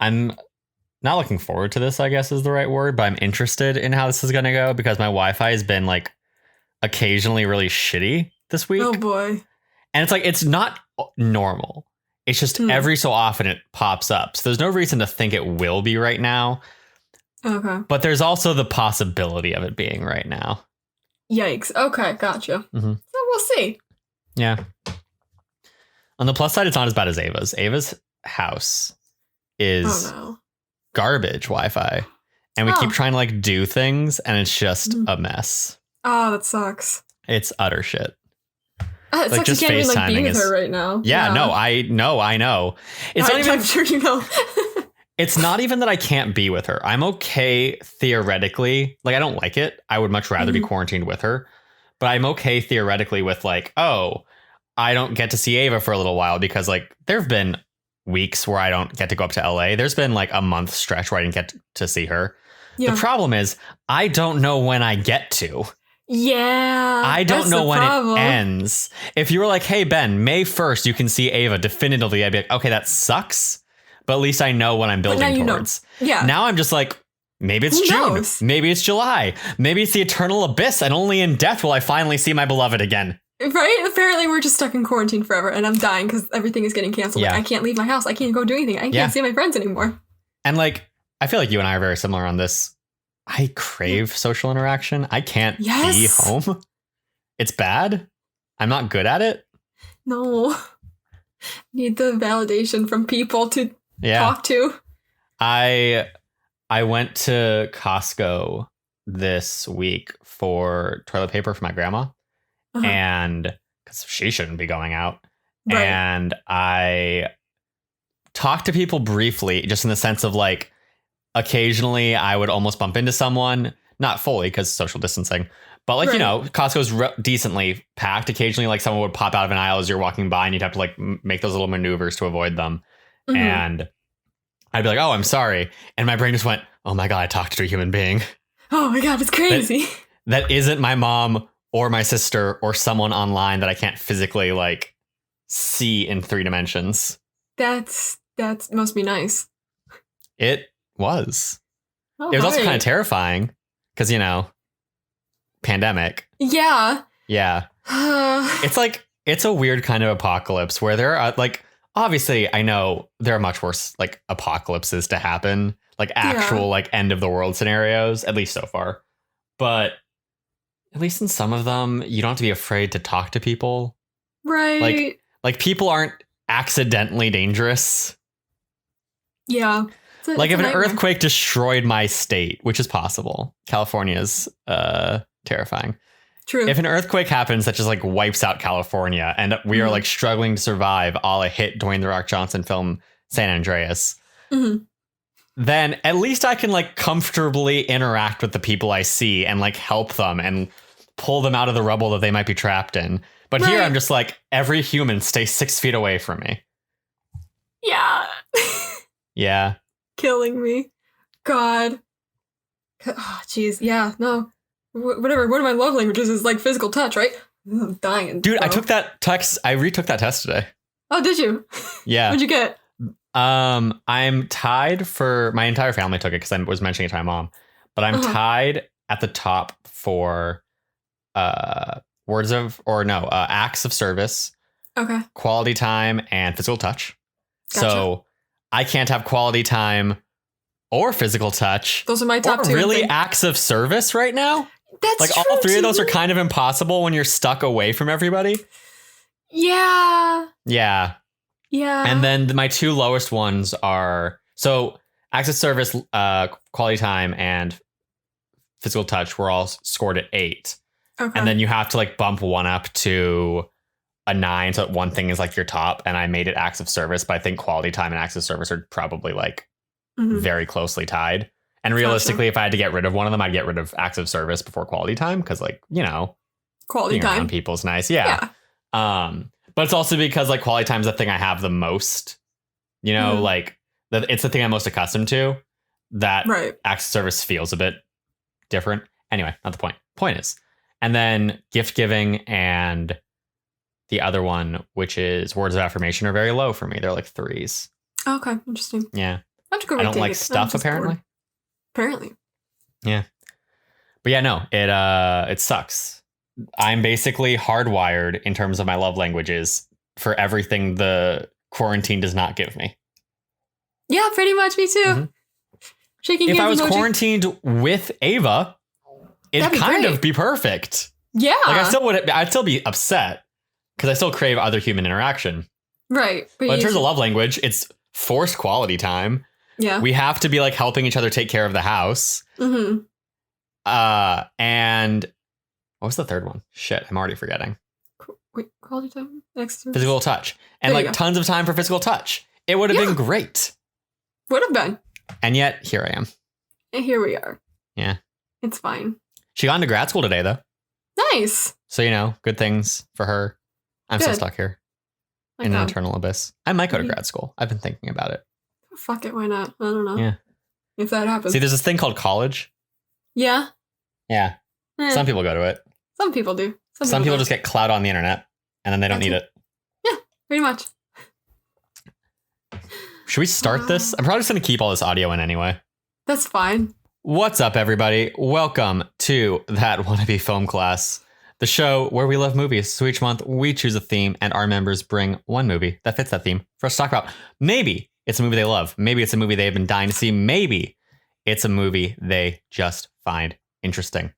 I'm not looking forward to this, I guess is the right word, but I'm interested in how this is going to go because my Wi-Fi has been like occasionally really shitty this week. Oh boy. And it's like, it's not normal. It's just every so often it pops up. So there's no reason to think it will be right now. Okay. But there's also the possibility of it being right now. Yikes. Okay, gotcha. Mm-hmm. So we'll see. Yeah. On the plus side, it's not as bad as Ava's. Ava's house is garbage Wi-Fi. And we keep trying to like do things and it's just a mess. Oh, that sucks. It's utter shit. It like sucks you can't even like be with her right now. Yeah, no, I know. It's not even, I'm sure you know. It's not even that I can't be with her. I'm okay theoretically. Like, I don't like it. I would much rather be quarantined with her. But I'm okay theoretically with like, oh, I don't get to see Ava for a little while because like there have been weeks where I don't get to go up to LA. There's been like a month stretch where I didn't get to see her. Yeah. The problem is I don't know when I get to. Yeah. I don't know when it ends. If you were like, hey, Ben, May 1st, you can see Ava definitively, I'd be like, okay, that sucks. But at least I know what I'm building towards. Yeah. Now I'm just like, maybe it's June. Maybe it's July. Maybe it's the eternal abyss. And only in death will I finally see my beloved again. Right? Apparently we're just stuck in quarantine forever. And I'm dying because everything is getting canceled. Yeah. Like, I can't leave my house. I can't go do anything. I can't see my friends anymore. And like, I feel like you and I are very similar on this. I crave social interaction. I can't be home. It's bad. I'm not good at it. No. Need the validation from people to talk to. I went to Costco this week for toilet paper for my grandma. And because she shouldn't be going out. Right. And I talked to people briefly, just in the sense of like, occasionally I would almost bump into someone, not fully because social distancing, but like, you know, Costco's decently packed. Occasionally, like someone would pop out of an aisle as you're walking by and you'd have to like make those little maneuvers to avoid them. And I'd be like, oh, I'm sorry. And my brain just went, oh my God, I talked to a human being. Oh my God, it's crazy. That isn't my mom or my sister or someone online that I can't physically like see in 3 dimensions. That must be nice. It was. It was also kind of terrifying because, you know, pandemic. Yeah. Yeah. It's like, it's a weird kind of apocalypse where there are like, obviously I know there are much worse like apocalypses to happen, like actual like end of the world scenarios, at least so far. But at least in some of them, you don't have to be afraid to talk to people. Right. Like people aren't accidentally dangerous. Yeah. Like if an earthquake destroyed my state, which is possible, California's terrifying. True. If an earthquake happens that just like wipes out California and we are like struggling to survive, a la hit Dwayne The Rock Johnson film San Andreas, then at least I can like comfortably interact with the people I see and like help them and pull them out of the rubble that they might be trapped in. But here I'm just like, every human stay 6 feet away from me. Yeah. Yeah. Killing me. God. Oh, jeez. Yeah, no. Whatever. One of my love languages is like physical touch, right? I'm dying. Dude, I took that test. I retook that test today. Oh, did you? Yeah. What'd you get? I'm tied for, my entire family took it because I was mentioning it to my mom, but I'm tied at the top for acts of service. Okay. Quality time and physical touch. Gotcha. So I can't have quality time or physical touch. Those are my top two. Really acts of service right now? That's like true all 3 of those are kind of impossible when you're stuck away from everybody. Yeah. Yeah. Yeah. And then my 2 lowest ones are, so acts of service, quality time and physical touch were all scored at 8. Okay. And then you have to like bump one up to a 9, so that one thing is like your top, and I made it acts of service, but I think quality time and acts of service are probably like very closely tied. And realistically, if I had to get rid of one of them, I'd get rid of acts of service before quality time, because like, you know, quality being time around people's nice. Yeah. But it's also because like quality time is the thing I have the most, you know, like it's the thing I'm most accustomed to, that acts of service feels a bit different. Anyway, not the point. Point is, and then gift giving and the other one, which is words of affirmation, are very low for me. They're like 3s. Okay, interesting. Yeah. have to go I don't retake like it. I'm stuff, just apparently. bored. Apparently. Yeah. But yeah, no, it sucks. I'm basically hardwired in terms of my love languages for everything the quarantine does not give me. Yeah, pretty much me too. Mm-hmm. Shaking if hands I was emoji. quarantined with Ava, it'd kind great. of be perfect. Yeah. Like I'd still be upset because I still crave other human interaction. Right. But in terms of love language, it's forced quality time. Yeah. We have to be like helping each other take care of the house. Mm-hmm. And what was the third one? Shit, I'm already forgetting. Wait, quality time? Physical touch. And like tons of time for physical touch. It would have been great. Would have been. And yet, here I am. And here we are. Yeah. It's fine. She got into grad school today, though. Nice. So, you know, good things for her. I'm still stuck here in an eternal abyss. I might go to grad school. I've been thinking about it. Fuck it, why not? I don't know. Yeah. If that happens. See, there's this thing called college. Yeah. Yeah. Some people go to it. Some people do. Some people just get clout on the internet and then they don't need it. Yeah, pretty much. Should we start this? I'm probably just going to keep all this audio in anyway. That's fine. What's up, everybody? Welcome to That Wannabe Film Class, the show where we love movies. So each month we choose a theme and our members bring one movie that fits that theme for us to talk about. Maybe it's a movie they love. Maybe it's a movie they've been dying to see. Maybe it's a movie they just find interesting.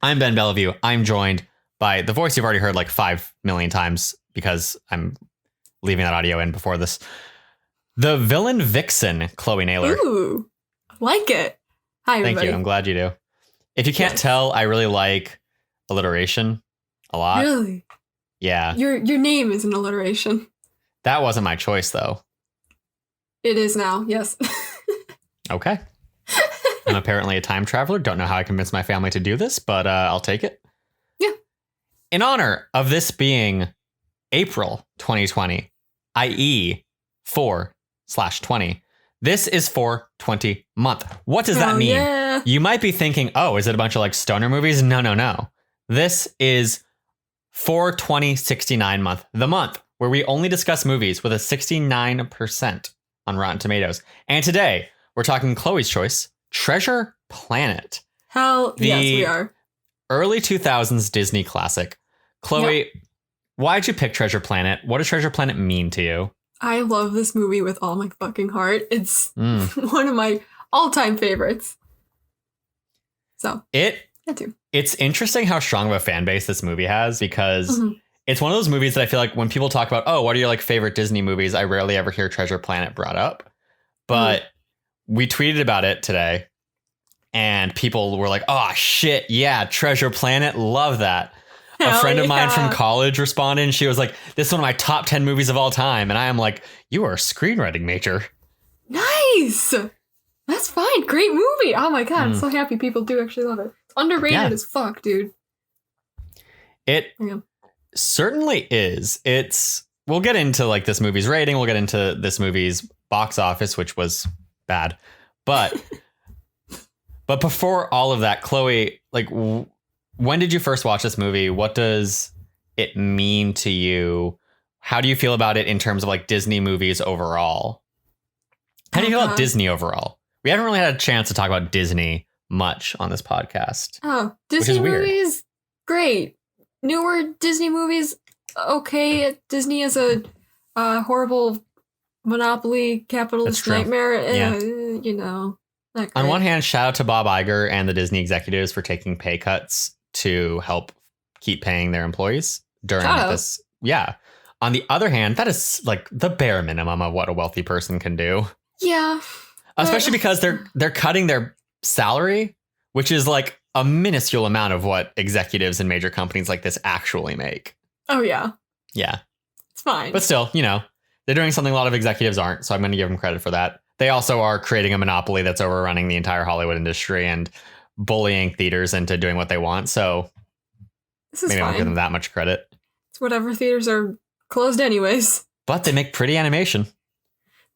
I'm Ben Bellevue. I'm joined by the voice you've already heard like 5 million times because I'm leaving that audio in before this. The villain vixen, Chloe Naylor. Ooh, like it. Hi, everybody. Thank you. I'm glad you do. If you can't tell, I really like alliteration a lot. Really? Yeah. Your name is an alliteration. That wasn't my choice, though. It is now, yes. Okay. I'm apparently a time traveler. Don't know how I convinced my family to do this, but I'll take it. Yeah. In honor of this being April 2020, i.e. 4/20, this is 4/20 month. What does that mean? Yeah. You might be thinking, oh, is it a bunch of like stoner movies? No. This is 4/20/69 month, the month where we only discuss movies with a 69% on Rotten Tomatoes. And today we're talking Chloe's choice, Treasure Planet. Hell yes, we are. Early 2000s Disney classic. Chloe, why'd you pick Treasure Planet? What does Treasure Planet mean to you? I love this movie with all my fucking heart. It's one of my all-time favorites. So it's interesting how strong of a fan base this movie has because it's one of those movies that I feel like when people talk about, oh, what are your like favorite Disney movies? I rarely ever hear Treasure Planet brought up, but we tweeted about it today and people were like, oh shit. Yeah. Treasure Planet. Love that. A friend of mine from college responded and she was like, this is one of my top 10 movies of all time. And I am like, you are a screenwriting major. Nice. That's fine. Great movie. Oh my God. I'm so happy people do actually love it. It's underrated as fuck, dude. It certainly is. We'll get into like this movie's rating. We'll get into this movie's box office, which was bad. But before all of that, Chloe, like, when did you first watch this movie? What does it mean to you? How do you feel about it in terms of like Disney movies overall? How do you feel about Disney overall? We haven't really had a chance to talk about Disney much on this podcast. Oh, Disney movies, great. Newer Disney movies, okay. Disney is a horrible monopoly capitalist nightmare. You know. On one hand, shout out to Bob Iger and the Disney executives for taking pay cuts to help keep paying their employees during this. Yeah. On the other hand, that is like the bare minimum of what a wealthy person can do. Yeah. Especially because they're cutting their salary, which is like a minuscule amount of what executives in major companies like this actually make. Oh, yeah. Yeah. It's fine. But still, you know, they're doing something a lot of executives aren't. So I'm going to give them credit for that. They also are creating a monopoly that's overrunning the entire Hollywood industry and bullying theaters into doing what they want. So maybe I won't give them that much credit. It's whatever, theaters are closed anyways. But they make pretty animation.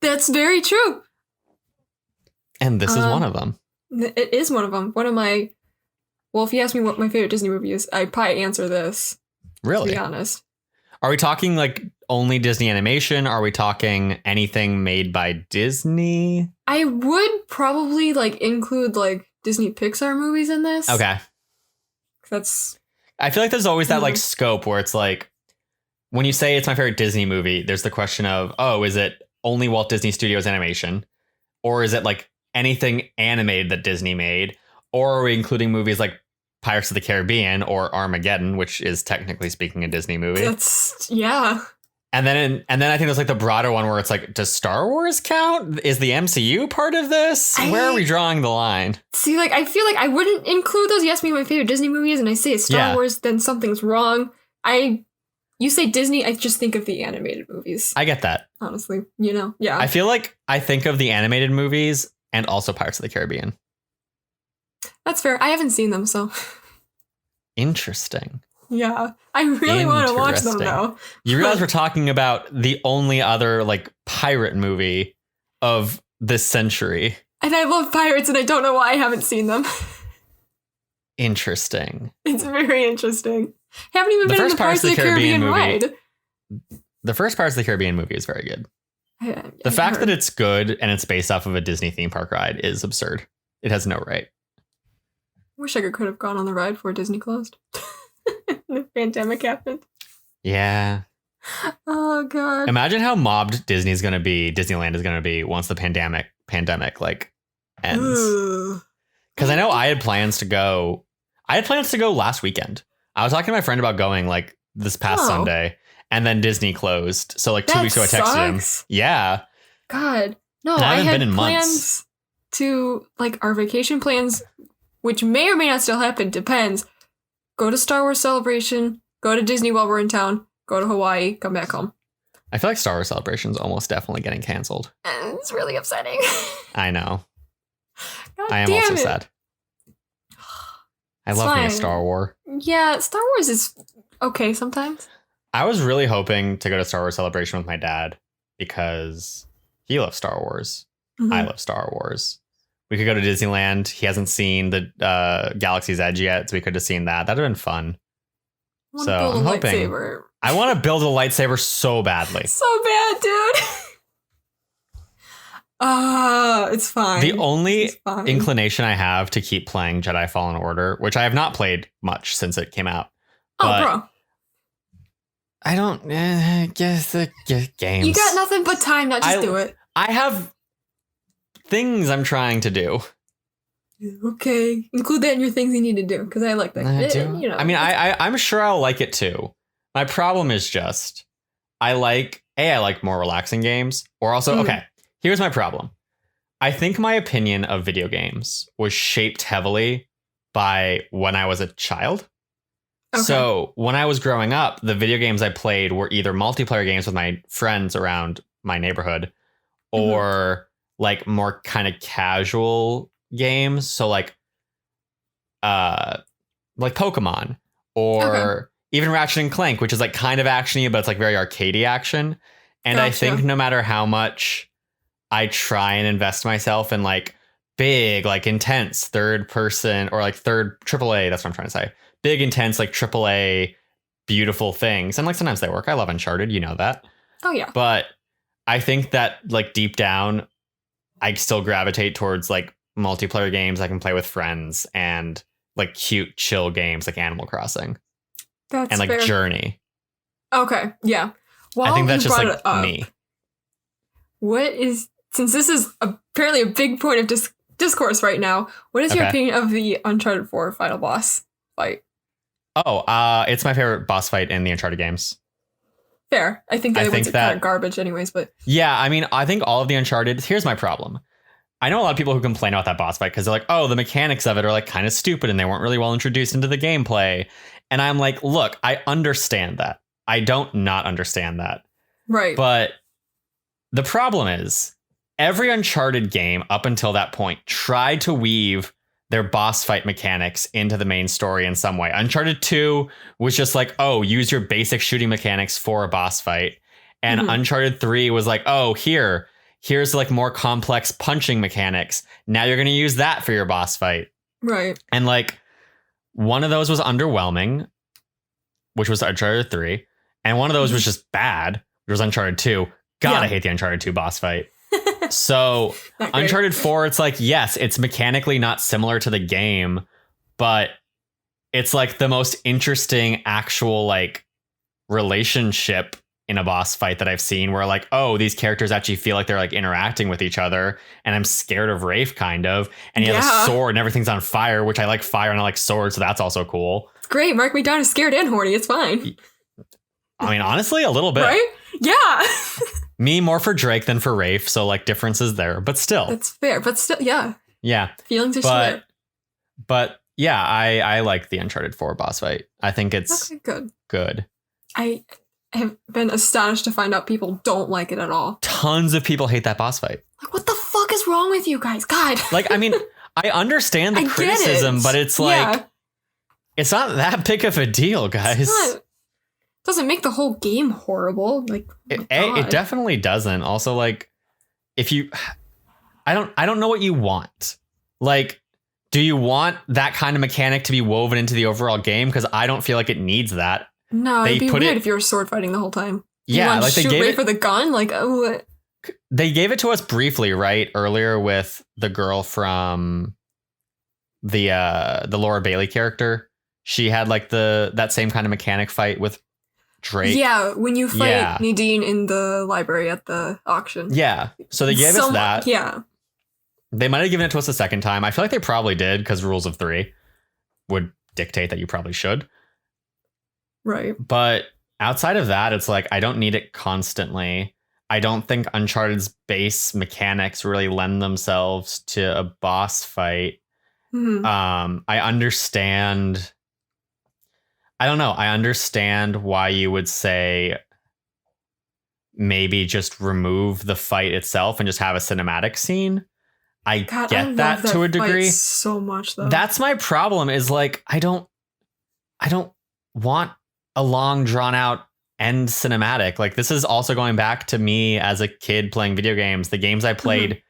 That's very true. And this is one of them. It is one of them. One of my... Well, if you ask me what my favorite Disney movie is, I'd probably answer this. Really? To be honest. Are we talking like only Disney animation? Are we talking anything made by Disney? I would probably like include like Disney Pixar movies in this. Okay. That's. I feel like there's always that like scope where it's like when you say it's my favorite Disney movie, there's the question of, oh, is it only Walt Disney Studios animation? Or is it like anything animated that Disney made? Or are we including movies like Pirates of the Caribbean or Armageddon, which is technically speaking a Disney movie? Yeah. And then I think there's like the broader one where it's like, does Star Wars count? Is the MCU part of this? Where are we drawing the line? See, like, I feel like I wouldn't include those. You ask me my favorite Disney movies and I say it's Star Wars, then something's wrong. You say Disney, I just think of the animated movies. I get that. Honestly, you know? Yeah. I feel like I think of the animated movies and also Pirates of the Caribbean. That's fair. I haven't seen them, so. Interesting. Yeah. I really want to watch them, though. You realize we're talking about the only other, like, pirate movie of this century. And I love pirates, and I don't know why I haven't seen them. Interesting. It's very interesting. Haven't even been in the Pirates of the Caribbean ride. The first Pirates of the Caribbean movie is very good. The fact that it's good and it's based off of a Disney theme park ride is absurd. It has no right. Wish I could have gone on the ride before Disney closed. The pandemic happened. Yeah. Oh god. Imagine how mobbed Disneyland is going to be once the pandemic like ends. Because I know I had plans to go. Last weekend. I was talking to my friend about going like this past Sunday, and then Disney closed. So like 2 weeks ago, I texted him. Yeah. God, no. And I haven't been in plans months. To like our vacation plans, which may or may not still happen. Depends. Go to Star Wars Celebration. Go to Disney while we're in town. Go to Hawaii. Come back home. I feel like Star Wars Celebration is almost definitely getting canceled. And it's really upsetting. I know. God I am damn also it. sad. I love me a Star Wars. Yeah, Star Wars is okay sometimes. I was really hoping to go to Star Wars Celebration with my dad because he loves Star Wars. Mm-hmm. I love Star Wars. We could go to Disneyland. He hasn't seen the Galaxy's Edge yet, so we could have seen that. That'd have been fun. So I'm hoping. Lightsaber. I want to build a lightsaber so badly. So bad, dude. It's fine. The only inclination I have to keep playing Jedi Fallen Order, which I have not played much since it came out. Bro. I don't guess the games. You got nothing but time, not just do it. I have things I'm trying to do. Okay. Include that in your things you need to do, because I like that. You know, I mean, I'm sure I'll like it too. My problem is just, I like more relaxing games, or also, okay, here's my problem. I think my opinion of video games was shaped heavily by when I was a child. Okay. So when I was growing up, the video games I played were either multiplayer games with my friends around my neighborhood, or like more kind of casual games. So like Pokemon, or even Ratchet and Clank, which is like kind of actiony, but it's like very arcadey action. And I think no matter how much I try and invest myself in like big, like intense third person or like third AAA, that's what I'm trying to say. Big, intense, like AAA, beautiful things. And like sometimes they work. I love Uncharted, you know that. Oh, yeah. But I think that like deep down, I still gravitate towards like multiplayer games I can play with friends and like cute, chill games like Animal Crossing. That's and like fair. Journey. Okay, yeah. I think that's just like me. What is, since this is apparently a big point of discourse right now, what is your opinion of the Uncharted 4 final boss fight? It's my favorite boss fight in the Uncharted games. Fair. I think that kind of garbage anyways, but... Yeah, I mean, I think all of the Uncharted... Here's my problem. I know a lot of people who complain about that boss fight because they're like, oh, the mechanics of it are like kind of stupid and they weren't really well introduced into the gameplay. And I'm like, look, I understand that. I don't not understand that. Right. But the problem is every Uncharted game up until that point tried to weave their boss fight mechanics into the main story in some way. Uncharted 2 was just like, oh, use your basic shooting mechanics for a boss fight. And Uncharted 3 was like, oh, here's like more complex punching mechanics. Now you're going to use that for your boss fight. Right. And like one of those was underwhelming, which was Uncharted 3. And one of those was just bad. It was Uncharted 2. God, I hate the Uncharted 2 boss fight. So Uncharted 4, it's like, yes, it's mechanically not similar to the game, but it's like the most interesting actual like relationship in a boss fight that I've seen, where like, oh, these characters actually feel like they're like interacting with each other, and I'm scared of Rafe kind of, and he has a sword and everything's on fire, which I like fire and I like swords, so that's also cool. It's great. Mark me down as scared and horny. It's fine. I mean, honestly, a little bit. Right? Yeah. Me more for Drake than for Rafe, so like differences there, but still. That's fair, but still, yeah. Yeah. Feelings are split. But yeah, I like the Uncharted 4 boss fight. I think it's good. I have been astonished to find out people don't like it at all. Tons of people hate that boss fight. Like, what the fuck is wrong with you guys? God. Like, I mean, I understand the criticism, but it's like, it's not that big of a deal, guys. Doesn't make the whole game horrible. Like, it definitely doesn't. Also, like, if you, I don't know what you want. Like, do you want that kind of mechanic to be woven into the overall game? Because I don't feel like it needs that. No, it'd be weird if you were sword fighting the whole time. Yeah, like they gave it for the gun. Like, what? They gave it to us briefly, right, earlier with the girl from the Laura Bailey character. She had like that same kind of mechanic fight with Drake. Yeah, when you fight Nadine in the library at the auction. Yeah, so they gave us that. Yeah. They might have given it to us a second time. I feel like they probably did, because rules of 3 would dictate that you probably should. Right. But outside of that, it's like, I don't need it constantly. I don't think Uncharted's base mechanics really lend themselves to a boss fight. Mm-hmm. I understand. I don't know. I understand why you would say maybe just remove the fight itself and just have a cinematic scene. I get that to a degree. So much though. That's my problem, is like, I don't want a long drawn out end cinematic. Like, this is also going back to me as a kid playing video games. The games I played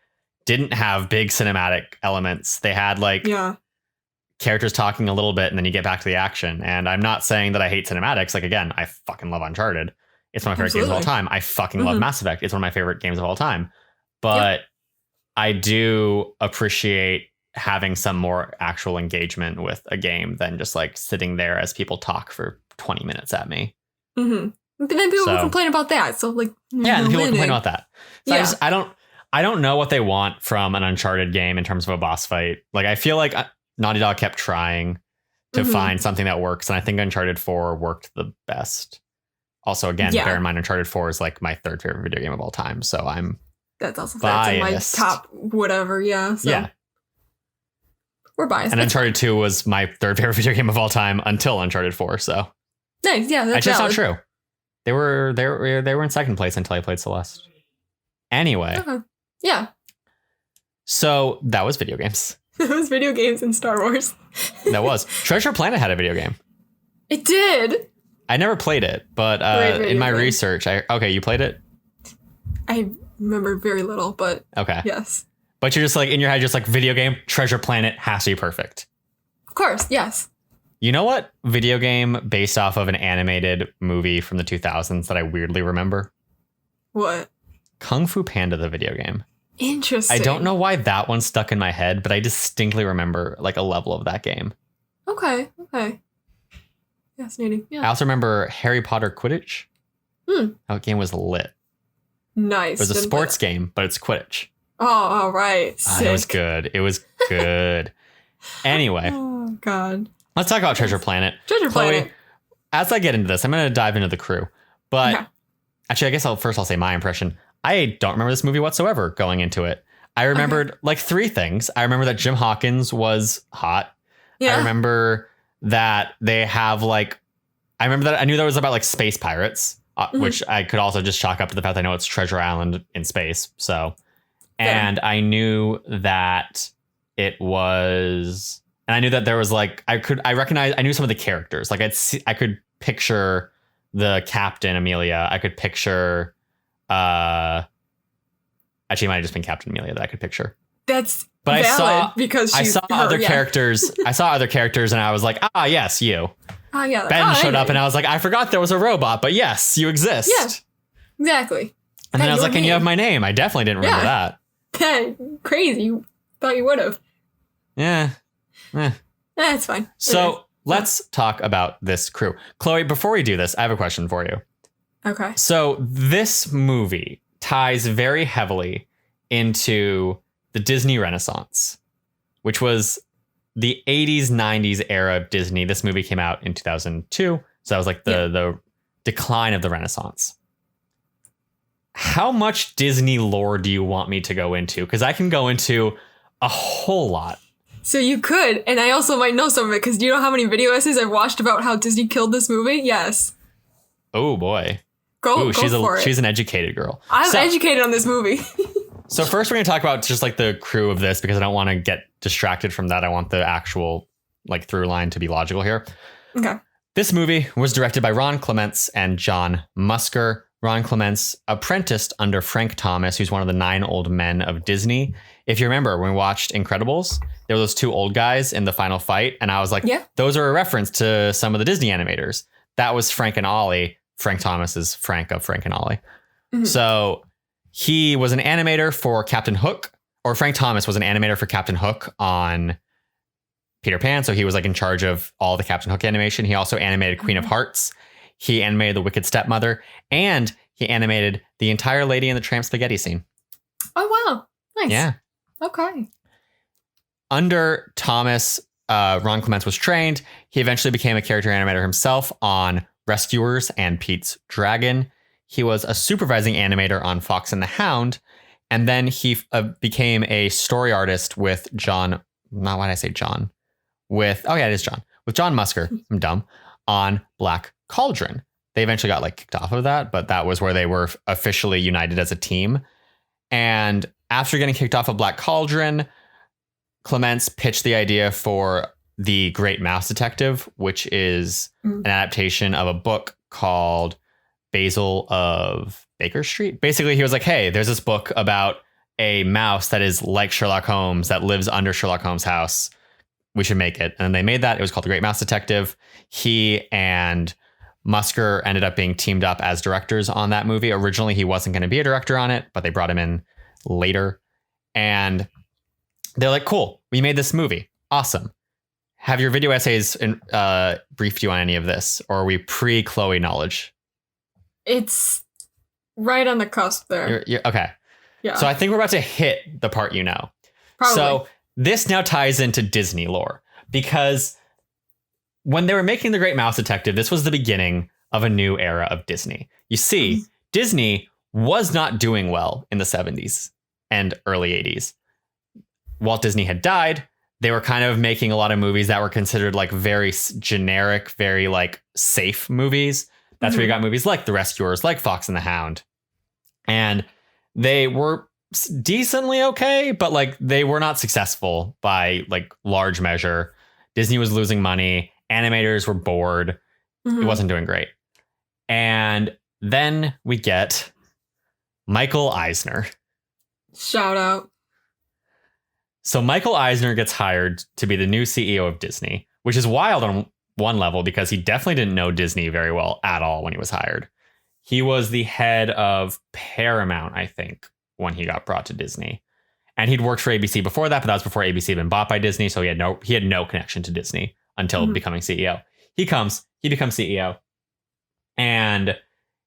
didn't have big cinematic elements. They had like characters talking a little bit and then you get back to the action. And I'm not saying that I hate cinematics. Like, again, I fucking love Uncharted. It's one of my favorite games of all time. I fucking love Mass Effect. It's one of my favorite games of all time. But I do appreciate having some more actual engagement with a game than just like sitting there as people talk for 20 minutes at me. Mm-hmm. But then people will complain about that. So like, yeah, people complain about that. So I don't know what they want from an Uncharted game in terms of a boss fight. Like, I feel like Naughty Dog kept trying to find something that works, and I think Uncharted 4 worked the best. Also, again, bear in mind, Uncharted 4 is like my third favorite video game of all time. So that's also biased. That's in my top whatever. Yeah. So. Yeah. We're biased. And Uncharted 2 was my third favorite video game of all time until Uncharted 4. So nice. Yeah, that's just not true. They were in second place until I played Celeste. Anyway. Okay. Yeah. So that was video games. It was video games and Star Wars. That was. Treasure Planet had a video game. It did. I never played it, but in my research, you played it? I remember very little, but yes. But you're just like, in your head, just like, video game, Treasure Planet has to be perfect. Of course, yes. You know what video game based off of an animated movie from the 2000s that I weirdly remember? What? Kung Fu Panda, the video game. Interesting. I don't know why that one stuck in my head, but I distinctly remember like a level of that game. Okay. Fascinating. Yeah. I also remember Harry Potter Quidditch. That game was lit. Nice. It was a sports game, but it's Quidditch. Oh, right. Sick. It was good. Anyway. Oh, God. Let's talk about Treasure Planet. Chloe, Planet. As I get into this, I'm going to dive into the crew. But actually, I guess I'll say my impression. I don't remember this movie whatsoever going into it. I remembered like three things. I remember that Jim Hawkins was hot. Yeah. I remember that they have like, I knew that was about like space pirates, which I could also just chalk up to the fact I know it's Treasure Island in space. So, and I knew that it was, and I knew that there was like, I knew some of the characters. Like I could picture the Captain Amelia. I could picture, actually it might have just been Captain Amelia that I could picture. But valid because I saw other characters. I saw other characters and I was like, yes, you. Oh, yeah. Like, Ben showed up and I was like, I forgot there was a robot, but yes, you exist. Yeah, exactly. And then I was like, and you have my name. I definitely didn't remember that. Crazy. Thought you would have. Yeah. It's fine. So let's talk about this crew. Chloe, before we do this, I have a question for you. Okay. So this movie ties very heavily into the Disney Renaissance, which was the 80s, 90s era of Disney. This movie came out in 2002. So that was like the decline of the Renaissance. How much Disney lore do you want me to go into? Because I can go into a whole lot. So you could, and I also might know some of it, because do you know how many video essays I've watched about how Disney killed this movie? Yes. Oh, boy. Go for it. She's an educated girl. I'm educated on this movie. So first we're going to talk about just like the crew of this, because I don't want to get distracted from that. I want the actual like through line to be logical here. Okay. This movie was directed by Ron Clements and John Musker. Ron Clements apprenticed under Frank Thomas, who's one of the 9 old men of Disney. If you remember, when we watched Incredibles, there were those 2 old guys in the final fight. And I was like, those are a reference to some of the Disney animators. That was Frank and Ollie. Frank Thomas is Frank of Frank and Ollie. Mm-hmm. So he was an animator for Captain Hook, or Frank Thomas was an animator for Captain Hook on Peter Pan. So he was like in charge of all the Captain Hook animation. He also animated Queen of Hearts. He animated The Wicked Stepmother, and he animated the entire Lady and the Tramp spaghetti scene. Oh, wow. Nice. Yeah. Okay. Under Thomas, Ron Clements was trained. He eventually became a character animator himself on Rescuers and Pete's Dragon. He was a supervising animator on Fox and the Hound. And then he became a story artist with John. Not why did I say John? With it is John. With John Musker. I'm dumb. On Black Cauldron. They eventually got like kicked off of that, but that was where they were officially united as a team. And after getting kicked off of Black Cauldron, Clements pitched the idea for The Great Mouse Detective, which is an adaptation of a book called Basil of Baker Street. Basically, he was like, hey, there's this book about a mouse that is like Sherlock Holmes that lives under Sherlock Holmes' house. We should make it. And they made that. It was called The Great Mouse Detective. He and Musker ended up being teamed up as directors on that movie. Originally, he wasn't going to be a director on it, but they brought him in later. And they're like, cool, we made this movie. Awesome. Have your video essays briefed you on any of this? Or are we pre-Chloe knowledge? It's right on the cusp there. You're, okay. Yeah. So I think we're about to hit the part you know. Probably. So this now ties into Disney lore, because when they were making The Great Mouse Detective, this was the beginning of a new era of Disney. You see, Disney was not doing well in the 70s and early 80s. Walt Disney had died. They were kind of making a lot of movies that were considered like very generic, very like safe movies. That's where you got movies like The Rescuers, like Fox and the Hound. And they were decently okay, but like they were not successful by like large measure. Disney was losing money. Animators were bored. It wasn't doing great. And then we get Michael Eisner. Shout out. So Michael Eisner gets hired to be the new CEO of Disney, which is wild on one level because he definitely didn't know Disney very well at all when he was hired. He was the head of Paramount, I think, when he got brought to Disney. And he'd worked for ABC before that, but that was before ABC had been bought by Disney. So he had no connection to Disney until becoming CEO. He becomes CEO, and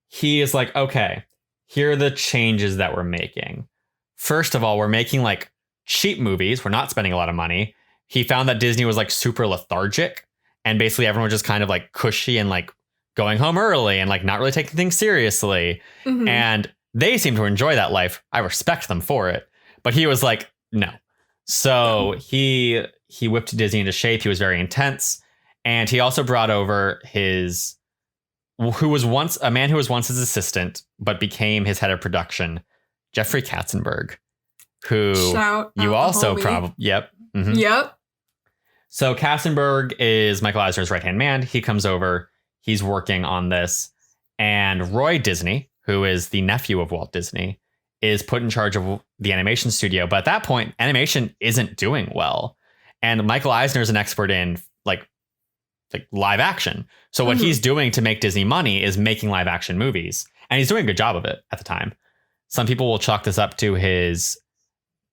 he is like, okay, here are the changes that we're making. First of all, we're making like cheap movies. We're not spending a lot of money. He found that Disney was like super lethargic, and basically everyone was just kind of like cushy and like going home early and like not really taking things seriously. And they seem to enjoy that life. I respect them for it. But he was like, no. So he whipped Disney into shape. He was very intense. And he also brought over a man who was once his assistant, but became his head of production, Jeffrey Katzenberg, who you also probably, yep. Yep. So Katzenberg is Michael Eisner's right-hand man. He comes over, he's working on this. And Roy Disney, who is the nephew of Walt Disney, is put in charge of the animation studio. But at that point, animation isn't doing well. And Michael Eisner is an expert in like like live action. So what he's doing to make Disney money is making live action movies. And he's doing a good job of it at the time. Some people will chalk this up to his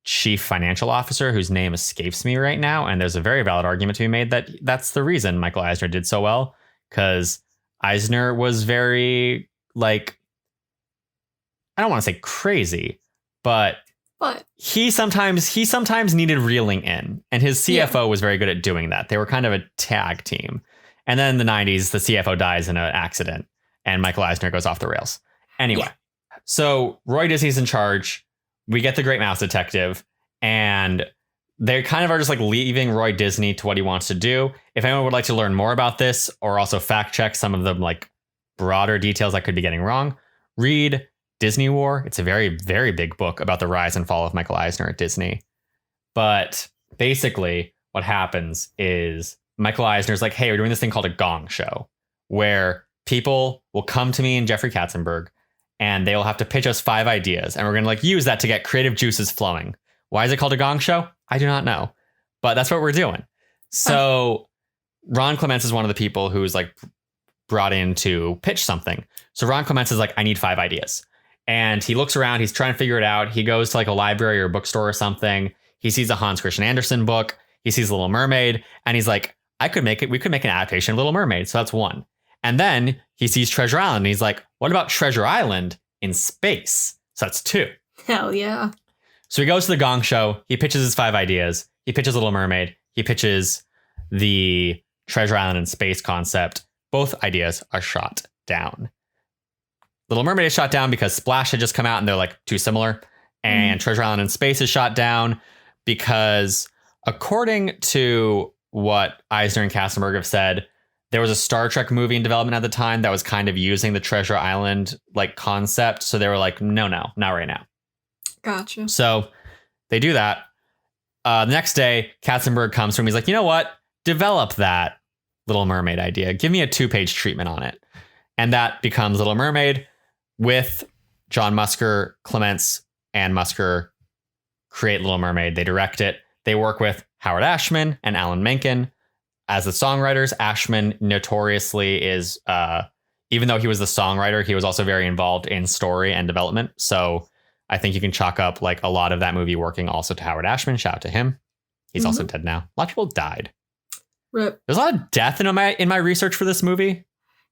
chief financial officer, whose name escapes me right now. And there's a very valid argument to be made that that's the reason Michael Eisner did so well, because Eisner was very, like, I don't want to say crazy, but he sometimes needed reeling in, and his CFO was very good at doing that. They were kind of a tag team. And then in the 90s, the CFO dies in an accident and Michael Eisner goes off the rails. Anyway, so Roy Disney's in charge. We get the Great Mouse Detective, and they kind of are just like leaving Roy Disney to what he wants to do. If anyone would like to learn more about this, or also fact check some of the like broader details I could be getting wrong, read Disney War. It's a very, very big book about the rise and fall of Michael Eisner at Disney. But basically what happens is Michael Eisner's like, hey, we're doing this thing called a gong show, where people will come to me and Jeffrey Katzenberg, and they will have to pitch us 5 ideas. And we're going to like use that to get creative juices flowing. Why is it called a gong show? I do not know. But that's what we're doing. So Ron Clements is one of the people who's like brought in to pitch something. So Ron Clements is like, I need 5 ideas. And he looks around, he's trying to figure it out. He goes to like a library or a bookstore or something. He sees a Hans Christian Andersen book. He sees Little Mermaid, and he's like, we could make an adaptation of Little Mermaid. So that's 1. And then he sees Treasure Island, and he's like, what about Treasure Island in space? So that's 2. Hell yeah. So he goes to the gong show. He pitches his 5 ideas. He pitches Little Mermaid. He pitches the Treasure Island in space concept. Both ideas are shot down. Little Mermaid is shot down because Splash had just come out and they're like too similar. And Treasure Island in space is shot down because, according to what Eisner and Katzenberg have said, there was a Star Trek movie in development at the time that was kind of using the Treasure Island like concept. So they were like, no, not right now. Gotcha. So they do that. The next day, Katzenberg comes to him. He's like, you know what? Develop that Little Mermaid idea. Give me a 2-page treatment on it. And that becomes Little Mermaid, with John Musker, Clements, and Musker create Little Mermaid. They direct it. They work with Howard Ashman and Alan Menken as the songwriters. Ashman notoriously is, even though he was the songwriter, he was also very involved in story and development. So I think you can chalk up like a lot of that movie working also to Howard Ashman. Shout out to him. He's also dead now. A lot of people died. Rip. There's a lot of death in my research for this movie.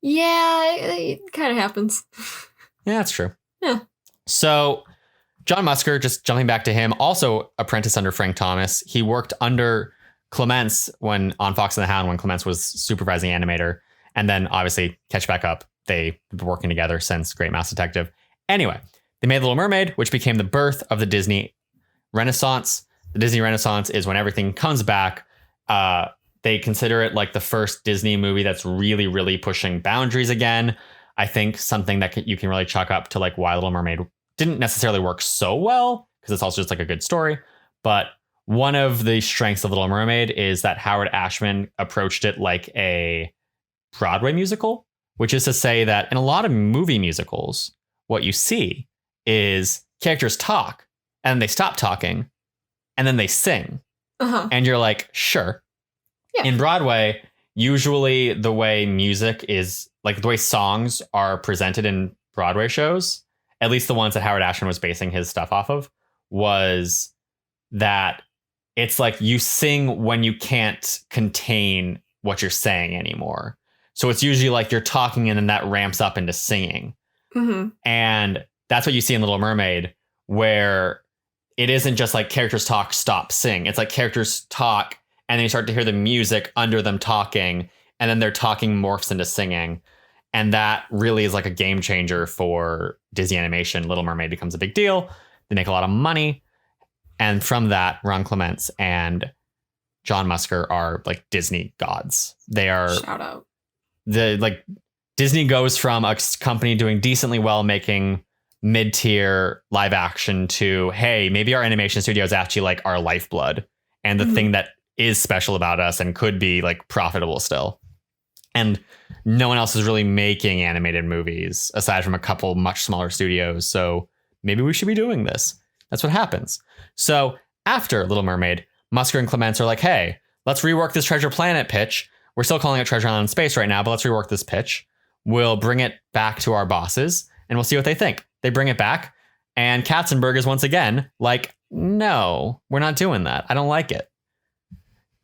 Yeah, it kind of happens. Yeah, that's true. Yeah. So John Musker, just jumping back to him, also apprenticed under Frank Thomas. He worked under Clements on Fox and the Hound when Clements was supervising animator. And then obviously catch back up. They've been working together since Great Mouse Detective. Anyway, they made Little Mermaid, which became the birth of the Disney Renaissance. The Disney Renaissance is when everything comes back. They consider it like the first Disney movie that's really, really pushing boundaries again. I think something that you can really chalk up to like why Little Mermaid didn't necessarily work so well, because it's also just like a good story. But one of the strengths of Little Mermaid is that Howard Ashman approached it like a Broadway musical, which is to say that in a lot of movie musicals, what you see is characters talk and they stop talking and then they sing. And you're like, sure. Yeah. In Broadway, usually the way music is, like the way songs are presented in Broadway shows, at least the ones that Howard Ashman was basing his stuff off of, was that it's like you sing when you can't contain what you're saying anymore. So it's usually like you're talking and then that ramps up into singing. And that's what you see in Little Mermaid, where it isn't just like characters talk, stop, sing. It's like characters talk and then you start to hear the music under them talking, and then their talking morphs into singing. And that really is like a game changer for Disney animation. Little Mermaid becomes a big deal. They make a lot of money. And from that, Ron Clements and John Musker are like Disney gods. They are, shout out. Disney goes from a company doing decently well, making mid-tier live action, to, hey, maybe our animation studio is actually like our lifeblood and the thing that is special about us and could be like profitable still. And no one else is really making animated movies aside from a couple much smaller studios. So maybe we should be doing this. That's what happens. So after Little Mermaid, Musker and Clements are like, hey, let's rework this Treasure Planet pitch. we're still calling it Treasure Island in Space right now, but let's rework this pitch. We'll bring it back to our bosses and we'll see what they think. They bring it back and Katzenberg is once again like, no, we're not doing that. I don't like it.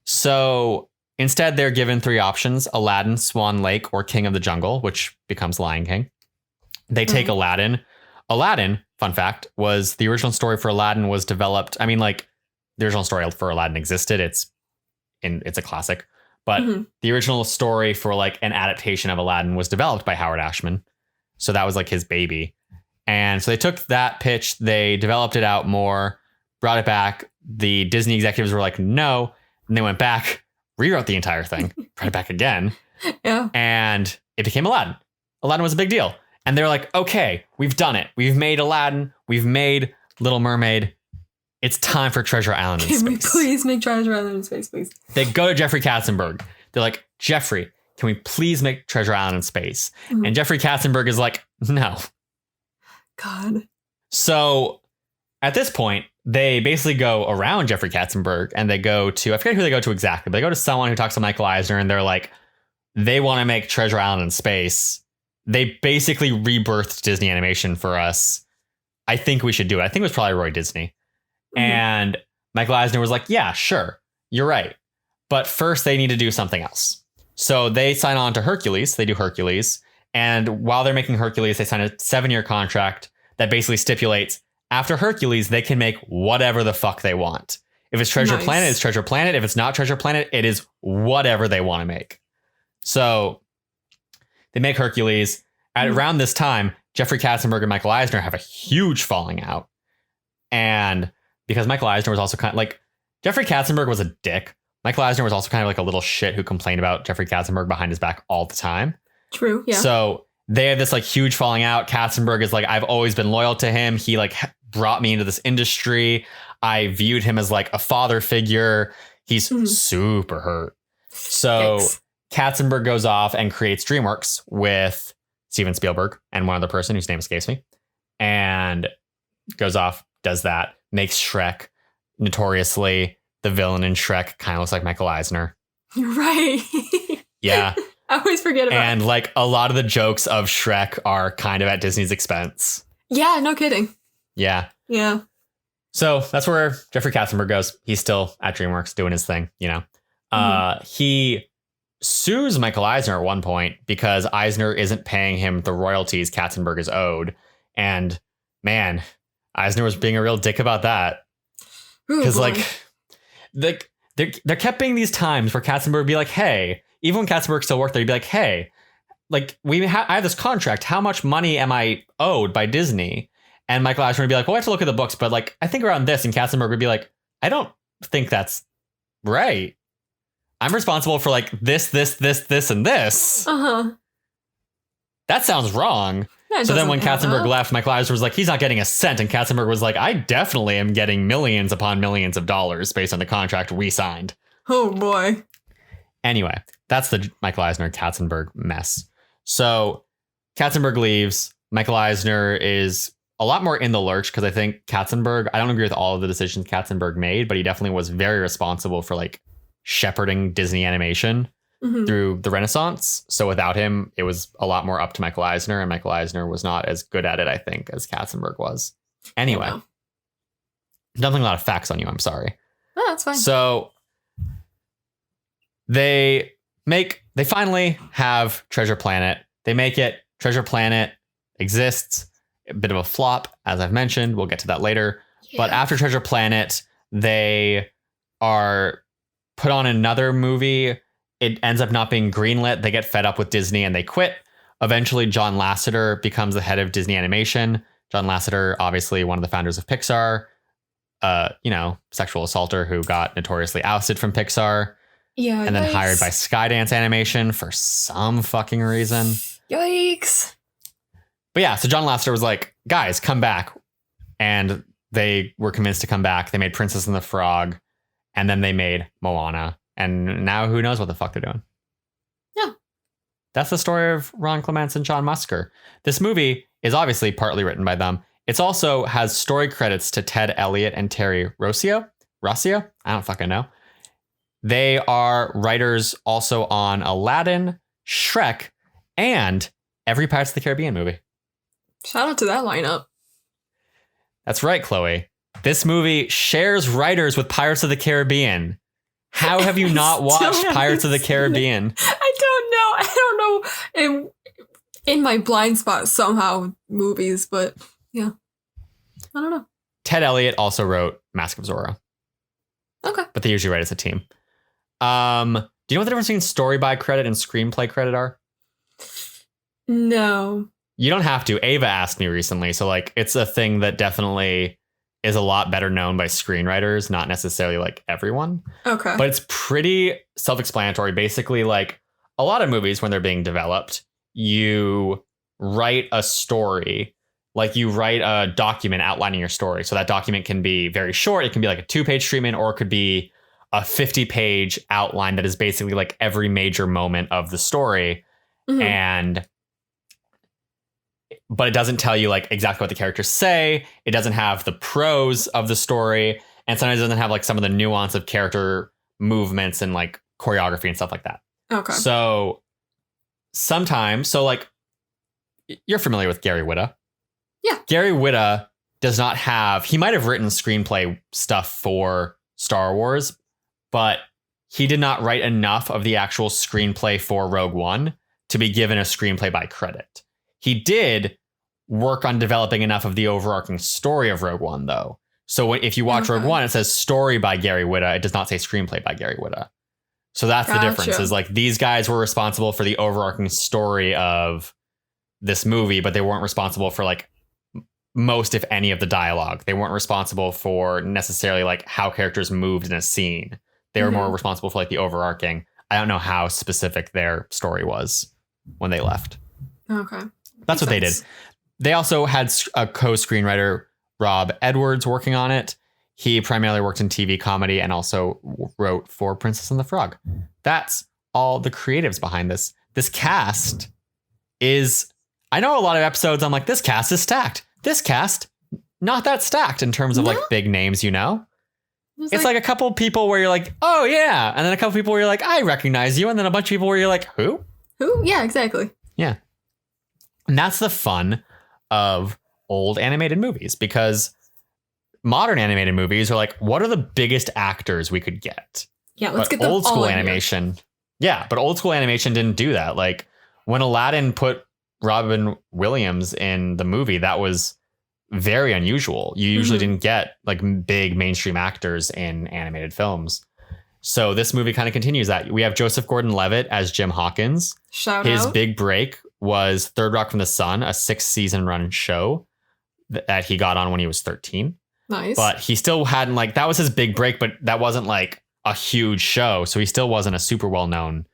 So instead, they're given 3 options: Aladdin, Swan Lake, or King of the Jungle, which becomes Lion King. They take Aladdin. Aladdin, fun fact, was the original story for Aladdin was developed. I mean, like the original story for Aladdin existed. It's a classic. But the original story for like an adaptation of Aladdin was developed by Howard Ashman. So that was like his baby. And so they took that pitch, they developed it out more, brought it back. The Disney executives were like, no. And they went back, rewrote the entire thing, brought it back again. Yeah. And it became Aladdin. Aladdin was a big deal. And they're like, okay, we've done it. We've made Aladdin. We've made Little Mermaid. It's time for Treasure Island in Space. Can we please make Treasure Island in Space, please? They go to Jeffrey Katzenberg. They're like, Jeffrey, can we please make Treasure Island in Space? And Jeffrey Katzenberg is like, no. God. So at this point, they basically go around Jeffrey Katzenberg and they go to, I forget who they go to exactly, but they go to someone who talks to Michael Eisner and they're like, they want to make Treasure Island in Space. They basically rebirthed Disney animation for us. I think we should do it. I think it was probably Roy Disney. And Michael Eisner was like, yeah, sure, you're right. But first they need to do something else. So they sign on to Hercules. They do Hercules. And while they're making Hercules, they sign a 7-year contract that basically stipulates after Hercules, they can make whatever the fuck they want. If it's Treasure Planet, it's Treasure Planet. If it's not Treasure Planet, it is whatever they want to make. So they make Hercules. At around this time, Jeffrey Katzenberg and Michael Eisner have a huge falling out. And because Michael Eisner was also kind of like, Jeffrey Katzenberg was a dick. Michael Eisner was also kind of like a little shit who complained about Jeffrey Katzenberg behind his back all the time. True, yeah. So they have this like huge falling out. Katzenberg is like, I've always been loyal to him. He like brought me into this industry. I viewed him as like a father figure. He's super hurt. So Katzenberg goes off and creates DreamWorks with Steven Spielberg and one other person whose name escapes me, and goes off, does that, makes Shrek. Notoriously, the villain in Shrek kind of looks like Michael Eisner. You're right. Yeah. I always forget about it. And like a lot of the jokes of Shrek are kind of at Disney's expense. Yeah, no kidding. Yeah. Yeah. So that's where Jeffrey Katzenberg goes. He's still at DreamWorks doing his thing, you know. He sues Michael Eisner at one point because Eisner isn't paying him the royalties Katzenberg is owed. And man, Eisner was being a real dick about that. Because like there kept being these times where Katzenberg would be like, hey, even when Katzenberg still worked there, he'd be like, hey, like I have this contract. How much money am I owed by Disney? And Michael Eisner would be like, well, I have to look at the books, but like I think around this. And Katzenberg would be like, I don't think that's right. I'm responsible for like this, and this. That sounds wrong. So then when Katzenberg left, Michael Eisner was like, he's not getting a cent. And Katzenberg was like, I definitely am getting millions upon millions of dollars based on the contract we signed. Oh, boy. Anyway, that's the Michael Eisner Katzenberg mess. So Katzenberg leaves. Michael Eisner is a lot more in the lurch because I think Katzenberg, I don't agree with all of the decisions Katzenberg made, but he definitely was very responsible for like shepherding Disney animation through the Renaissance. So without him, it was a lot more up to Michael Eisner, and Michael Eisner was not as good at it, I think, as Katzenberg was. Anyway, dumping a lot of facts on you. I'm sorry. No, that's fine. So they finally have Treasure Planet. They make it. Treasure Planet exists. A bit of a flop, as I've mentioned. We'll get to that later. Yeah. But after Treasure Planet, they are put on another movie. It ends up not being greenlit. They get fed up with Disney and they quit. Eventually, John Lasseter becomes the head of Disney Animation. John Lasseter, obviously one of the founders of Pixar, sexual assaulter who got notoriously ousted from Pixar. Yeah. And then hired by Skydance Animation for some fucking reason. Yikes. But yeah, so John Lasseter was like, guys, come back. And they were convinced to come back. They made Princess and the Frog. And then they made Moana. And now who knows what the fuck they're doing. Yeah. That's the story of Ron Clements and John Musker. This movie is obviously partly written by them. It also has story credits to Ted Elliott and Terry Rossio. I don't fucking know. They are writers also on Aladdin, Shrek, and every Pirates of the Caribbean movie. Shout out to that lineup. That's right, Chloe. This movie shares writers with Pirates of the Caribbean. How have you not watched Pirates of the Caribbean? I don't know. In my blind spot somehow movies, but yeah. I don't know. Ted Elliott also wrote Mask of Zorro. Okay. But they usually write as a team. Do you know what the difference between story by credit and screenplay credit are? No. You don't have to. Ava asked me recently. So like it's a thing that definitely is a lot better known by screenwriters, not necessarily like everyone. Okay. But it's pretty self-explanatory. Basically, like a lot of movies when they're being developed, you write a story, like you write a document outlining your story. So that document can be very short. It can be like a 2-page treatment, or it could be a 50-page outline that is basically like every major moment of the story. Mm-hmm. But it doesn't tell you like exactly what the characters say. It doesn't have the prose of the story. And sometimes it doesn't have like some of the nuance of character movements and like choreography and stuff like that. Okay. So sometimes, like you're familiar with Gary Whitta. Yeah. Gary Whitta does not have, he might have written screenplay stuff for Star Wars, but he did not write enough of the actual screenplay for Rogue One to be given a screenplay by credit. He did work on developing enough of the overarching story of Rogue One, though. So if you watch Rogue One, it says story by Gary Whitta. It does not say screenplay by Gary Whitta. So that's the difference, is like these guys were responsible for the overarching story of this movie, but they weren't responsible for like most, if any, of the dialogue. They weren't responsible for necessarily like how characters moved in a scene. They were more responsible for like the overarching. I don't know how specific their story was when they left. Okay. That's what they did. They also had a co-screenwriter, Rob Edwards, working on it. He primarily worked in TV comedy and also wrote for Princess and the Frog. That's all the creatives behind this. This cast is, I know a lot of episodes, I'm like, this cast is stacked. This cast, not that stacked in terms of like big names, you know? It's like a couple people where you're like, oh yeah. And then a couple people where you're like, I recognize you. And then a bunch of people where you're like, who? Who? Yeah, exactly. Yeah. And that's the fun of old animated movies, because modern animated movies are like, what are the biggest actors we could get? Yeah, let's get them old school all animation. Yeah, but old school animation didn't do that. Like when Aladdin put Robin Williams in the movie, that was very unusual. You usually didn't get like big mainstream actors in animated films. So this movie kind of continues that. We have Joseph Gordon-Levitt as Jim Hawkins. His big break was Third Rock from the Sun, a 6-season run show that he got on when he was 13. Nice. But he still hadn't like, that was his big break, but that wasn't like a huge show. So he still wasn't a super well-known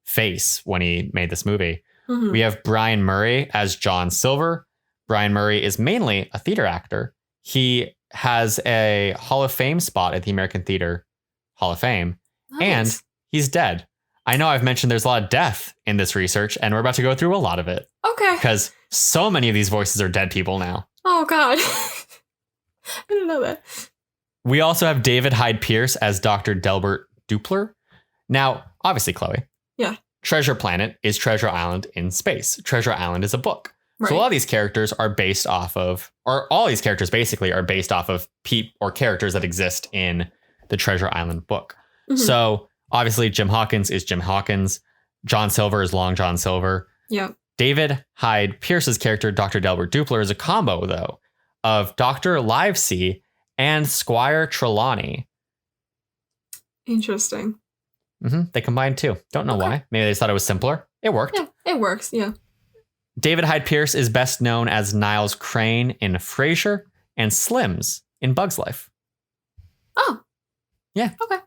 face when he made this movie. We have Brian Murray as John Silver. Brian Murray is mainly a theater actor. He has a Hall of Fame spot at the American Theater Hall of Fame. Nice. And he's dead. I know I've mentioned there's a lot of death in this research, and we're about to go through a lot of it. Okay. Because so many of these voices are dead people now. Oh, God. I didn't know that. We also have David Hyde Pierce as Dr. Delbert Dupler. Now, obviously, Chloe. Yeah. Treasure Planet is Treasure Island in space. Treasure Island is a book. Right. So a lot of these characters are based off of, or all these characters basically are based off of characters that exist in the Treasure Island book. So obviously Jim Hawkins is Jim Hawkins. John Silver is Long John Silver. Yeah. David Hyde Pierce's character, Dr. Delbert Dupler, is a combo, though, of Dr. Livesey and Squire Trelawney. Interesting. They combined two. Don't know why. Maybe they just thought it was simpler. It worked. Yeah, it works. Yeah. David Hyde Pierce is best known as Niles Crane in Frasier and Slims in Bug's Life. Oh. Yeah. Okay.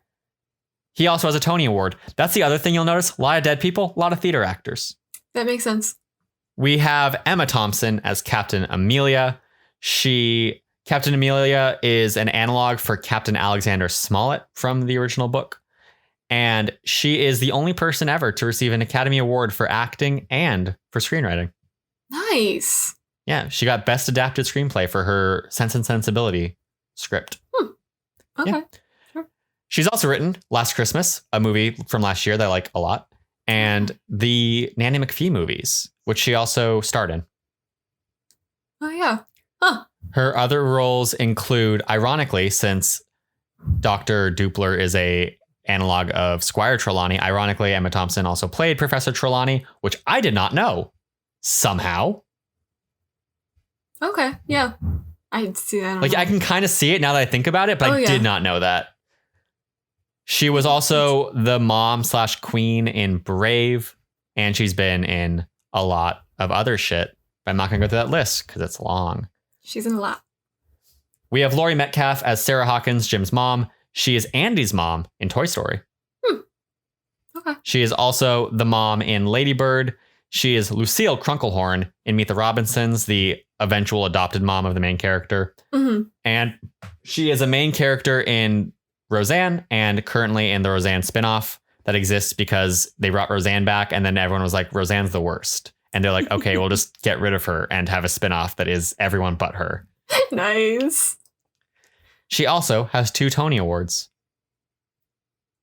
He also has a Tony Award. That's the other thing you'll notice. A lot of dead people, a lot of theater actors. That makes sense. We have Emma Thompson as Captain Amelia. Captain Amelia is an analog for Captain Alexander Smollett from the original book. And she is the only person ever to receive an Academy Award for acting and for screenwriting. Nice. Yeah, she got Best Adapted Screenplay for her Sense and Sensibility script. Okay. Yeah. Sure. She's also written Last Christmas, a movie from last year that I like a lot, and the Nanny McPhee movies, which she also starred in. Oh, yeah. Huh. Her other roles include, ironically, since Dr. Dupler is a analog of Squire Trelawney, ironically, Emma Thompson also played Professor Trelawney, which I did not know. Somehow. Okay, yeah. I see that. I can kind of see it now that I think about it, but I did not know that. She was also the mom/queen in Brave, and she's been in a lot of other shit. But I'm not going to go through that list because it's long. She's in a lot. We have Laurie Metcalf as Sarah Hawkins, Jim's mom. She is Andy's mom in Toy Story. Okay. She is also the mom in Lady Bird. She is Lucille Krunkelhorn in Meet the Robinsons, the eventual adopted mom of the main character. Mm-hmm. And she is a main character in Roseanne and currently in the Roseanne spinoff that exists because they brought Roseanne back and then everyone was like, Roseanne's the worst. And they're like, okay, we'll just get rid of her and have a spinoff that is everyone but her. Nice. She also has 2 Tony Awards.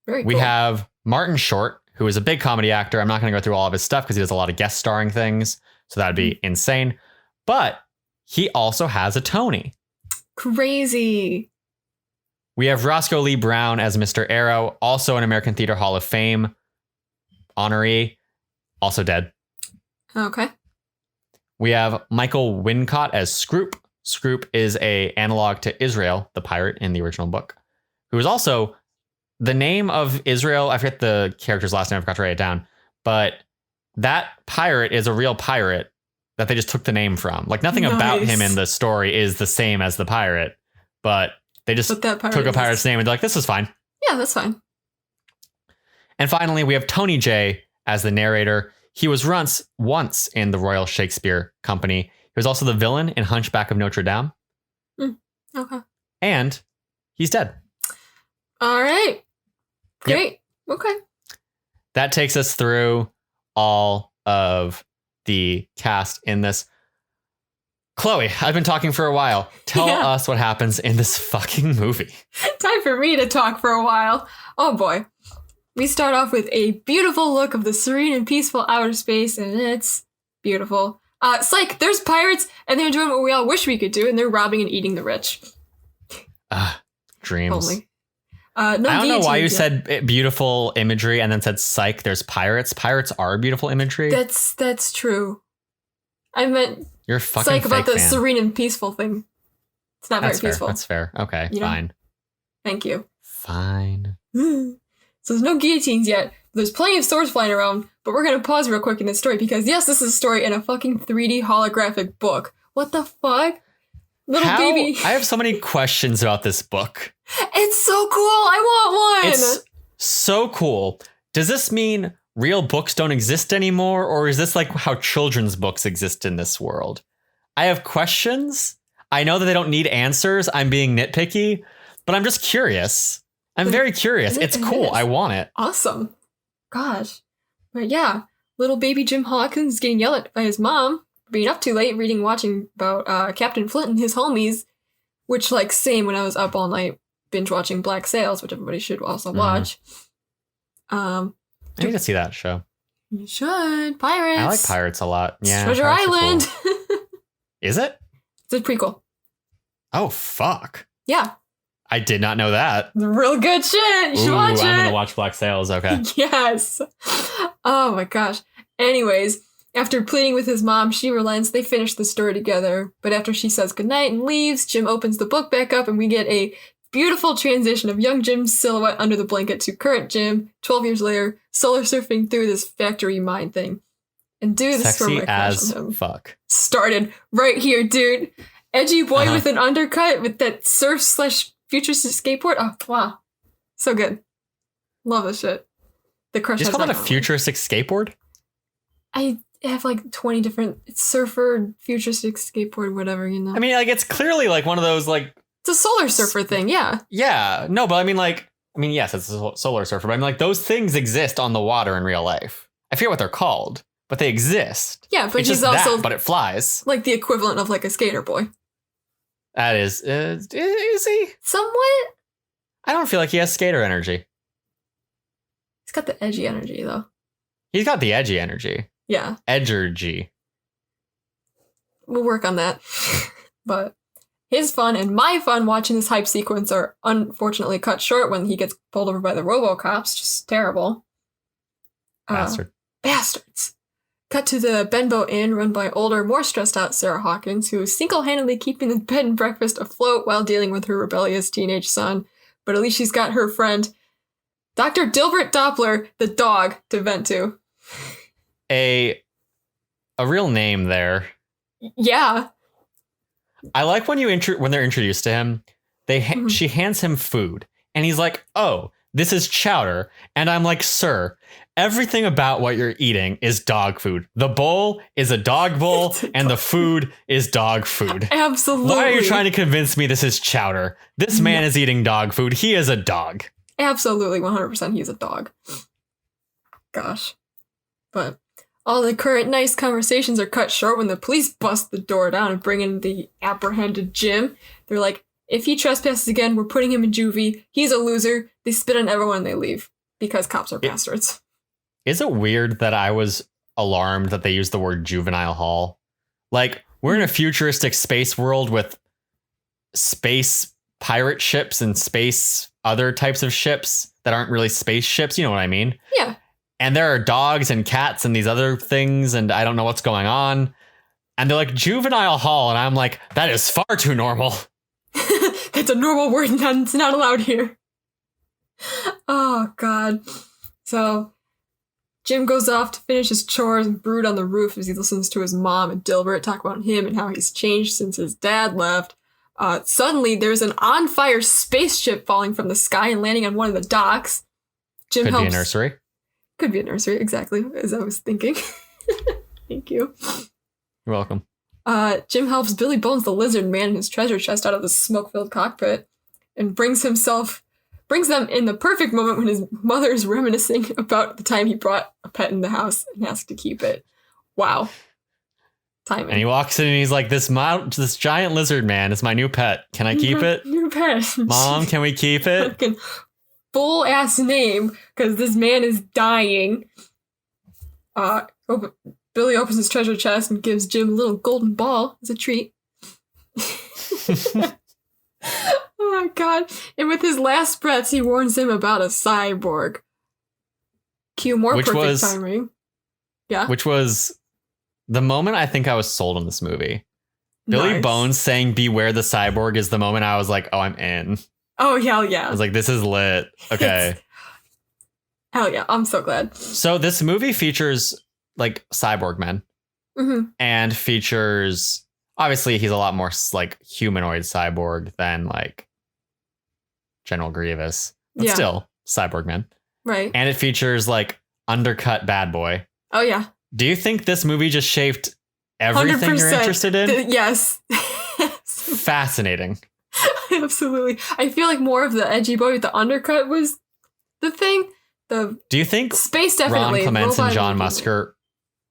Very cool. We have Martin Short, who is a big comedy actor. I'm not going to go through all of his stuff because he does a lot of guest starring things. So that'd be insane. But he also has a Tony. Crazy. We have Roscoe Lee Brown as Mr. Arrow, also an American Theater Hall of Fame honoree, also dead. Okay. We have Michael Wincott as Scroop. Scroop is a analog to Israel, the pirate in the original book, who is also the name of Israel. I forget the character's last name. I forgot to write it down. But that pirate is a real pirate that they just took the name from. Like nothing about him in the story is the same as the pirate, but they just took a pirate's name and they're like, this is fine. Yeah, that's fine. And finally, we have Tony J as the narrator. He was once in the Royal Shakespeare Company. He was also the villain in Hunchback of Notre Dame. Okay. And he's dead. All right. Great. Yep. Okay. That takes us through all of the cast in this. Chloe, I've been talking for a while. Tell us what happens in this fucking movie. Time for me to talk for a while. Oh boy. We start off with a beautiful look of the serene and peaceful outer space, and it's beautiful. Psych, there's pirates, and they're doing what we all wish we could do, and they're robbing and eating the rich. Dreams. Only. I don't know why you said beautiful imagery and then said psych, there's pirates. Pirates are beautiful imagery. That's true. I meant you're fucking psych about the fan. serene and peaceful thing. It's not very peaceful. That's fair. Okay, fine. Thank you. Fine. So there's no guillotines yet. There's plenty of swords flying around, but we're going to pause real quick in this story because, yes, this is a story in a fucking 3D holographic book. What the fuck? Baby. I have so many questions about this book. It's so cool. I want one. It's so cool. Does this mean real books don't exist anymore? Or is this like how children's books exist in this world? I have questions. I know that they don't need answers. I'm being nitpicky, but I'm just curious. I'm very curious. It's cool. I want it. Awesome. Gosh. But yeah, little baby Jim Hawkins is getting yelled at by his mom for being up too late watching about Captain Flint and his homies, which like same when I was up all night binge watching Black Sails, which everybody should also watch. I need to see that show. You should. Pirates. I like pirates a lot. Yeah. Treasure Island. Cool. Is it? It's a prequel. Oh, fuck. Yeah. I did not know that. Real good shit. You should watch it. I'm going to watch Black Sails. Okay. Yes. Oh my gosh. Anyways, after pleading with his mom, she relents. They finish the story together. But after she says goodnight and leaves, Jim opens the book back up and we get a beautiful transition of young Jim's silhouette under the blanket to current Jim, 12 years later, solar surfing through this factory mine thing. And dude, this sexy is where my as crush on him fuck started right here, dude. Edgy boy with an undercut with that surf/futuristic skateboard. Oh, wow. So good. Love this shit. The crush. You just call that a futuristic skateboard? I have like 20 different surfer, futuristic skateboard, whatever, you know. I mean, like, it's clearly like one of those, like... It's a solar surfer thing, yeah. Yeah. No, but I mean, yes, it's a solar surfer, but I mean, like, those things exist on the water in real life. I forget what they're called, but they exist. Yeah, but it's he's just also... but it flies. Like the equivalent of like a skater boy. That is he? Somewhat? I don't feel like he has skater energy. He's got the edgy energy, though. He's got the edgy energy. Yeah. Edgergy. We'll work on that. But his fun and my fun watching this hype sequence are unfortunately cut short when he gets pulled over by the RoboCops. Just terrible. Bastards. Cut to the Benbow Inn run by older, more stressed out Sarah Hawkins, who is single-handedly keeping the bed and breakfast afloat while dealing with her rebellious teenage son. But at least she's got her friend, Dr. Dilbert Doppler, the dog, to vent to. A real name there. Yeah. I like when when they're introduced to him, she hands him food, and he's like, "Oh, this is chowder," and I'm like, "Sir, everything about what you're eating is dog food. The bowl is a dog bowl, and the food is dog food. Absolutely. Why are you trying to convince me this is chowder? This man is eating dog food. He is a dog." Absolutely, 100% he's a dog. Gosh. But all the current nice conversations are cut short when the police bust the door down and bring in the apprehended Jim. They're like, if he trespasses again, we're putting him in juvie. He's a loser. They spit on everyone and they leave. Because cops are bastards. Is it weird that I was alarmed that they used the word juvenile hall? Like, we're in a futuristic space world with space pirate ships and space other types of ships that aren't really spaceships. You know what I mean? Yeah. And there are dogs and cats and these other things, and I don't know what's going on. And they're like, juvenile hall. And I'm like, that is far too normal. That's a normal word, and it's not allowed here. Oh, God. So Jim goes off to finish his chores and brood on the roof as he listens to his mom and Dilbert talk about him and how he's changed since his dad left. Suddenly, there's an on-fire spaceship falling from the sky and landing on one of the docks. Jim Could helps. be a nursery. Could be a nursery, exactly, as I was thinking. Thank you. You're welcome. Jim helps Billy Bones the lizard man and his treasure chest out of the smoke-filled cockpit and brings them in the perfect moment when his mother is reminiscing about the time he brought a pet in the house and asked to keep it. Wow. Timing. And he walks in and he's like, this giant lizard man is my new pet. Can I keep it? New pet. Mom, can we keep it? Full ass name, because this man is dying. Billy opens his treasure chest and gives Jim a little golden ball as a treat. Oh my God. And with his last breaths, he warns him about a cyborg. Cue more perfect timing. Yeah. Which was the moment I think I was sold on this movie. Billy Bones saying beware the cyborg is the moment I was like, oh, I'm in. Oh, hell yeah. I was like, this is lit. Okay. Hell yeah. I'm so glad. So this movie features like cyborg men and features, obviously he's a lot more like humanoid cyborg than like General Grievous, but still cyborg men. Right. And it features like undercut bad boy. Oh yeah. Do you think this movie just shaped everything you're interested in? Yes. Fascinating. Absolutely. I feel like more of the edgy boy with the undercut was the thing. Do you think space definitely Ron Clements and John Musker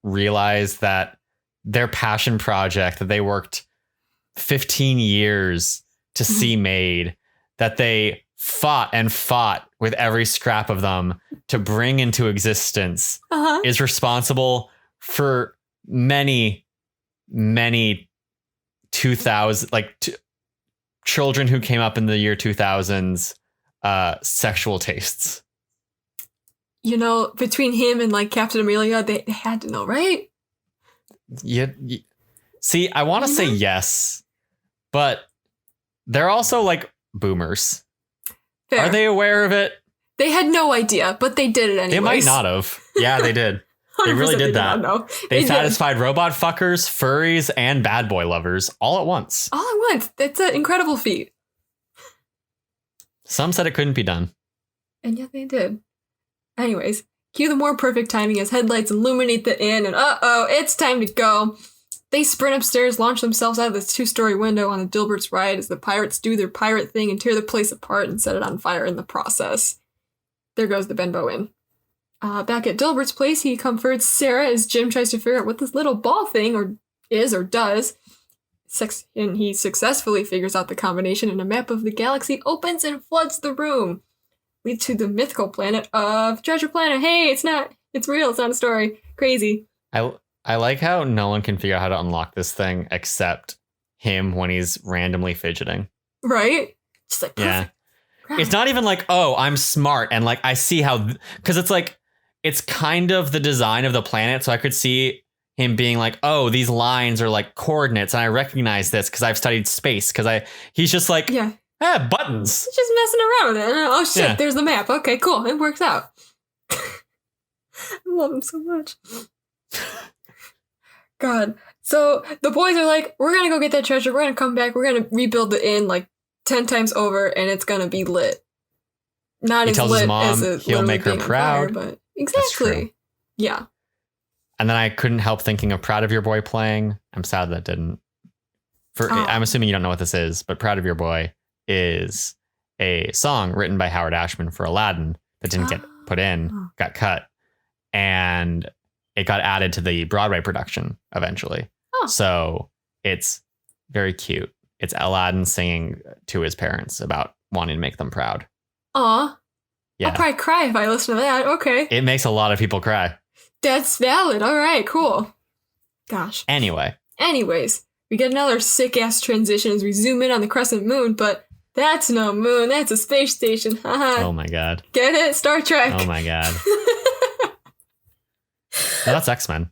realized that their passion project that they worked 15 years to see made, that they fought with every scrap of them to bring into existence, is responsible for many 2000 children who came up in the year 2000s sexual tastes? You know, between him and like Captain Amelia, they had to know, right? Yeah. See, I want to say yes, but they're also like boomers. Fair. Are they aware of it? They had no idea, but they did it anyway. They might not have. Yeah, they did. They really did that. They satisfied robot fuckers, furries, and bad boy lovers all at once. All at once. That's an incredible feat. Some said it couldn't be done. And yet they did. Anyways, cue the more perfect timing as headlights illuminate the inn, and it's time to go. They sprint upstairs, launch themselves out of this 2-story window on the Dilbert's ride as the pirates do their pirate thing and tear the place apart and set it on fire in the process. There goes the Benbow Inn. Back at Dilbert's place, he comforts Sarah as Jim tries to figure out what this little ball thing does. and he successfully figures out the combination, and a map of the galaxy opens and floods the room, lead to the mythical planet of Treasure Planet. Hey, it's real. It's not a story. Crazy. I like how no one can figure out how to unlock this thing except him when he's randomly fidgeting. Right? Just like, yeah. It's not even like, oh, I'm smart and like I see how, because it's like, it's kind of the design of the planet. So I could see him being like, oh, these lines are like coordinates, and I recognize this because I've studied space. Because he's just like, buttons. He's just messing around with it. Oh shit, there's the map. Okay, cool. It works out. I love him so much. God. So the boys are like, we're going to go get that treasure. We're going to come back. We're going to rebuild the inn like 10 times over, and it's going to be lit. Not he as tells lit his mom as it he'll make her proud. Fire, but exactly. Yeah. And then I couldn't help thinking of Proud of Your Boy playing. I'm sad that didn't. I'm assuming you don't know what this is, but Proud of Your Boy is a song written by Howard Ashman for Aladdin that didn't get put in, got cut, and it got added to the Broadway production eventually. So it's very cute. It's Aladdin singing to his parents about wanting to make them proud. Aw. Yeah. I'll probably cry if I listen to that. Okay. It makes a lot of people cry. That's valid. All right, cool. Gosh. Anyways, we get another sick-ass transition as we zoom in on the crescent moon, but that's no moon. That's a space station. Oh my god. Get it? Star Trek. Oh my god. No, that's X-Men.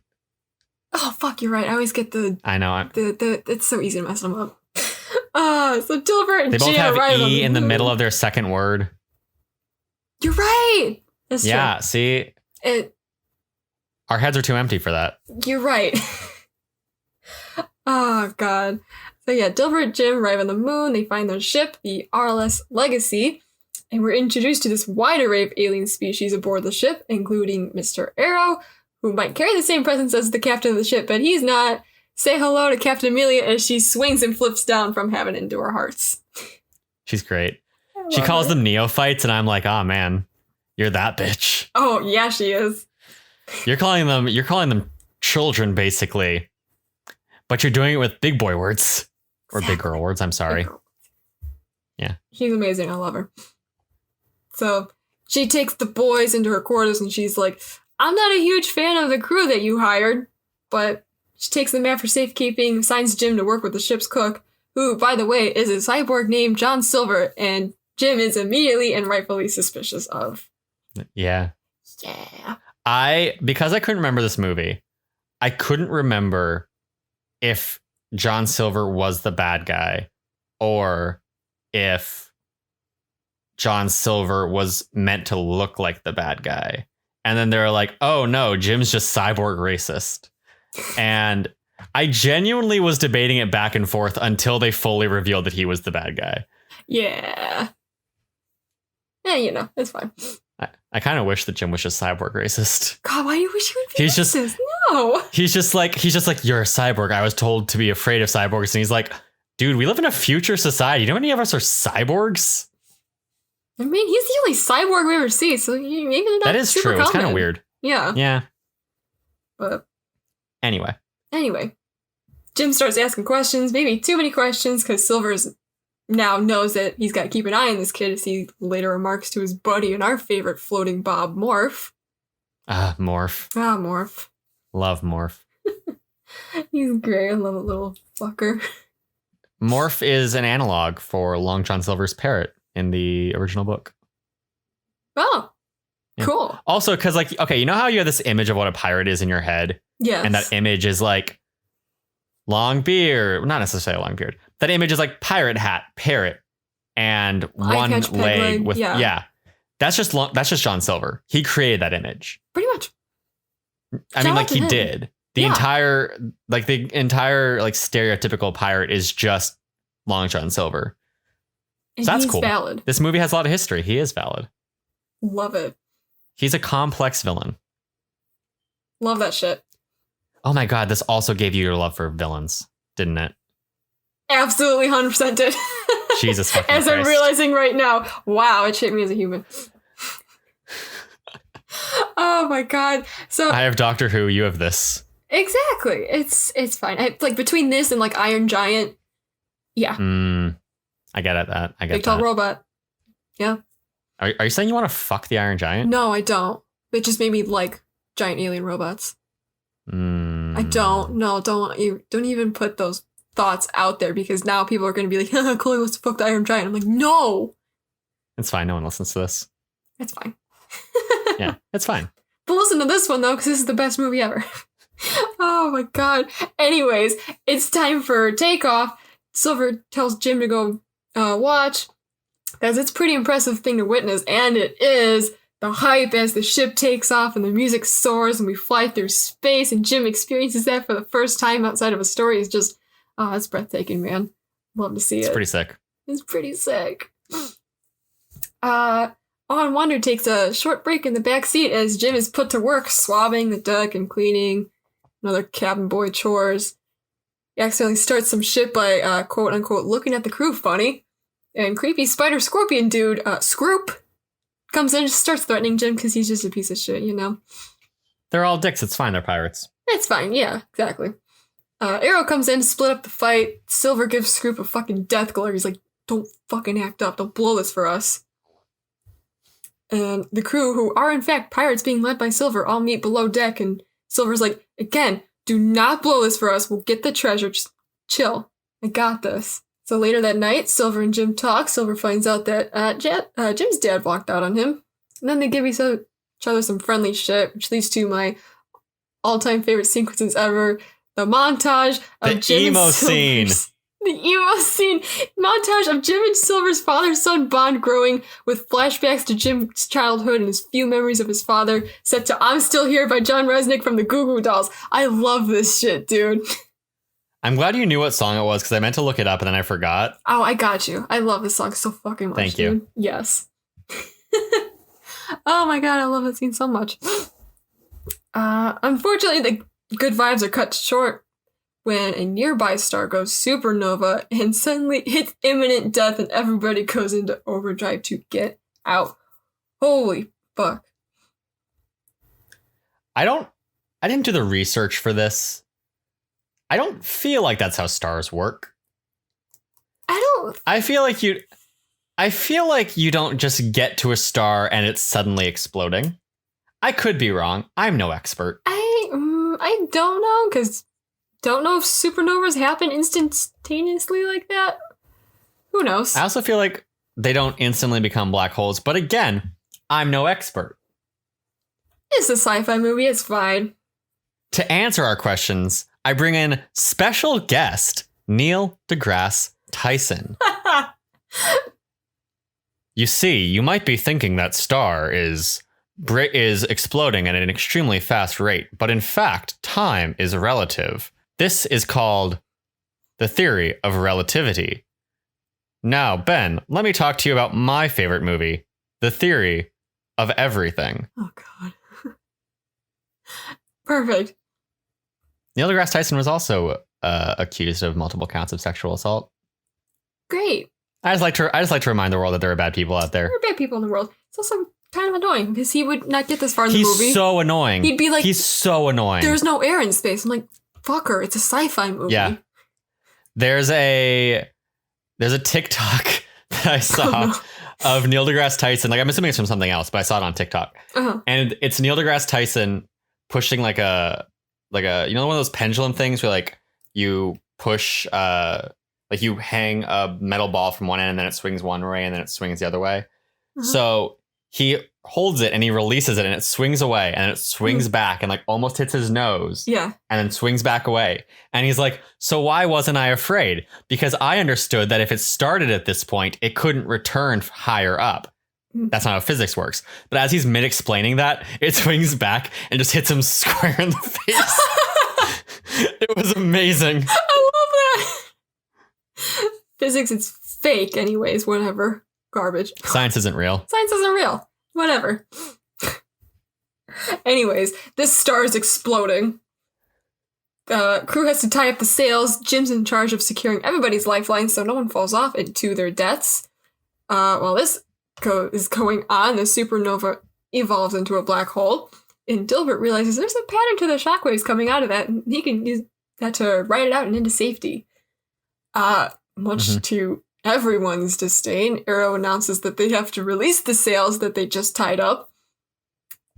Oh, fuck, you're right. I always get I know. It's so easy to mess them up. So Dilbert and They both Jim have arrive E in the moon. middle of their second word. You're right. That's yeah, true. see? Our heads are too empty for that. You're right. Oh, God. So yeah, Dilbert and Jim arrive on the moon. They find their ship, the RLS Legacy, and we're introduced to this wide array of alien species aboard the ship, including Mr. Arrow, who might carry the same presence as the captain of the ship, but he's not. Say hello to Captain Amelia as she swings and flips down from heaven into our hearts. She's great. She calls them neophytes, and I'm like, oh man, you're that bitch. Oh yeah, she is. You're calling them children, basically, but you're doing it with big boy words or big girl words. I'm sorry. Yeah, she's amazing. I love her. So she takes the boys into her quarters, and she's like, "I'm not a huge fan of the crew that you hired, but." She takes the map for safekeeping, assigns Jim to work with the ship's cook, who, by the way, is a cyborg named John Silver, and Jim is immediately and rightfully suspicious of. Yeah. Yeah. Because I couldn't remember this movie, I couldn't remember if John Silver was the bad guy or if John Silver was meant to look like the bad guy. And then they're like, oh no, Jim's just cyborg racist. And I genuinely was debating it back and forth until they fully revealed that he was the bad guy. Yeah. Yeah, it's fine. I kind of wish that Jim was just cyborg racist. God, why do you wish he would be racist? No. He's just like, you're a cyborg. I was told to be afraid of cyborgs. And he's like, dude, we live in a future society. You know how many of us are cyborgs? I mean, he's the only cyborg we ever see, so maybe they're not. That is true. Common. It's kind of weird. Yeah. Yeah. But Anyway, Jim starts asking questions, maybe too many questions, because Silver's now knows that he's got to keep an eye on this kid, as he later remarks to his buddy and our favorite floating Bob, Morph. Morph. Morph. Love Morph. He's great. I love a little fucker. Morph is an analog for Long John Silver's parrot in the original book. Oh, yeah. Cool. Also, because you know how you have this image of what a pirate is in your head? Yes. And that image is like long beard, not necessarily long beard. That image is like pirate hat, parrot, and one leg with That's just John Silver. He created that image. Pretty much. I mean, like he did. The entire stereotypical pirate is just Long John Silver. And so that's he's cool. valid. This movie has a lot of history. He is valid. Love it. He's a complex villain. Love that shit. Oh my god, this also gave you your love for villains, didn't it? Absolutely 100% did. Jesus fucking As Christ. I'm realizing right now, wow, it shaped me as a human. Oh my god. So I have Doctor Who, you have this. Exactly. It's fine. Like between this and like Iron Giant, yeah. I get it. I get Big tall robot. Yeah. Are you saying you want to fuck the Iron Giant? No, I don't. It just made me like giant alien robots. I don't. No, don't even put those thoughts out there because now people are going to be like, Chloe wants to fuck the Iron Giant. I'm like, no. It's fine. No one listens to this. It's fine. Yeah, it's fine. But listen to this one though, because this is the best movie ever. Oh my god. Anyways, it's time for takeoff. Silver tells Jim to go watch, as it's a pretty impressive thing to witness, and it is. The hype as the ship takes off and the music soars and we fly through space and Jim experiences that for the first time outside of a story is just, oh, it's breathtaking, man. Love to see it. It's pretty sick. It's pretty sick. On Wonder takes a short break in the back seat as Jim is put to work swabbing the deck and cleaning another cabin boy chores. He accidentally starts some shit by, quote unquote, looking at the crew funny. And creepy spider scorpion dude, Scroop, comes in and just starts threatening Jim because he's just a piece of shit, you know? They're all dicks. It's fine. They're pirates. It's fine. Yeah, exactly. Arrow comes in to split up the fight. Silver gives Scroop a fucking death glare. He's like, don't fucking act up. Don't blow this for us. And the crew, who are in fact pirates being led by Silver, all meet below deck. And Silver's like, again, do not blow this for us. We'll get the treasure. Just chill. I got this. So later that night, Silver and Jim talk. Silver finds out that Jim's dad walked out on him. And then they give each other some friendly shit, which leads to my all-time favorite sequences ever. The montage of Jim and Silver's... The emo scene. Montage of Jim and Silver's father-son bond growing with flashbacks to Jim's childhood and his few memories of his father, set to I'm Still Here by John Resnick from the Goo Goo Dolls. I love this shit, dude. I'm glad you knew what song it was because I meant to look it up and then I forgot. Oh, I got you. I love this song so fucking much. Thank you. Dude. Yes. Oh my god, I love that scene so much. Unfortunately, the good vibes are cut short when a nearby star goes supernova and suddenly hits imminent death and everybody goes into overdrive to get out. Holy fuck. I didn't do the research for this. I don't feel like that's how stars work. I feel like you don't just get to a star and it's suddenly exploding. I could be wrong. I'm no expert. I don't know, because don't know if supernovas happen instantaneously like that. Who knows? I also feel like they don't instantly become black holes. But again, I'm no expert. It's a sci-fi movie. It's fine. To answer our questions, I bring in special guest Neil deGrasse Tyson. You see, you might be thinking that star is exploding at an extremely fast rate, but in fact, time is relative. This is called the theory of relativity. Now, Ben, let me talk to you about my favorite movie, The Theory of Everything. Oh, God. Perfect. Neil deGrasse Tyson was also accused of multiple counts of sexual assault. Great. I just like to remind the world that there are bad people out there. There are bad people in the world. It's also kind of annoying because he would not get this far in the movie. He's so annoying. He'd be like, he's so annoying. There's no air in space. I'm like, fucker, it's a sci-fi movie. Yeah. There's a TikTok that I saw of Neil deGrasse Tyson. Like, I'm assuming it's from something else, but I saw it on TikTok. And it's Neil deGrasse Tyson pushing like a one of those pendulum things where like you push like you hang a metal ball from one end and then it swings one way and then it swings the other way. So he holds it and he releases it and it swings away and it swings back and like almost hits his nose. Yeah. And then swings back away. And he's like, so why wasn't I afraid? Because I understood that if it started at this point, it couldn't return higher up. That's not how physics works. But as he's mid-explaining that, it swings back and just hits him square in the face. It was amazing. I love that. Physics is fake anyways, whatever. Garbage. Science isn't real. Science isn't real. Whatever. Anyways, this star is exploding. Crew has to tie up the sails. Jim's in charge of securing everybody's lifelines so no one falls off into their deaths. While this is going on, the supernova evolves into a black hole. And Dilbert realizes there's a pattern to the shockwaves coming out of that, and he can use that to ride it out and into safety. Much to everyone's disdain, Arrow announces that they have to release the sails that they just tied up.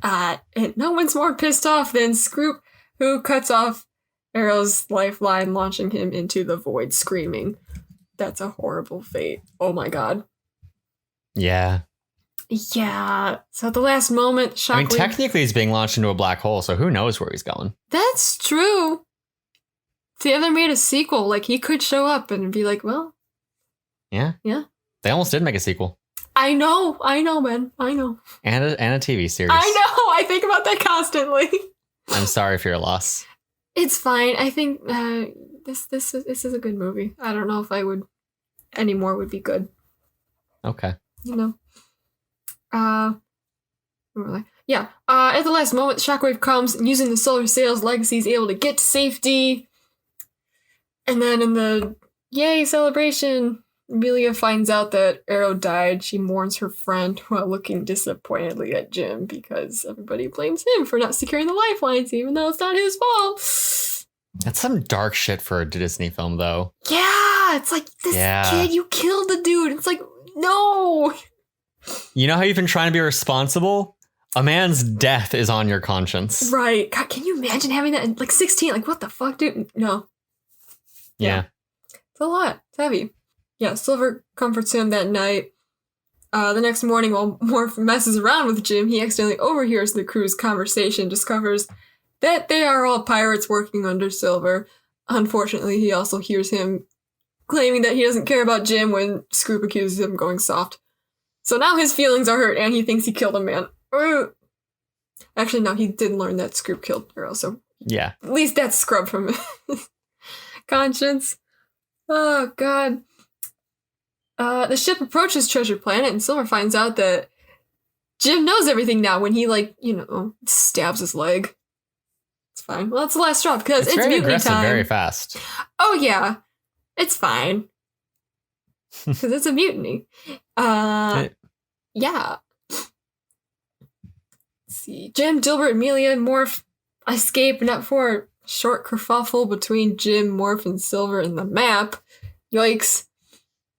And no one's more pissed off than Scroop, who cuts off Arrow's lifeline, launching him into the void, screaming. That's a horrible fate. Oh my god. Yeah. Yeah. So at the last moment, Shockwave... I mean, technically he's being launched into a black hole, so who knows where he's going. That's true. If they ever made a sequel, like, he could show up and be like, well... Yeah. Yeah. They almost did make a sequel. I know, Ben. I know. And a TV series. I know. I think about that constantly. I'm sorry for your loss. It's fine. I think this is a good movie. I don't know if I would... Any more would be good. Okay. You know. Yeah. At the last moment, Shockwave comes, and using the solar sails, Legacy is able to get to safety. And then in the yay celebration, Amelia finds out that Arrow died. She mourns her friend while looking disappointedly at Jim because everybody blames him for not securing the lifelines, even though it's not his fault. That's some dark shit for a Disney film, though. Yeah, it's like, this kid, you killed the dude. It's like, no. You know how you've been trying to be responsible? A man's death is on your conscience. Right. God, can you imagine having that in, like, 16? Like, what the fuck, dude? No. Yeah. It's a lot. It's heavy. Yeah, Silver comforts him that night. The next morning, while Morph messes around with Jim, he accidentally overhears the crew's conversation, discovers that they are all pirates working under Silver. Unfortunately, he also hears him claiming that he doesn't care about Jim when Scroop accuses him of going soft. So now his feelings are hurt, and he thinks he killed a man. Actually, no, he did learn that Scroop killed Arrow, so... Yeah. At least that's scrubbed from his conscience. Oh, God. The ship approaches Treasure Planet, and Silver finds out that Jim knows everything now when he, like, stabs his leg. It's fine. Well, that's the last straw, because it's very mutiny aggressive, time. Very fast. Oh, yeah. It's fine. Because it's a mutiny. Yeah. Let's see. Jim, Dilbert, Amelia, and Morph escape, and up for a short kerfuffle between Jim, Morph, and Silver in the map. Yikes.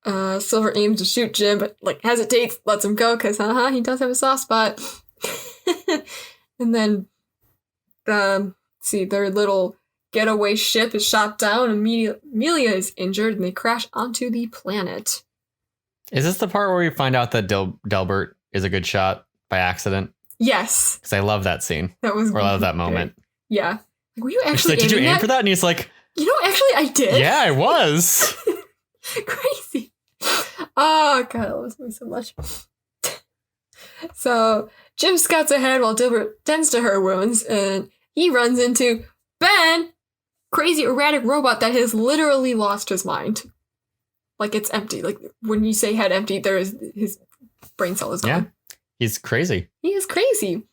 Silver aims to shoot Jim, but, like, hesitates, lets him go, because, he does have a soft spot. And then, their little getaway ship is shot down, and Amelia is injured, and they crash onto the planet. Is this the part where we find out that Delbert is a good shot by accident? Yes. Because I love that scene. That was Or I love that moment. Yeah. Were you actually like, did you aim for that? And he's like... actually, I did. Yeah, I was. Crazy. Oh, God, I love this movie so much. So, Jim scouts ahead while Dilbert tends to her wounds, and he runs into Ben, crazy erratic robot that has literally lost his mind. Like, it's empty. Like, when you say head empty, his brain cell is gone. Yeah, he's crazy. He is crazy.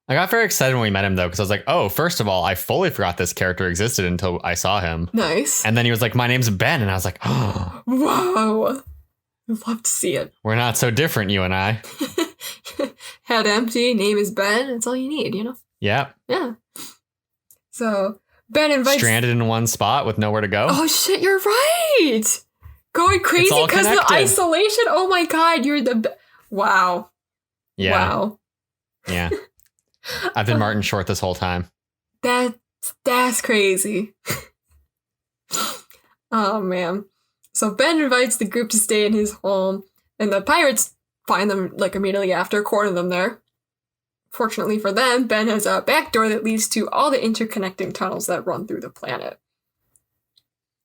I got very excited when we met him, though, because I was like, oh, first of all, I fully forgot this character existed until I saw him. Nice. And then he was like, my name's Ben. And I was like, oh. Wow. I'd love to see it. We're not so different, you and I. Head empty, name is Ben. That's all you need, Yeah. Yeah. So, Ben invites... Stranded in one spot with nowhere to go. Oh, shit, you're right. Going crazy because of the isolation. Oh, my God, you're the... Wow. Yeah. Wow. Yeah. I've been Martin Short this whole time. That's crazy. Oh, man. So Ben invites the group to stay in his home, and the pirates find them, like, immediately after, corner them there. Fortunately for them, Ben has a back door that leads to all the interconnecting tunnels that run through the planet.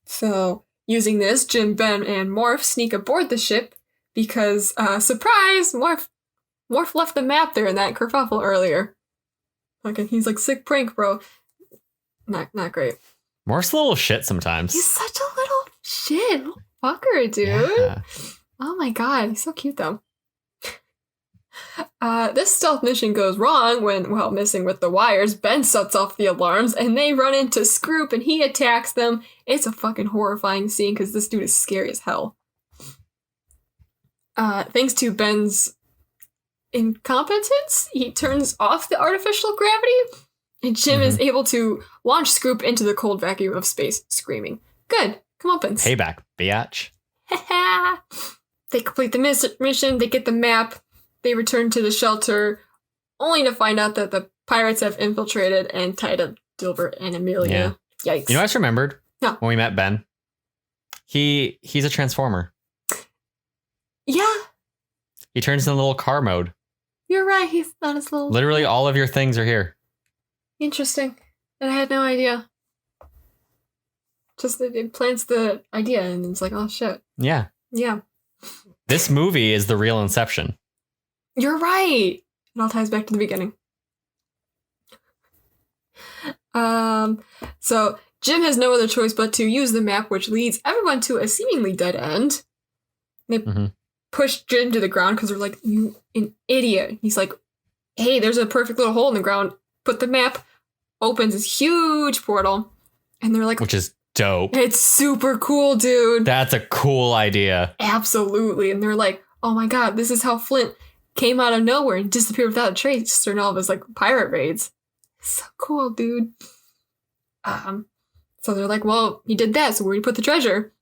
So, using this, Jim, Ben, and Morph sneak aboard the ship because, surprise, Morph left the map there in that kerfuffle earlier. Okay, he's like, sick prank, bro. Not great. Morph's a little shit sometimes. He's such a little shit. Little fucker, dude. Yeah. Oh my God, he's so cute, though. This stealth mission goes wrong when, while messing with the wires, Ben sets off the alarms, and they run into Scroop, and he attacks them. It's a fucking horrifying scene, because this dude is scary as hell. Thanks to Ben's incompetence, he turns off the artificial gravity, and Jim is able to launch Scoop into the cold vacuum of space, screaming. Good. Comeuppance. Payback, biatch. They complete the mission, they get the map, they return to the shelter, only to find out that the pirates have infiltrated and tied up Dilbert and Amelia. Yeah. Yikes. You know what I just remembered? No. When we met Ben? He's a transformer. Yeah. He turns into little car mode. You're right, he's not as little. Literally all of your things are here. Interesting. And I had no idea. Just that it plants the idea and it's like, oh shit. Yeah. Yeah. This movie is the real Inception. You're right. It all ties back to the beginning. So Jim has no other choice but to use the map, which leads everyone to a seemingly dead end. They push Jim to the ground because they're like, you an idiot. He's like, hey, there's a perfect little hole in the ground. Put the map, opens this huge portal, and they're like, which is dope. It's super cool, dude. That's a cool idea. Absolutely. And they're like, oh my god, this is how Flint came out of nowhere and disappeared without a trace during all of his like pirate raids. So cool, dude. So they're like, well, he did that, so where do you put the treasure?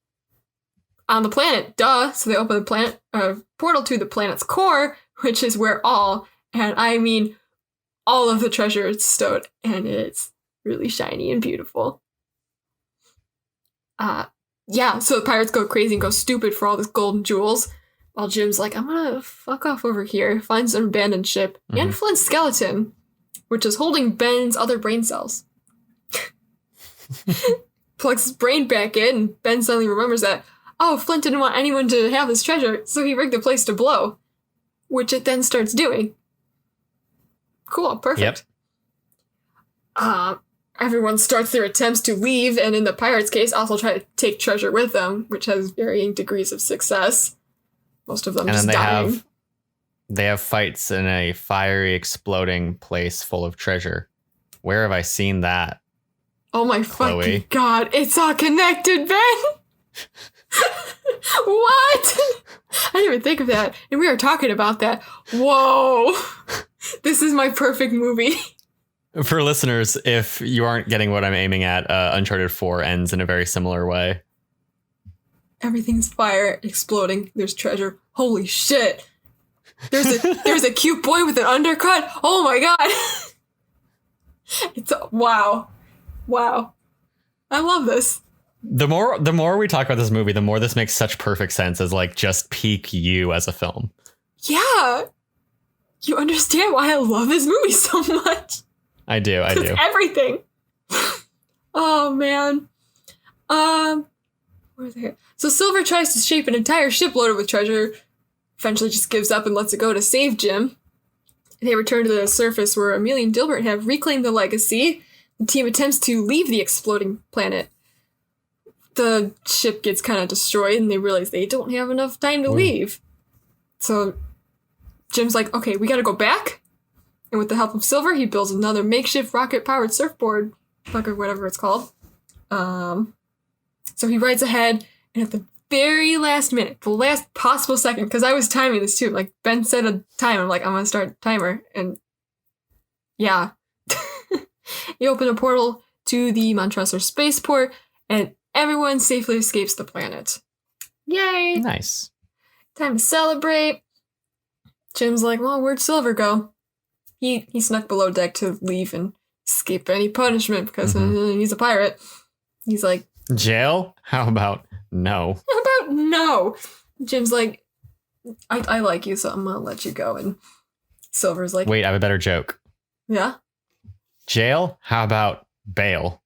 On the planet, duh. So they open the planet portal to the planet's core, which is where all, and I mean all of the treasure is stowed, and it's really shiny and beautiful. Yeah, so the pirates go crazy and go stupid for all this gold and jewels, while Jim's like, I'm gonna fuck off over here, finds an abandoned ship, and Flint's skeleton, which is holding Ben's other brain cells. Plugs his brain back in, and Ben suddenly remembers that, oh, Flint didn't want anyone to have this treasure, so he rigged the place to blow, which it then starts doing. Cool, perfect. Yep. Everyone starts their attempts to leave, and in the pirates' case, also try to take treasure with them, which has varying degrees of success. Most of them and just dying. They have fights in a fiery, exploding place full of treasure. Where have I seen that? Oh my fucking god, it's all connected, Ben! What? I didn't even think of that. And we were talking about that. Whoa! This is my perfect movie. For listeners, if you aren't getting what I'm aiming at, Uncharted 4 ends in a very similar way. Everything's fire, exploding, there's treasure. Holy shit! There's a cute boy with an undercut. Oh my god! It's wow. Wow. I love this. The more we talk about this movie, the more this makes such perfect sense as like just peak you as a film. Yeah. You understand why I love this movie so much. I do. Everything. Oh man. Where's it? So Silver tries to shape an entire ship loaded with treasure. Eventually just gives up and lets it go to save Jim. They return to the surface where Amelia and Dilbert have reclaimed the legacy. The team attempts to leave the exploding planet. The ship gets kind of destroyed and they realize they don't have enough time to leave. So Jim's like, okay, we gotta go back. And with the help of Silver, he builds another makeshift rocket-powered surfboard, like or whatever it's called. So he rides ahead, and at the very last minute, the last possible second, because I was timing this too, like Ben said a time, I'm like, I'm gonna start a timer, and yeah. You open a portal to the Montressor spaceport, and everyone safely escapes the planet. Yay! Nice. Time to celebrate. Jim's like, well, where'd Silver go? He snuck below deck to leave and escape any punishment because he's a pirate. He's like, jail? How about no? How about no? Jim's like, I like you, so I'm gonna let you go. And Silver's like, wait, I have a better joke. Yeah? Jail? How about bail?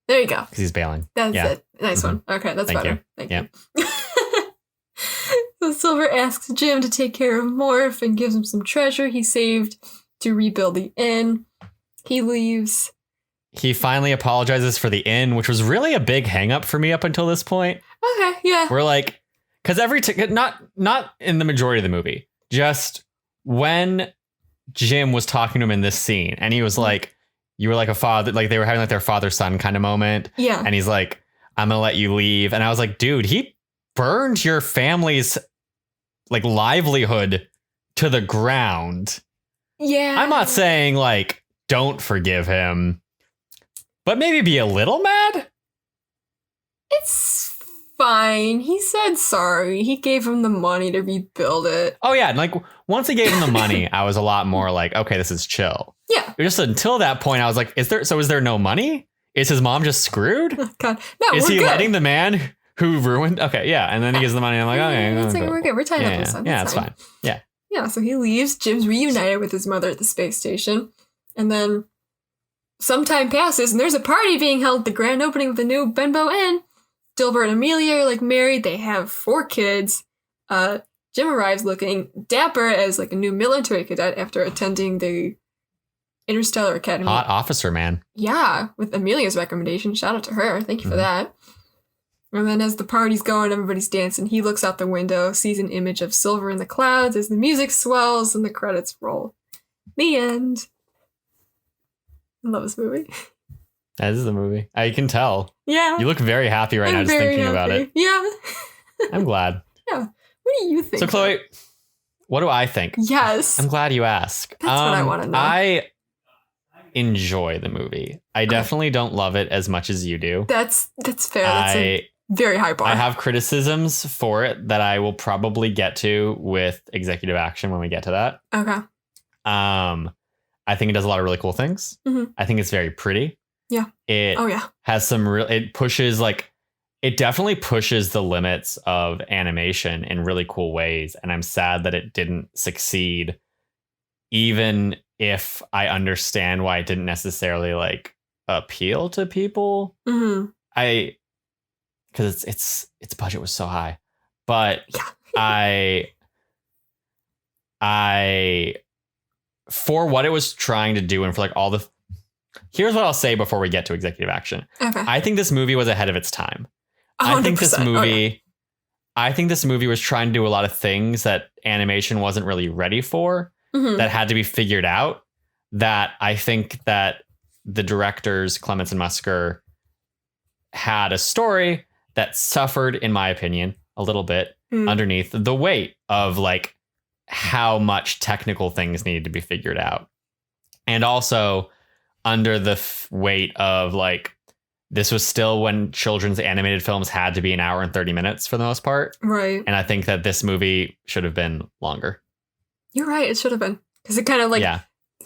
There you go. Because he's bailing. That's it. Nice one. Okay, that's better. Thank you. So Silver asks Jim to take care of Morph and gives him some treasure he saved to rebuild the inn. He leaves. He finally apologizes for the inn, which was really a big hang up for me up until this point. Okay, yeah. We're like, because not in the majority of the movie, just when Jim was talking to him in this scene and he was like, you were like a father, like they were having like their father-son kind of moment. Yeah. And he's like, I'm going to let you leave. And I was like, dude, he burned your family's like livelihood to the ground. Yeah. I'm not saying like don't forgive him, but maybe be a little mad. It's fine. He said sorry. He gave him the money to rebuild it. Oh yeah, and like once he gave him the money, I was a lot more like, okay, this is chill. Yeah. Just until that point, I was like, is there no money? Is his mom just screwed? Oh, God. No, is we're he good. letting the man who ruined? Okay, yeah, and then he gives the money. And I'm like, okay, it's like, we're good. We're tied up with something. Yeah, it's fine. Yeah. Yeah, so he leaves. Jim's reunited with his mother at the space station. And then some time passes, and there's a party being held at the grand opening of the new Benbow Inn. Dilbert and Amelia are, like, married. They have 4 kids. Jim arrives looking dapper as, like, a new military cadet after attending the Interstellar Academy. Hot officer, man. Yeah, with Amelia's recommendation. Shout out to her. Thank you for that. And then as the party's going, everybody's dancing. He looks out the window, sees an image of Silver in the clouds as the music swells and the credits roll. The end. I love this movie. That is the movie. I can tell. Yeah. You look very happy right now just thinking about it. Yeah. I'm glad. Yeah. What do you think? So, Chloe, what do I think? Yes. I'm glad you asked. That's what I want to know. I enjoy the movie. I definitely don't love it as much as you do. That's fair. That's a very high bar. I have criticisms for it that I will probably get to with executive action when we get to that. Okay. I think it does a lot of really cool things. Mm-hmm. I think it's very pretty. Yeah. It yeah. has some real, it pushes like, it definitely pushes the limits of animation in really cool ways. And I'm sad that it didn't succeed, even if I understand why it didn't necessarily like appeal to people. Mm-hmm. Because its budget was so high, but yeah. I for what it was trying to do and for like all the, here's what I'll say before we get to executive action. Okay. I think this movie was ahead of its time. 100%. I think this movie was trying to do a lot of things that animation wasn't really ready for, that had to be figured out. That I think that the directors, Clements and Musker, had a story that suffered, in my opinion, a little bit underneath the weight of like how much technical things needed to be figured out. And also under the weight of like, this was still when children's animated films had to be an hour and 30 minutes for the most part. Right. And I think that this movie should have been longer. You're right. It should have been. Because it kind of like,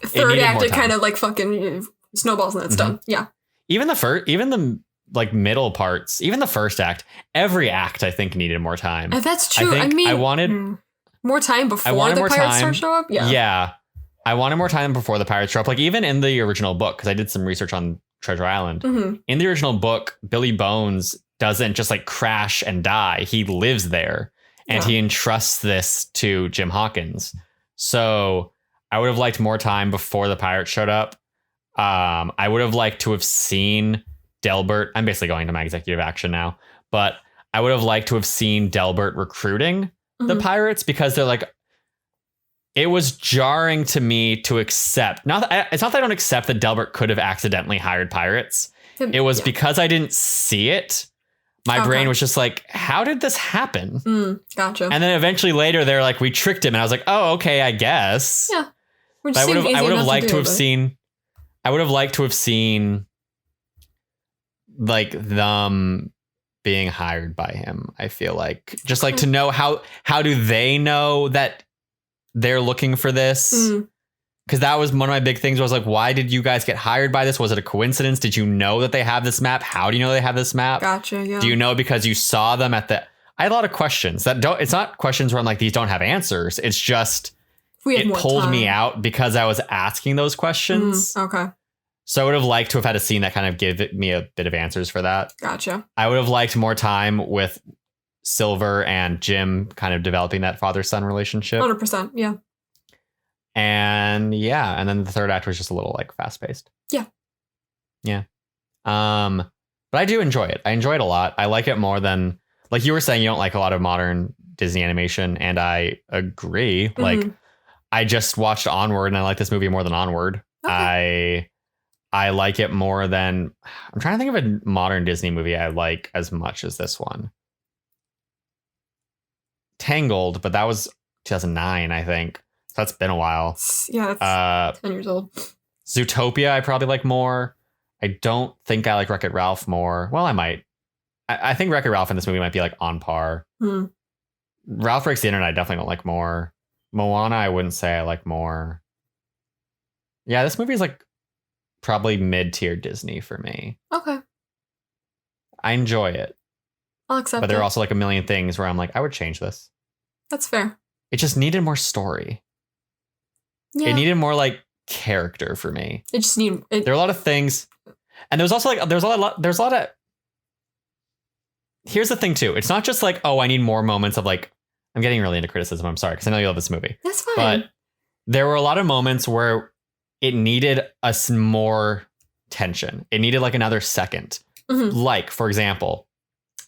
third it act, it kind of like fucking snowballs and it's done. Yeah. Even the like middle parts, even the first act, every act I think needed more time. That's true. I mean, I wanted more time before the pirates show up. Yeah. Yeah. I wanted more time before the pirates show up. Like even in the original book, because I did some research on Treasure Island. In the original book, Billy Bones doesn't just like crash and die. He lives there and he entrusts this to Jim Hawkins. So I would have liked more time before the pirates showed up. I would have liked to have seen Delbert. I'm basically going to my executive action now, but I would have liked to have seen Delbert recruiting the pirates, because they're like, it was jarring to me to accept. It's not that I don't accept that Delbert could have accidentally hired pirates. It was because I didn't see it. My brain was just like, how did this happen? Gotcha. And then eventually later they're like, we tricked him. And I was like, oh, okay, I guess. Yeah. I would have liked to have seen. I would have liked to have seen like them being hired by him. I feel like just like to know how do they know that they're looking for this? Because that was one of my big things. Was like, why did you guys get hired by this? Was it a coincidence? Did you know that they have this map? How do you know they have this map? Gotcha. Yeah. Do you know because you saw them at the? I had a lot of questions that don't. It's not questions where I'm like, these don't have answers. It's just it pulled me out because I was asking those questions. Okay. So I would have liked to have had a scene that kind of give me a bit of answers for that. Gotcha. I would have liked more time with Silver and Jim kind of developing that father-son relationship. 100%. Yeah. And then the third act was just a little like fast-paced. Yeah. Yeah. But I do enjoy it. I enjoy it a lot. I like it more than, like you were saying, you don't like a lot of modern Disney animation, and I agree. Like I just watched Onward and I like this movie more than Onward. Okay. I like it more than, I'm trying to think of a modern Disney movie I like as much as this one. Tangled, but that was 2009, I think. That's been a while. Yeah, that's 10 years old. Zootopia, I probably like more. I don't think I like Wreck-It Ralph more. Well, I might. I think Wreck-It Ralph in this movie might be like on par. Ralph Breaks the Internet, I definitely don't like more. Moana, I wouldn't say I like more. Yeah, this movie is like probably mid-tier Disney for me. Okay. I enjoy it. I'll accept it. But there are also like a million things where I'm like, I would change this. That's fair. It just needed more story. Yeah. It needed more like character for me. It just needed... There are a lot of things. And there's also like, there's a lot of... Here's the thing too. It's not just like, oh, I need more moments of like, I'm getting really into criticism. I'm sorry, because I know you love this movie. That's fine. But there were a lot of moments where it needed us more tension. It needed like another second. Like, for example,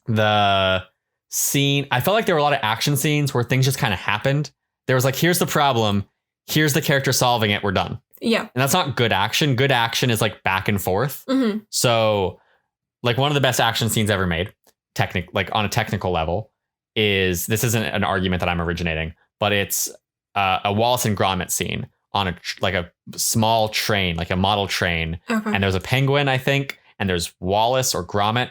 the scene, I felt like there were a lot of action scenes where things just kind of happened. There was like, here's the problem. Here's the character solving it. We're done. Yeah. And that's not good action. Good action is like back and forth. So like one of the best action scenes ever made, like on a technical level, is, this isn't an argument that I'm originating, but it's a Wallace and Gromit scene on a small train, like a model train. Okay. And there's a penguin, I think, and there's Wallace or Gromit,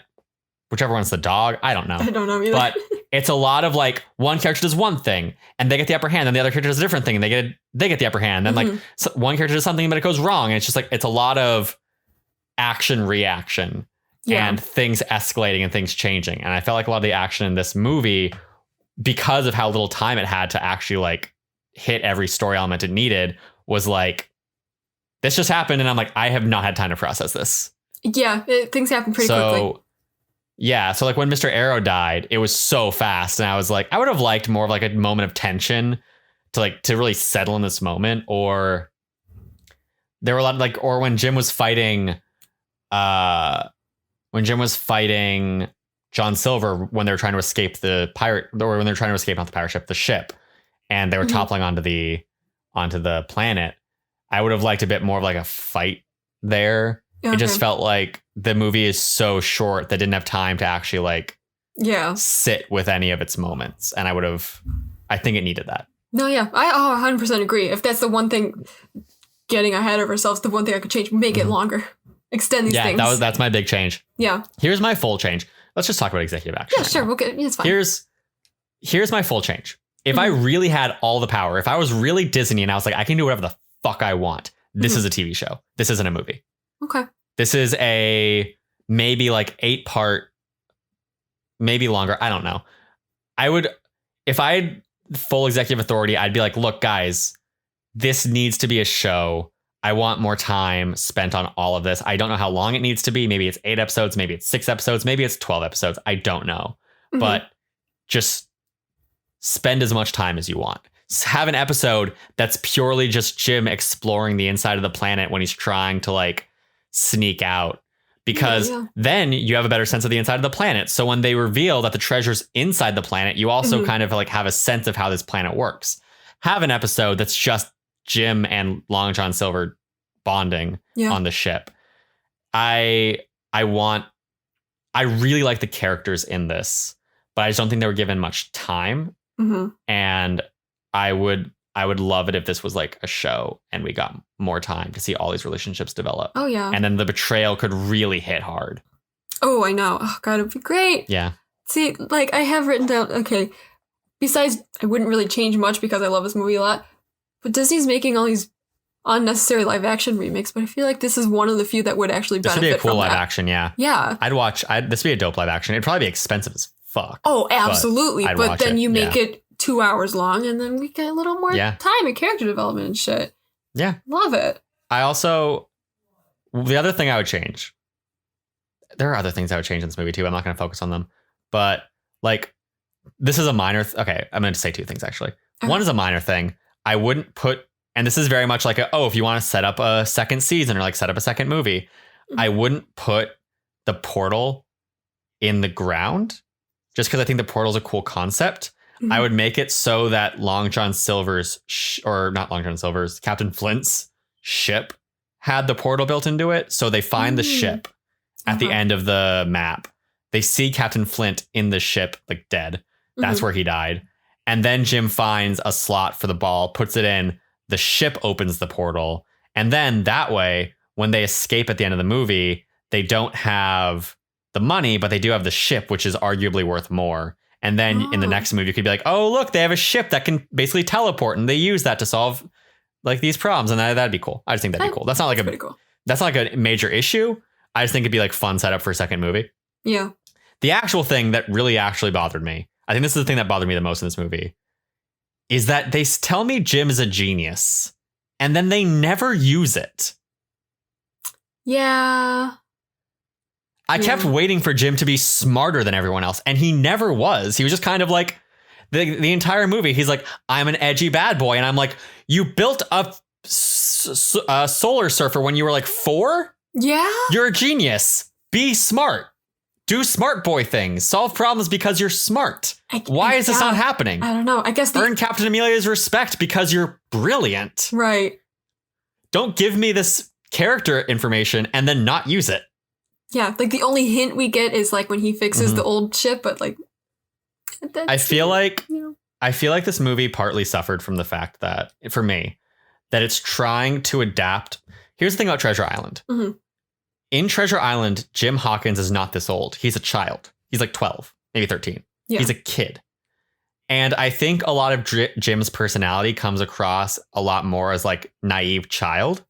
whichever one's the dog. I don't know. I don't know either. But it's a lot of like, one character does one thing and they get the upper hand, and the other character does a different thing and they get the upper hand. And like one character does something, but it goes wrong. And it's just like, it's a lot of action reaction and things escalating and things changing. And I felt like a lot of the action in this movie, because of how little time it had to actually like hit every story element it needed, was like, this just happened. And I'm like, I have not had time to process this. Yeah, things happen pretty quickly. Yeah, so like when Mr. Arrow died, it was so fast, and I was like, I would have liked more of like a moment of tension to really settle in this moment. Or there were a lot of like, or when Jim was fighting John Silver, when they were trying to escape the pirate, or when they're trying to escape, not the pirate ship, the ship, and they were toppling onto the planet, I would have liked a bit more of like a fight there. Okay. It just felt like the movie is so short that didn't have time to actually like sit with any of its moments. And I think it needed that. No, yeah, I 100% agree. If that's the one thing, getting ahead of ourselves, the one thing I could change, make it longer. Extend these things. Yeah, that's my big change. Yeah. Here's my full change. Let's just talk about executive action. Yeah, sure. Okay, it's fine. Here's my full change. If I really had all the power, if I was really Disney and I was like, I can do whatever the fuck I want, this is a TV show. This isn't a movie. Okay. This is a maybe like 8-part, maybe longer. I don't know. If I had full executive authority, I'd be like, look, guys, this needs to be a show. I want more time spent on all of this. I don't know how long it needs to be. Maybe it's 8 episodes. Maybe it's 6 episodes. Maybe it's 12 episodes. I don't know. But just spend as much time as you want. Have an episode that's purely just Jim exploring the inside of the planet when he's trying to like sneak out, because then you have a better sense of the inside of the planet. So when they reveal that the treasure's inside the planet, you also kind of like have a sense of how this planet works. Have an episode that's just Jim and Long John Silver bonding on the ship. I really like the characters in this, but I just don't think they were given much time. And I would love it if this was like a show and we got more time to see all these relationships develop. Oh, yeah. And then the betrayal could really hit hard. Oh, I know. Oh, God, it'd be great. Yeah. See, like I have written down, okay, besides, I wouldn't really change much because I love this movie a lot, but Disney's making all these unnecessary live action remakes, but I feel like this is one of the few that would actually benefit from that. This would be a cool live action, yeah. Yeah. This would be a dope live action. It'd probably be expensive as fuck. Oh, absolutely. But then you make it 2 hours long, and then we get a little more time and character development and shit. Yeah. Love it. The other thing I would change, there are other things I would change in this movie too. I'm not going to focus on them. But like, this is a minor. Okay, I'm going to say 2 things actually. One is a minor thing. I wouldn't put, and this is very much like if you want to set up a second season or like set up a second movie, I wouldn't put the portal in the ground just because I think the portal is a cool concept. I would make it so that Long John Silver's, or not Long John Silver's, Captain Flint's ship had the portal built into it. So they find the ship at the end of the map. They see Captain Flint in the ship, like dead. That's where he died. And then Jim finds a slot for the ball, puts it in. the ship opens the portal. And then that way, when they escape at the end of the movie, they don't have the money, but they do have the ship, which is arguably worth more. And then in the next movie, you could be like, oh, look, they have a ship that can basically teleport, and they use that to solve like these problems. And that'd be cool. I just think that'd be cool. That's not like that's not like a major issue. I just think it'd be like fun setup for a second movie. Yeah. The actual thing that really actually bothered me, I think this is the thing that bothered me the most in this movie, is that they tell me Jim is a genius, and then they never use it. Yeah. I kept waiting for Jim to be smarter than everyone else, and he never was. He was just kind of like the entire movie. He's like, I'm an edgy bad boy. And I'm like, you built a solar surfer when you were like 4? Yeah. You're a genius. Be smart. Do smart boy things. Solve problems because you're smart. Why is this not happening? I don't know. I guess earn Captain Amelia's respect because you're brilliant. Right. Don't give me this character information and then not use it. Yeah, like the only hint we get is like when he fixes the old ship, but like I feel like this movie partly suffered from the fact that, for me, that it's trying to adapt. Here's the thing about Treasure Island. Mm-hmm. In Treasure Island, Jim Hawkins is not this old. He's a child. He's like 12, maybe 13. Yeah. He's a kid. And I think a lot of Jim's personality comes across a lot more as like naive child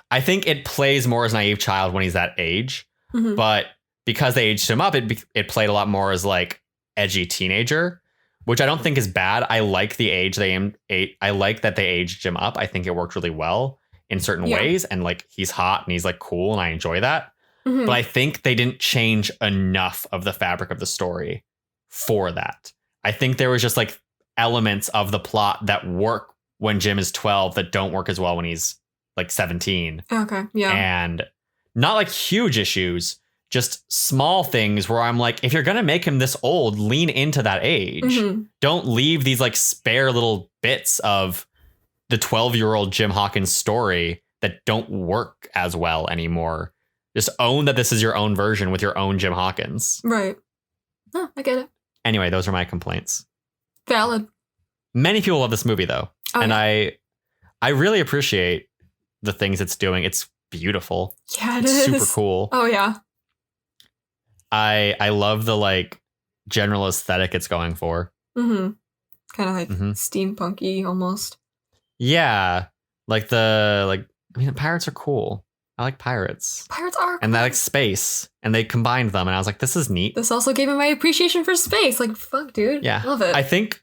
I think it plays more as naive child when he's that age, but because they aged him up, it played a lot more as like edgy teenager, which I don't think is bad. I like the age I like that they aged Jim up. I think it worked really well in certain ways, and like he's hot and he's like cool, and I enjoy that. But I think they didn't change enough of the fabric of the story for that. I think there was just like elements of the plot that work when Jim is 12 that don't work as well when he's like 17. Okay. Yeah. And not like huge issues, just small things where I'm like, if you're going to make him this old, lean into that age. Don't leave these like spare little bits of the 12-year-old Jim Hawkins story that don't work as well anymore. Just own that this is your own version with your own Jim Hawkins. Right. Oh, I get it. Anyway, those are my complaints. Valid. Many people love this movie though. And I really appreciate the things it's doing. It's beautiful. Yeah, it's super cool. Oh yeah. I love the like general aesthetic it's going for. Kind of like steampunky almost. Yeah. The pirates are cool. I like pirates. Pirates are cool. And they like space. And they combined them and I was like, this is neat. This also gave me my appreciation for space. Like, fuck, dude. Yeah. Love it. I think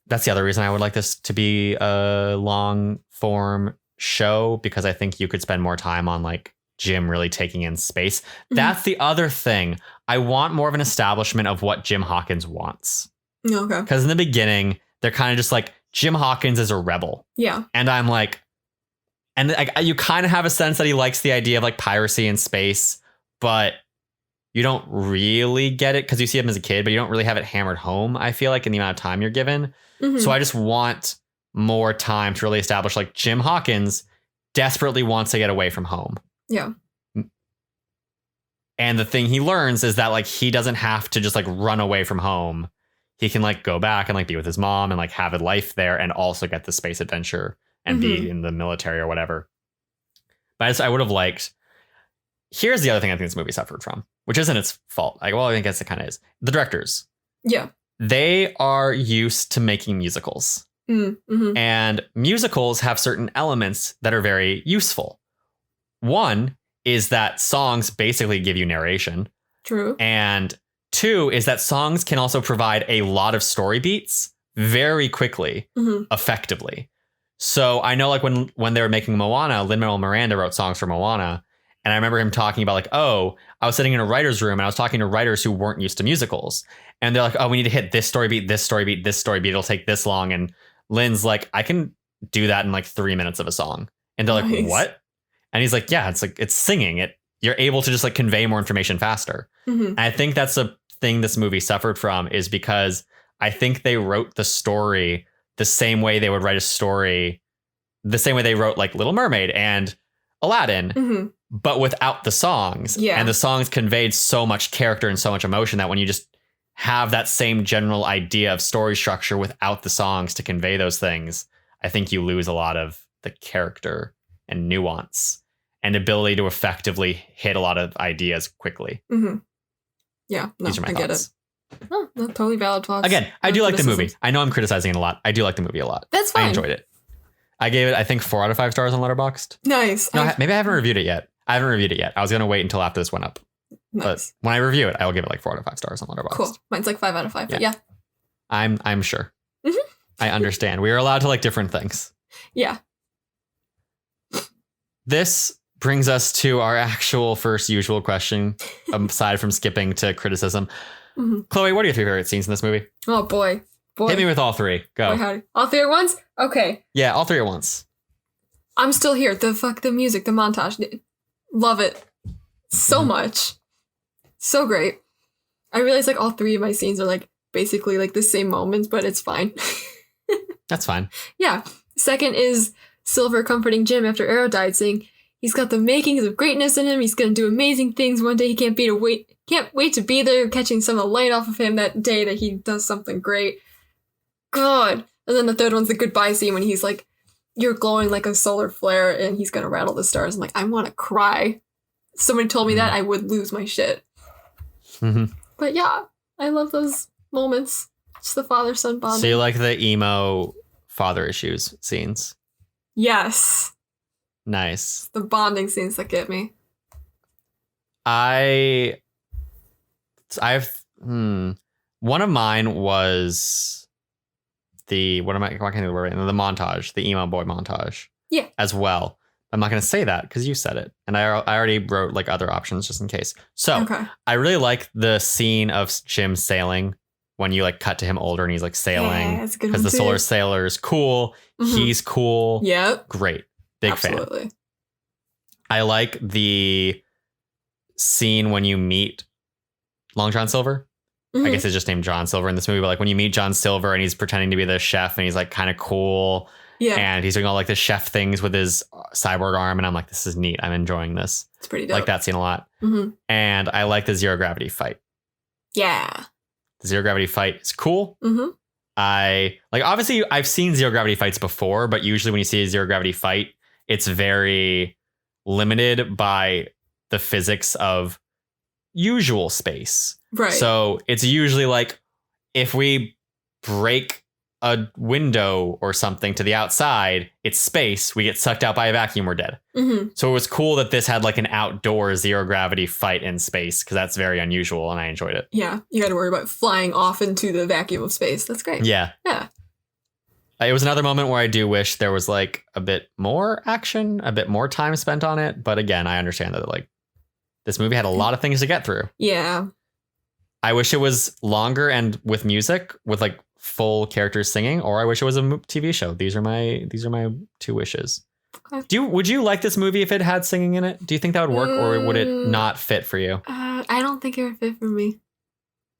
that's the other reason I would like this to be a long form show, because I think you could spend more time on like Jim really taking in space. That's the other thing. I want more of an establishment of what Jim Hawkins wants. Okay. Because in the beginning, they're kind of just like, Jim Hawkins is a rebel. Yeah. And I'm like, and you kind of have a sense that he likes the idea of like piracy in space, but you don't really get it because you see him as a kid, but you don't really have it hammered home, I feel like, in the amount of time you're given. So I just want more time to really establish like Jim Hawkins desperately wants to get away from home. Yeah. And the thing he learns is that like he doesn't have to just like run away from home. He can like go back and like be with his mom and like have a life there and also get the space adventure and be in the military or whatever. But I would have liked. Here's the other thing I think this movie suffered from, which isn't its fault. Like, well, I guess it kind of is. The directors. Yeah. They are used to making musicals. And musicals have certain elements that are very useful. One is that songs basically give you narration. True. And two is that songs can also provide a lot of story beats very quickly, effectively. So I know like when they were making Moana, Lin-Manuel Miranda wrote songs for Moana. And I remember him talking about like, oh, I was sitting in a writer's room and I was talking to writers who weren't used to musicals. And they're like, oh, we need to hit this story beat, this story beat, this story beat. It'll take this long. And Lynn's like, I can do that in like 3 minutes of a song. And they're like, what? And he's like, yeah, it's like, it's singing it. You're able to just like convey more information faster. And I think that's a thing this movie suffered from, is because I think they wrote the story the same way they would write a story, the same way they wrote like Little Mermaid and Aladdin, but without the songs. Yeah. And the songs conveyed so much character and so much emotion that when you just have that same general idea of story structure without the songs to convey those things, I think you lose a lot of the character and nuance and ability to effectively hit a lot of ideas quickly. Mm-hmm. Yeah, no, These are my thoughts. Get it. Oh, no, totally valid thoughts. Again, I do like the movie. I know I'm criticizing it a lot. I do like the movie a lot. That's fine. I enjoyed it. I gave it, I think, 4 out of 5 stars on Letterboxd. Nice. No, maybe I haven't reviewed it yet. I was going to wait until after this went up. Nice. But when I review it, I will give it like 4 out of 5 stars on Letterboxd. Cool. Mine's like 5 out of 5. But yeah. I'm sure. Mm-hmm. I understand. We are allowed to like different things. Yeah. This brings us to our actual first usual question, aside from skipping to criticism. Mm-hmm. Chloe, what are your favorite scenes in this movie? Oh, boy. Hit me with all 3. Go. Boy, howdy. All 3 at once? Okay. Yeah, all 3 at once. I'm still here. The music, the montage. Love it so much. So great. I realize like all 3 of my scenes are like basically like the same moments, but it's fine. That's fine. Yeah. Second is Silver comforting Jim after Arrow died, saying he's got the makings of greatness in him. He's going to do amazing things one day. He can't wait to be there, catching some of the light off of him that day that he does something great. God. And then the third one's the goodbye scene when he's like, you're glowing like a solar flare and he's going to rattle the stars. I'm like, I want to cry. If somebody told me that, I would lose my shit. Mm-hmm. But yeah, I love those moments. It's the father-son bonding. So you like the emo father issues scenes? Yes. Nice. The bonding scenes that get me. Mm-hmm. One of mine was the the montage, the emo boy montage. Yeah. As well. I'm not going to say that because you said it. And I already wrote like other options just in case. So Okay. I really like the scene of Jim sailing when you like cut to him older and he's like sailing because the Solar Sailor is cool. Mm-hmm. He's cool. Yep. Great. Big Absolutely. fan. I like the scene when you meet Long John Silver. Mm-hmm. I guess it's just named John Silver in this movie, but like when you meet John Silver and he's pretending to be the chef and he's like kind of cool. Yeah. And he's doing all like the chef things with his cyborg arm. And I'm like, this is neat. I'm enjoying this. It's pretty dope. I like that scene a lot. Mm-hmm. And I like the zero gravity fight. Yeah. The zero gravity fight is cool. Mm-hmm. Obviously I've seen zero gravity fights before, but usually when you see a zero gravity fight, it's very limited by the physics of usual space. Right. So it's usually like if we break a window or something to the outside, it's space. We get sucked out by a vacuum, we're dead. Mm-hmm. So it was cool that this had like an outdoor zero gravity fight in space because that's very unusual and I enjoyed it. Yeah. You got to worry about flying off into the vacuum of space. That's great. Yeah. Yeah. It was another moment where I do wish there was like a bit more action, a bit more time spent on it. But again, I understand that like this movie had a lot of things to get through. Yeah. I wish it was longer and with music, with like full characters singing, or I wish it was a TV show. These are my 2 wishes. Okay. Would you like this movie if it had singing in it? Do you think that would work, or would it not fit for you? I don't think it would fit for me.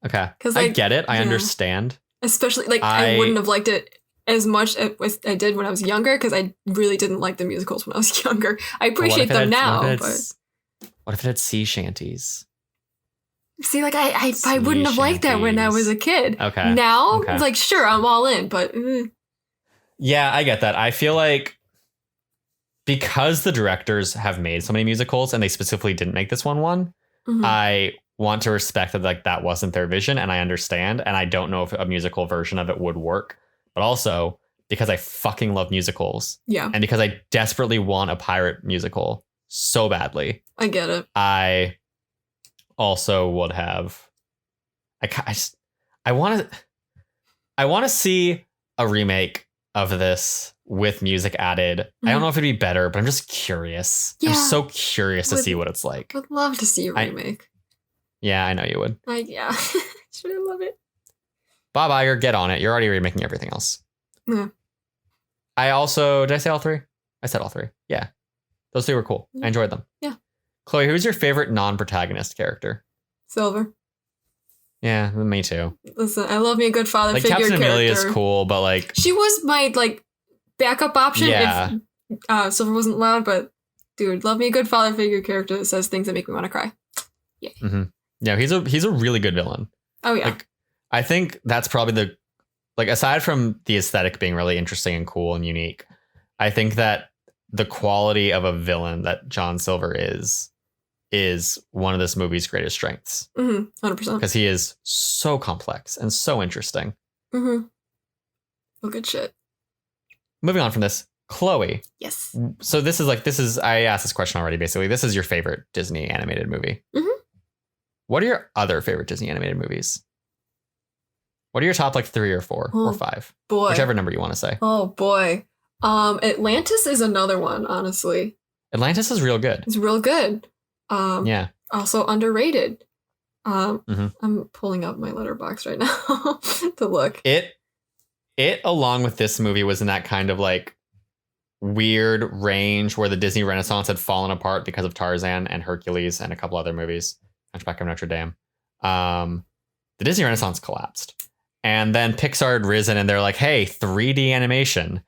Okay, because I get it. I understand. Especially like I wouldn't have liked it as much as I did when I was younger, because I really didn't like the musicals when I was younger. I appreciate them now, but what if it had sea shanties? See, like I wouldn't have liked that when I was a kid. Okay. Now, it's like, sure, I'm all in, but yeah, I get that. I feel like because the directors have made so many musicals and they specifically didn't make this one, mm-hmm. I want to respect that like that wasn't their vision, and I understand, and I don't know if a musical version of it would work. But also because I fucking love musicals. Yeah. And because I desperately want a pirate musical so badly. I get it. I also would have. I want to see a remake of this with music added. Mm-hmm. I don't know if it'd be better, but I'm just curious. Yeah, I'm so curious to see what it's like. Would love to see a remake. Yeah, I know you would. Yeah. Should I love it? Bob Iger, get on it. You're already remaking everything else. Yeah. I also, did I say all 3? I said all 3. Yeah. Those 3 were cool. Yeah. I enjoyed them. Yeah. Chloe, who's your favorite non-protagonist character? Silver. Yeah, me too. Listen, I love me a good father figure Captain character. Amelia is cool, but like... She was my like backup option if Silver wasn't loud, but dude, love me a good father figure character that says things that make me want to cry. Yeah. Mm-hmm. Yeah, he's a really good villain. Oh, yeah. Like, I think that's probably the, like, aside from the aesthetic being really interesting and cool and unique, I think that the quality of a villain that John Silver is one of this movie's greatest strengths. 100%. Because he is so complex and so interesting. Well, good shit. Moving on from this, Chloe. Yes. So I asked this question already, basically. This is your favorite Disney animated movie. What are your other favorite Disney animated movies? What are your top, like, 3 or 4 or 5? Boy. Whichever number you want to say. Oh, boy. Atlantis is another one, honestly. Atlantis is real good. It's real good. Yeah. Also underrated. I'm pulling up my letterbox right now to look. It, along with this movie, was in that kind of, like, weird range where the Disney Renaissance had fallen apart because of Tarzan and Hercules and a couple other movies. Hunchback of Notre Dame. The Disney Renaissance collapsed. And then Pixar had risen and they're like, hey, 3D animation.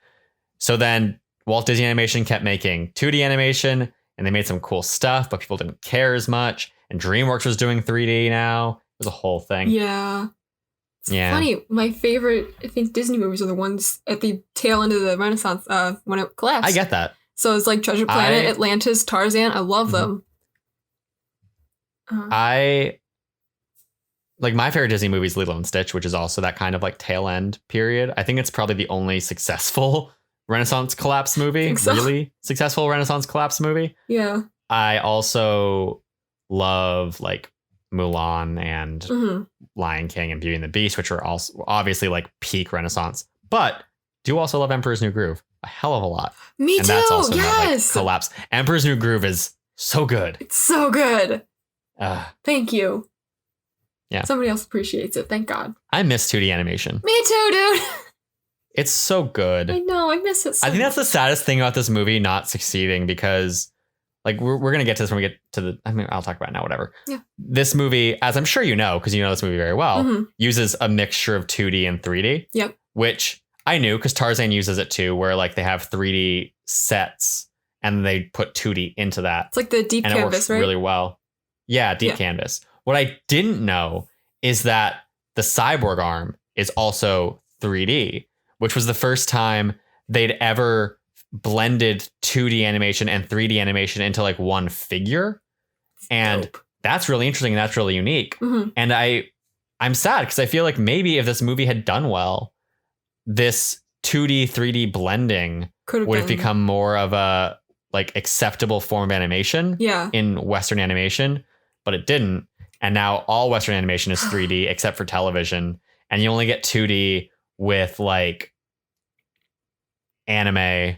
So then Walt Disney Animation kept making 2D animation and they made some cool stuff, but people didn't care as much. And DreamWorks was doing 3D now. It was a whole thing. Yeah. It's funny. My favorite, I think, Disney movies are the ones at the tail end of the Renaissance when it collapsed. I get that. So it's like Treasure Planet, Atlantis, Tarzan. I love them. Like, my favorite Disney movie is Lilo and Stitch, which is also that kind of, like, tail end period. I think it's probably the only successful Renaissance collapse movie. So. Really successful Renaissance collapse movie. Yeah. I also love, like, Mulan and Lion King and Beauty and the Beast, which are also obviously, like, peak Renaissance. But do also love Emperor's New Groove a hell of a lot. Me and too. That's also yes. Not, like, collapse. Emperor's New Groove is so good. It's so good. Thank you. Yeah. Somebody else appreciates it. Thank God. I miss 2D animation. Me too, dude. It's so good. I know. I miss it so I think that's much. the saddest thing about this movie not succeeding because, like, we're going to get to this when we get to the, I mean, I'll talk about it now, whatever. Yeah. This movie, as I'm sure you know, because you know this movie very well, uses a mixture of 2D and 3D. Yep. Which I knew because Tarzan uses it too, where, like, they have 3D sets and they put 2D into that. It's like the deep and canvas, it works right? really well. Yeah, deep canvas. What I didn't know is that the cyborg arm is also 3D, which was the first time they'd ever blended 2D animation and 3D animation into, like, one figure. And that's really interesting and that's really unique. And I'm sad because I feel like maybe if this movie had done well, this 2D 3D blending would have become more of a, like, acceptable form of animation in Western animation, but it didn't. And now all Western animation is 3D except for television. And you only get 2D with, like, anime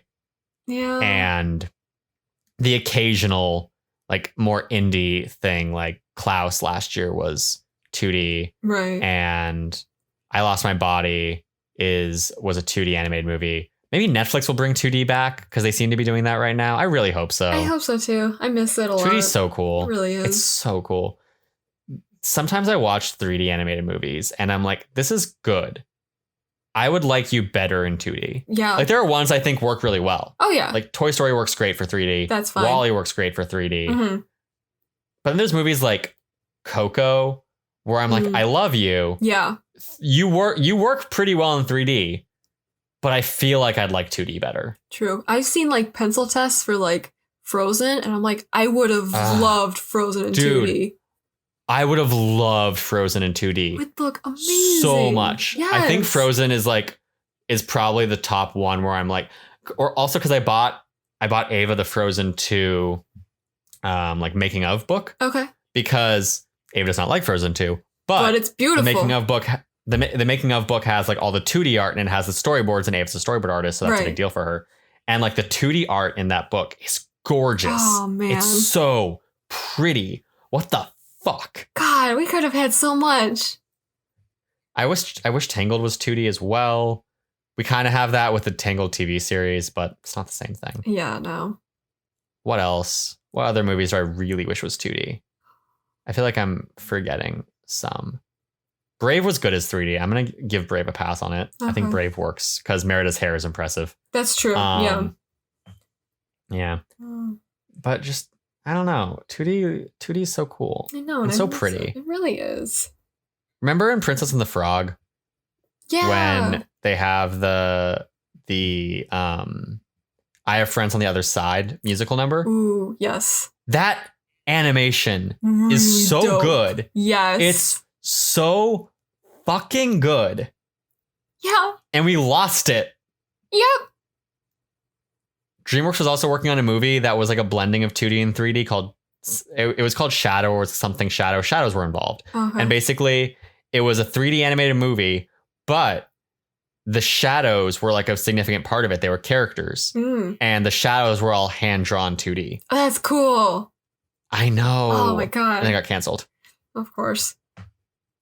and the occasional, like, more indie thing. Like Klaus last year was 2D. Right. And I Lost My Body was a 2D animated movie. Maybe Netflix will bring 2D back because they seem to be doing that right now. I really hope so. I hope so too. I miss it a lot. 2D is so cool. It really is. It's so cool. Sometimes I watch 3D animated movies and I'm like, this is good. I would like you better in 2D. Yeah. Like, there are ones I think work really well. Oh, yeah. Like, Toy Story works great for 3D. That's fine. WALL-E works great for 3D. But then there's movies like Coco where I'm like, I love you. Yeah. You work pretty well in 3D, but I feel like I'd like 2D better. True. I've seen, like, pencil tests for, like, Frozen, and I'm like, I would have loved Frozen in 2D. I would have loved Frozen in 2D. It would look amazing. So much. Yes. I think Frozen is probably the top one where I'm like, or also because I bought Ava the Frozen 2 like, making of book. Okay. Because Ava does not like Frozen 2. But it's beautiful. The making of book the making of book has, like, all the 2D art and it has the storyboards, and Ava's a storyboard artist, so that's a big deal for her. And, like, the 2D art in that book is gorgeous. Oh, man. It's so pretty. What the fuck? God, we could have had so much. I wish Tangled was 2D as well. We kind of have that with the Tangled TV series, but it's not the same thing. Yeah, no. What else? What other movies do I really wish was 2D? I feel like I'm forgetting some. Brave was good as 3D. I'm going to give Brave a pass on it. I think Brave works because Merida's hair is impressive. That's true. Yeah. But just, I don't know. 2D is so cool. I know. And so pretty. It really is. Remember in Princess and the Frog Yeah. when they have the I Have Friends on the Other Side musical number? Ooh, yes. That animation Really is so dope. good. Yes. It's so fucking good. Yeah. And we lost it. Yep. DreamWorks was also working on a movie that was like a blending of 2D and 3D called it was called Shadow or something Shadow. Shadows were involved. Okay. And basically it was a 3D animated movie, but the shadows were like a significant part of it. They were characters. And the shadows were all hand-drawn 2D. Oh, that's cool. I know. Oh my god. And they got canceled. Of course.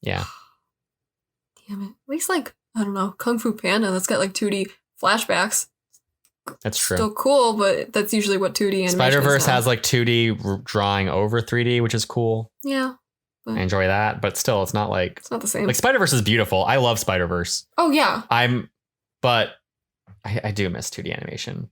Yeah. Damn it. At least like, I don't know, Kung Fu Panda, that's got like 2D flashbacks. That's true. Still cool, but that's usually what 2D animation Spider-Verse is now. has like 2D drawing over 3D, which is cool. Yeah. I enjoy that, but still, it's not like... It's not the same. Like, Spider-Verse is beautiful. I love Spider-Verse. Oh, yeah. But I do miss 2D animation.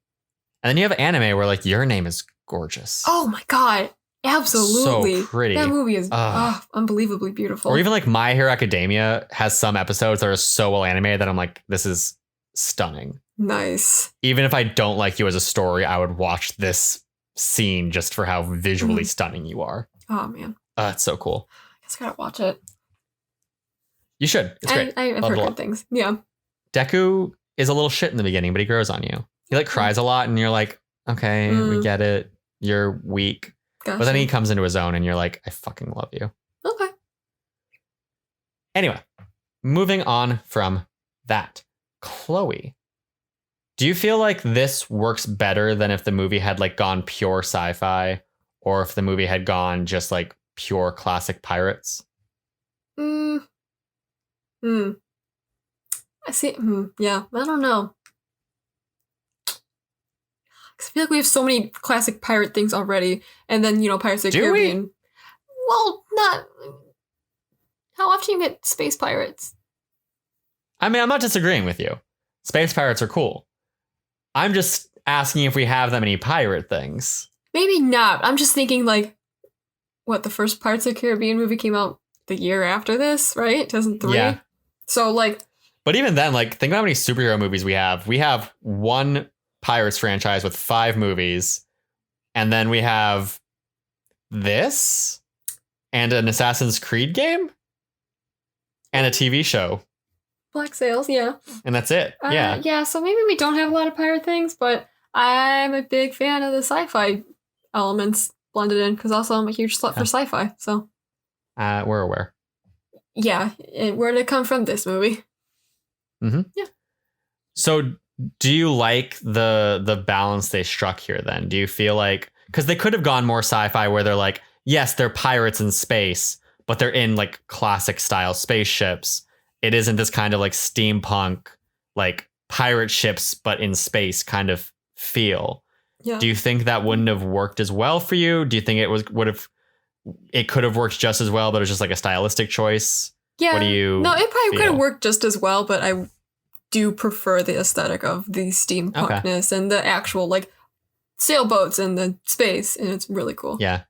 And then you have anime where, like, Your Name is gorgeous. Oh, my God. Absolutely. So pretty. That movie is unbelievably beautiful. Or even, like, My Hero Academia has some episodes that are so well animated that I'm like, this is stunning. Nice. Even if I don't like you as a story, I would watch this scene just for how visually stunning you are. Oh, man. It's so cool. I just gotta watch it. You should. It's great. I've heard good things. Yeah. Deku is a little shit in the beginning, but he grows on you. He like cries a lot and you're like, okay, we get it. You're weak. Gotcha. But then he comes into his own and you're like, I fucking love you. Okay. Anyway, moving on from that. Chloe, do you feel like this works better than if the movie had like gone pure sci-fi or if the movie had gone just like pure classic pirates? I see. Yeah, I don't know. I feel like we have so many classic pirate things already, and then Pirates of the Caribbean. We? Well, not. How often you get space pirates? I mean, I'm not disagreeing with you. Space pirates are cool. I'm just asking if we have that many pirate things. Maybe not. I'm just thinking like, what, the first Pirates of the Caribbean movie came out the year after this, right? 2003. Yeah. So like. But even then, like, think about how many superhero movies we have. We have one Pirates franchise with 5 movies, and then we have this and an Assassin's Creed game and a TV show. Black Sails, yeah. And that's it. Yeah. Yeah, so maybe we don't have a lot of pirate things, but I'm a big fan of the sci-fi elements blended in, because also I'm a huge slut for sci-fi, so. We're aware. Yeah, where did it come from? This movie. Mm-hmm. Yeah. So do you like the balance they struck here then? Do you feel like, because they could have gone more sci-fi where they're like, yes, they're pirates in space, but they're in like classic style spaceships. It isn't this kind of like steampunk, like pirate ships, but in space kind of feel. Yeah. Do you think that wouldn't have worked as well for you? Do you think it could have worked just as well, but it was just like a stylistic choice? Yeah. What do you No, it probably could have worked just as well, but I do prefer the aesthetic of the steampunkness and the actual like sailboats and the space, and it's really cool. Yeah.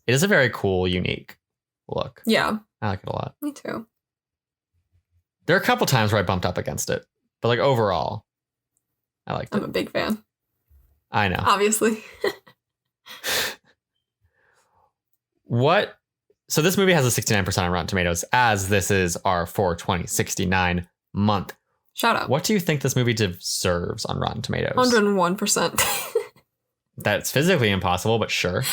It is a very cool, unique look. Yeah. I like it a lot. Me too. There are a couple times where I bumped up against it, but like overall, I liked it. I'm a big fan. I know. Obviously. So this movie has a 69% on Rotten Tomatoes, as this is our 4/20/69 month. Shout out. What do you think this movie deserves on Rotten Tomatoes? 101%. That's physically impossible, but sure.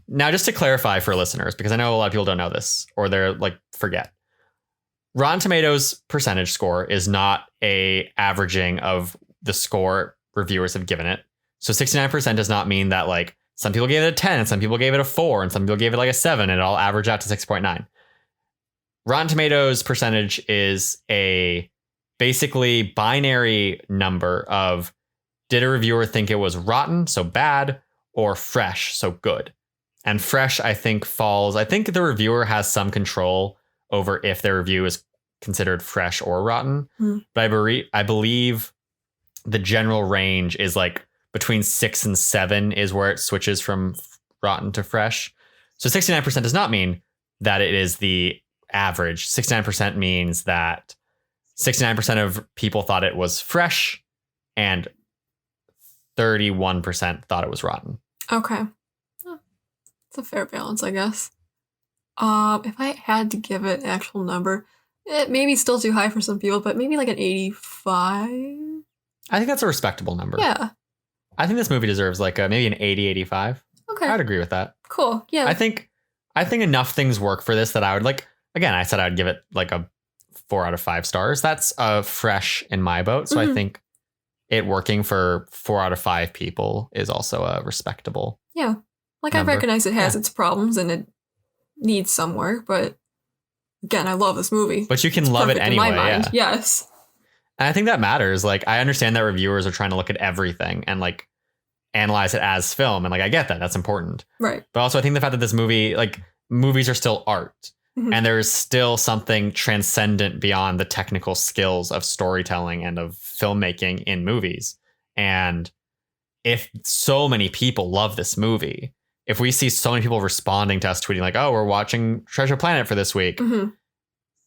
Now, just to clarify for listeners, because I know a lot of people don't know this, or they're like, forget. Rotten Tomatoes percentage score is not a averaging of the score reviewers have given it. So 69% does not mean that like some people gave it a 10 and some people gave it a 4 and some people gave it like a 7 and it all averaged out to 6.9. Rotten Tomatoes percentage is a basically binary number of did a reviewer think it was rotten, so bad, or fresh, so good. And fresh, I think the reviewer has some control over if their review is considered fresh or rotten. But I believe the general range is like between 6 and 7 is where it switches from rotten to fresh. So 69% does not mean that it is the average. 69% means that 69% of people thought it was fresh and 31% thought it was rotten. Okay. It's a fair balance, I guess. If I had to give it an actual number, it may be still too high for some people, but maybe like an 85. I think that's a respectable number. Yeah. I think this movie deserves like maybe an 80, 85. Okay. I'd agree with that. Cool. Yeah. I think enough things work for this that I would like. Again, I said I'd give it like a 4 out of 5 stars. That's fresh in my boat. So I think it working for 4 out of 5 people is also a respectable. Yeah. Like number. I recognize it has its problems and it needs some work, but again, I love this movie. But you can love it anyway. In my mind. Yeah. Yes. And I think that matters. Like, I understand that reviewers are trying to look at everything and like analyze it as film. And like, I get that. That's important. Right. But also I think the fact that this movie, like, movies are still art. And there is still something transcendent beyond the technical skills of storytelling and of filmmaking in movies. And if so many people love this movie, if we see so many people responding to us tweeting like, oh, we're watching Treasure Planet for this week,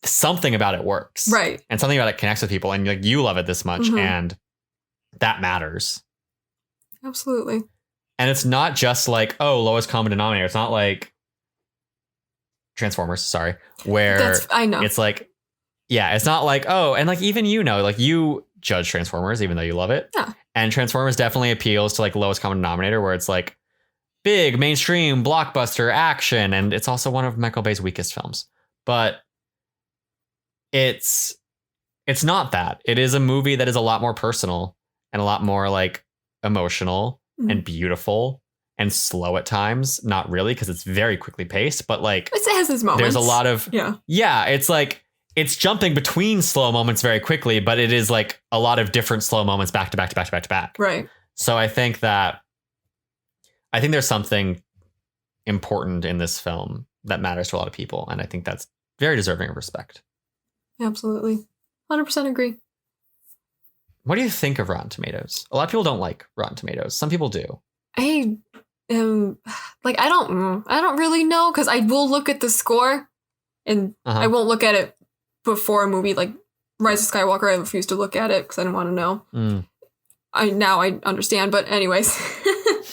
something about it works. Right. And something about it connects with people. And like, you love it this much. And that matters. Absolutely. And it's not just like, oh, lowest common denominator. It's not like Transformers, sorry, where I know. It's like, yeah, it's not like, oh, and like even like you judge Transformers even though you love it. Yeah. And Transformers definitely appeals to like lowest common denominator where it's like big mainstream blockbuster action, and it's also one of Michael Bay's weakest films. But it's not that. It is a movie that is a lot more personal and a lot more like emotional and beautiful. And slow at times, not really, because it's very quickly paced, but like it has its moments. There's a lot of yeah. It's like it's jumping between slow moments very quickly, but it is like a lot of different slow moments back to back to back to back to back. Right. So I think there's something important in this film that matters to a lot of people, and I think that's very deserving of respect. Absolutely, 100% agree. What do you think of Rotten Tomatoes? A lot of people don't like Rotten Tomatoes. Some people do. Like I don't really know, because I will look at the score and I won't look at it before a movie like Rise of Skywalker. I refuse to look at it because I don't want to know. I understand, but anyways,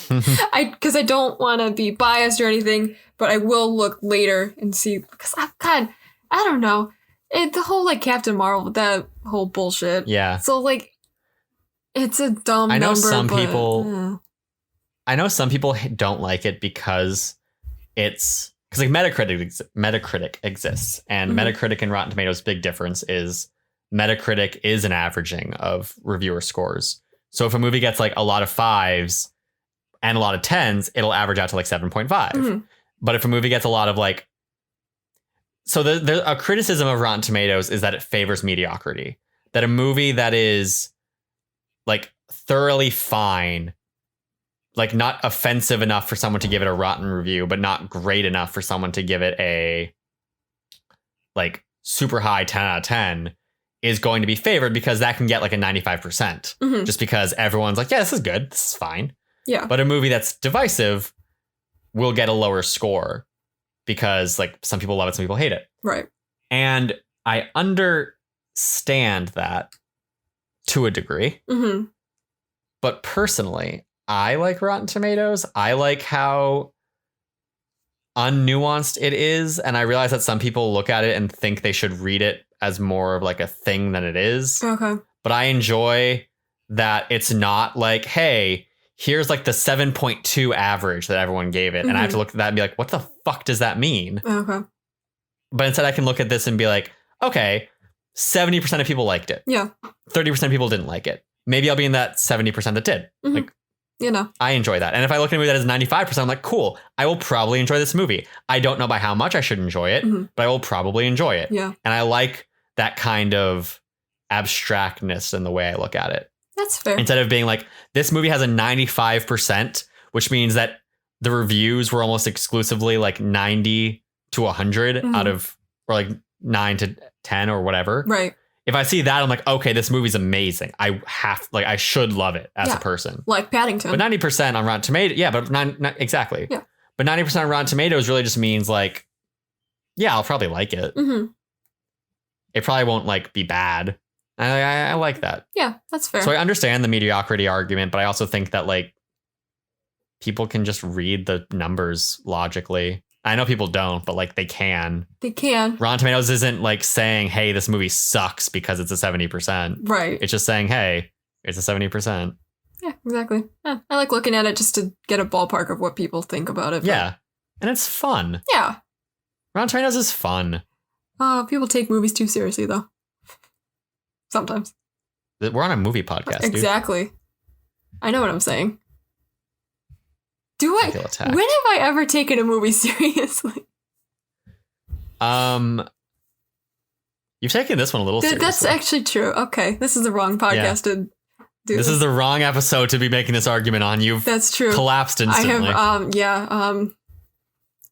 because I don't want to be biased or anything, but I will look later and see, because I don't know, the whole like Captain Marvel, that whole bullshit. Yeah. So like, it's a dumb. I know number, some but, people. I know some people don't like it because like Metacritic exists, and Metacritic and Rotten Tomatoes' big difference is Metacritic is an averaging of reviewer scores. So if a movie gets like a lot of 5s and a lot of 10s, it'll average out to like 7.5. But if a movie gets a lot of like, so a criticism of Rotten Tomatoes is that it favors mediocrity. That a movie that is like thoroughly fine, like not offensive enough for someone to give it a rotten review, but not great enough for someone to give it a like super high 10 out of 10, is going to be favored, because that can get like a 95%, just because everyone's like, yeah, this is good, this is fine. Yeah. But a movie that's divisive will get a lower score because like some people love it, some people hate it. Right. And I understand that to a degree. But personally, I like Rotten Tomatoes. I like how unnuanced it is. And I realize that some people look at it and think they should read it as more of like a thing than it is. Okay. But I enjoy that it's not like, hey, here's like the 7.2 average that everyone gave it. And I have to look at that and be like, what the fuck does that mean? Okay. But instead I can look at this and be like, okay, 70% of people liked it. Yeah. 30% of people didn't like it. Maybe I'll be in that 70% that did. Like, you know, I enjoy that. And if I look at a movie that is 95%, I'm like, cool, I will probably enjoy this movie. I don't know by how much I should enjoy it, but I will probably enjoy it. Yeah. And I like that kind of abstractness in the way I look at it. That's fair. Instead of being like, this movie has a 95%, which means that the reviews were almost exclusively like 90 to 100 out of, or like 9 to 10 or whatever. Right. If I see that, I'm like, okay, this movie's amazing. I should love it as a person. Like Paddington. But 90% on Rotten Tomatoes. Yeah, but exactly. Yeah. But 90% on Rotten Tomatoes really just means like Yeah, I'll probably like it. Mm-hmm. It probably won't like be bad. I like that. Yeah, that's fair. So I understand the mediocrity argument, but I also think that like people can just read the numbers logically. I know people don't, but like they can. They can. Rotten Tomatoes isn't like saying, hey, this movie sucks because it's a 70%. Right. It's just saying, hey, it's a 70%. Yeah, exactly. Yeah, I like looking at it just to get a ballpark of what people think about it. Yeah. And it's fun. Yeah. Rotten Tomatoes is fun. People take movies too seriously, though. Sometimes. We're on a movie podcast, exactly. I know what I'm saying. Do I? feel attacked. When have I ever taken a movie seriously? You've taken this one a little seriously. That's actually true. Okay, this is the wrong podcast to do. This is the wrong episode to be making this argument on. You've That's true. Collapsed instantly. I have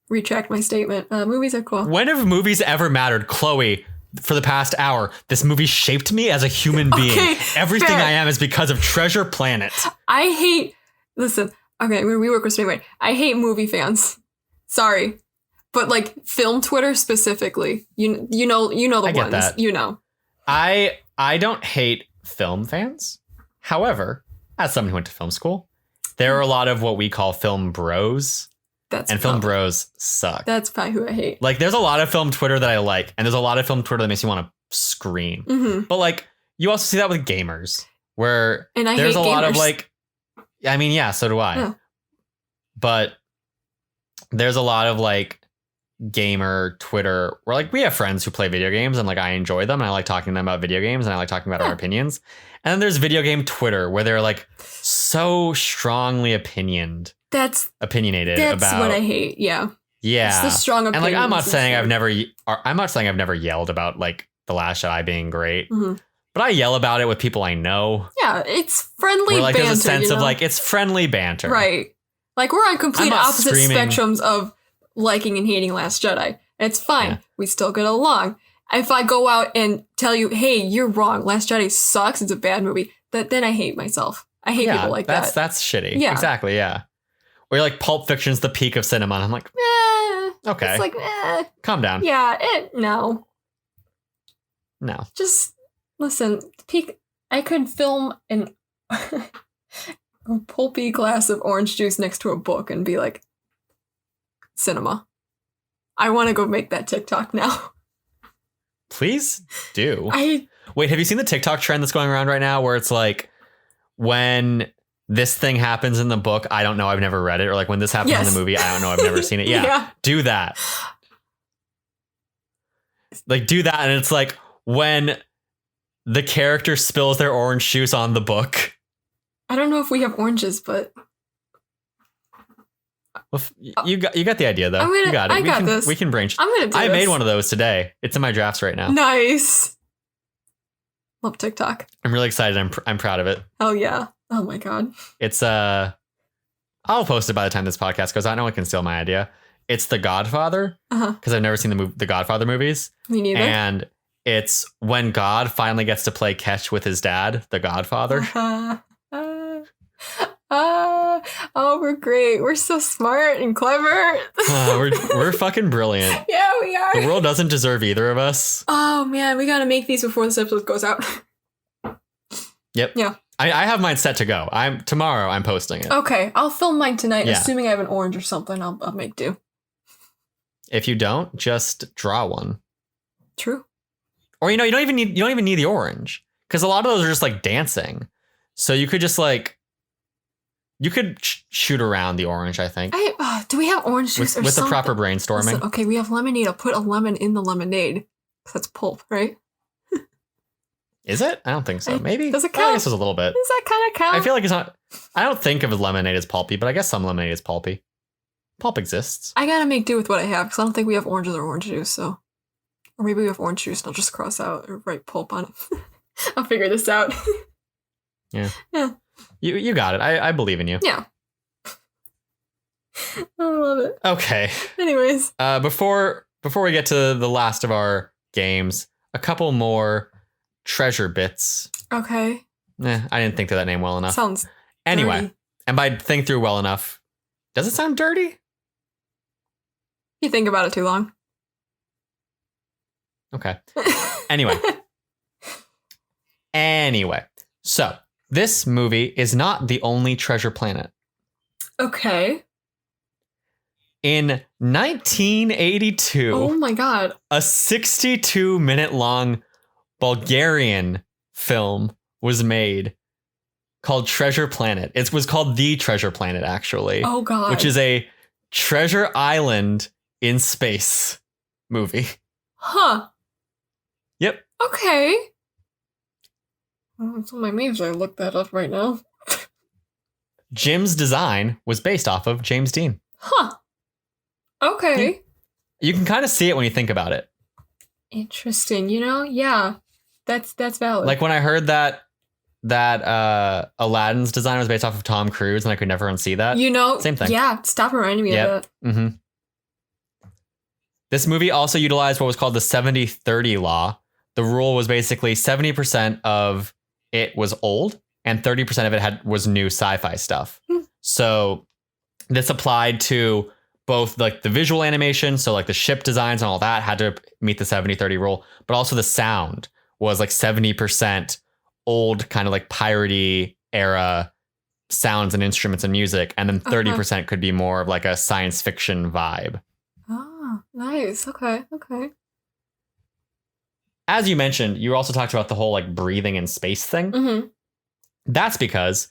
retract my statement. Movies are cool. When have movies ever mattered, Chloe? For the past hour, this movie shaped me as a human being. Okay, Everything fair. I am is because of Treasure Planet. I hate. Listen. Okay, we work with anyway. I hate movie fans. Sorry, but like film Twitter specifically. You know the I get ones. that. You know. I don't hate film fans. However, as someone who went to film school, there are a lot of what we call film bros. Film bros suck. That's probably who I hate. Like, there's a lot of film Twitter that I like, and there's a lot of film Twitter that makes me want to scream. Mm-hmm. But like, you also see that with gamers, where And I there's hate a lot of gamers. like, I mean, yeah, so do I. Yeah. But there's a lot of like gamer Twitter where like we have friends who play video games and like I enjoy them and I like talking to them about video games and I like talking about our opinions. And then there's video game Twitter where they're like so strongly opinionated That's about what I hate. Yeah. Yeah. It's the strong opinions. And like I'm not saying I've never yelled about like The Last Jedi being great. Mm-hmm. But I yell about it with people I know. Yeah, it's friendly where, like, banter. There's a sense you of know? like it's friendly banter. Right. Like we're on complete I'm not opposite screaming. spectrums of liking and hating Last Jedi. And it's fine. Yeah. We still get along. If I go out and tell you, hey, you're wrong, Last Jedi sucks, it's a bad movie, then I hate myself. I hate people like that. That's shitty. Yeah. Exactly, yeah. Or like Pulp Fiction's the peak of cinema. And I'm like, okay. It's like, calm down. yeah, no. No. Just listen, peak. I could film a pulpy glass of orange juice next to a book and be like, cinema. I want to go make that TikTok now. Please do. I Wait, have you seen the TikTok trend that's going around right now where it's like when this thing happens in the book, I don't know, I've never read it, or like when this happens Yes. in the movie, I don't know, I've never seen it. Yeah. Yeah. Do that. Like do that, and it's like when the character spills their orange juice on the book. I don't know if we have oranges, but Well, you got the idea though. you got it. I got this. We can brain. I'm gonna do I this. made one of those today. It's in my drafts right now. Nice. Love TikTok. I'm really excited. I'm proud of it. Oh yeah. Oh my god. It's I'll post it by the time this podcast goes out. No one can steal my idea. It's The Godfather, because I've never seen the Godfather movies. Me neither. And it's when God finally gets to play catch with his dad, the Godfather. Oh, we're great. We're so smart and clever. We're fucking brilliant. Yeah, we are. The world doesn't deserve either of us. Oh man, we gotta make these before this episode goes out. Yep. Yeah. I have mine set to go. Tomorrow I'm posting it. Okay, I'll film mine tonight. Yeah. Assuming I have an orange or something, I'll make do. If you don't, just draw one. True. Or you don't even need the orange, because a lot of those are just like dancing. So you could just like shoot around the orange. I think Do we have orange juice with the something? proper brainstorming. Listen, okay, we have lemonade. I'll put a lemon in the lemonade. That's pulp, right? Is it? I don't think so. Maybe. Does it Well, I count? guess it's a little bit. Does that kind of count? I feel like it's not. I don't think of lemonade as pulpy, but I guess some lemonade is pulpy. Pulp exists. I gotta make do with what I have because I don't think we have oranges or orange juice. So, or maybe we have orange juice and I'll just cross out or write pulp on it. I'll figure this out. Yeah. Yeah. You got it. I believe in you. Yeah. I love it. Okay. Anyways. Before we get to the last of our games, a couple more treasure bits. Okay. I didn't think through that name well enough. Sounds Anyway, dirty. and by think through well enough, does it sound dirty? You think about it too long. Okay. Anyway. So this movie is not the only Treasure Planet. Okay. In 1982, oh my god, a 62-minute long Bulgarian film was made called Treasure Planet. It was called The Treasure Planet, actually. Oh god. Which is a treasure island in space movie. Huh. Yep. Okay. It's on my memes. I look that up right now. Jim's design was based off of James Dean. Huh. Okay. You can kind of see it when you think about it. Interesting. Yeah. That's valid. Like when I heard that Aladdin's design was based off of Tom Cruise and I could never unsee that. Same thing. Yeah, stop reminding me of that. Mm-hmm. This movie also utilized what was called the 70-30 law. The rule was basically 70% of it was old and 30% of it was new sci-fi stuff. So this applied to both like the visual animation, so like the ship designs and all that had to meet the 70-30 rule, but also the sound was like 70% old kind of like piratey era sounds and instruments and music, and then 30% could be more of like a science fiction vibe. Oh, nice. Okay. As you mentioned, you also talked about the whole like breathing in space thing. Mm-hmm. That's because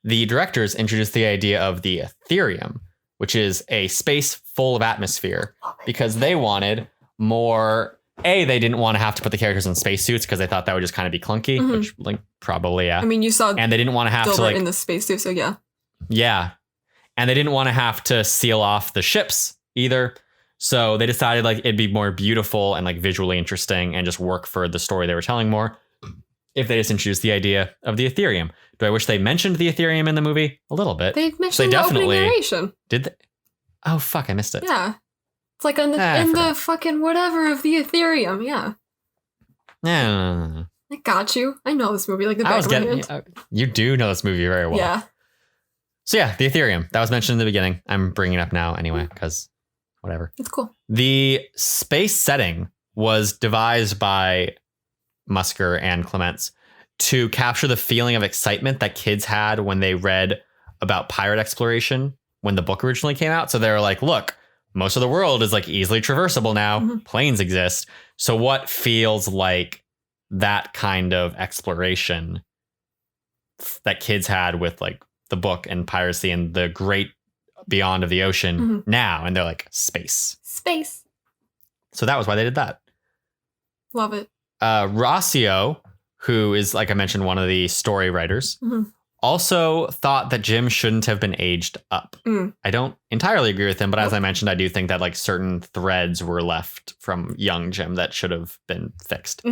the directors introduced the idea of the Ethereum, which is a space full of atmosphere, because they wanted more. They didn't want to have to put the characters in spacesuits because they thought that would just kind of be clunky, which like probably, yeah. I mean, you saw, and they didn't want to have to like in the spacesuit, so yeah. Yeah. And they didn't want to have to seal off the ships either. So they decided like it'd be more beautiful and like visually interesting and just work for the story they were telling more if they just introduced the idea of the Ethereum. Do I wish they mentioned the Ethereum in the movie? A little bit. They mentioned the opening narration. Did they? Oh, fuck, I missed it. Yeah. It's like in the fucking whatever of the Ethereum, yeah. Yeah. I got you. I know this movie like the back of my hand. You do know this movie very well. Yeah. So yeah, the Ethereum. That was mentioned in the beginning. I'm bringing it up now anyway, because whatever. It's cool. The space setting was devised by Musker and Clements to capture the feeling of excitement that kids had when they read about pirate exploration when the book originally came out. So they were like, look, most of the world is like easily traversable now. Mm-hmm. Planes exist. So what feels like that kind of exploration that kids had with like the book and piracy and the great beyond of the ocean now? And they're like, space. So that was why they did that. Love it. Rossio, who is, like I mentioned, one of the story writers, also thought that Jim shouldn't have been aged up. I don't entirely agree with him, but as I mentioned, I do think that like certain threads were left from young Jim that should have been fixed.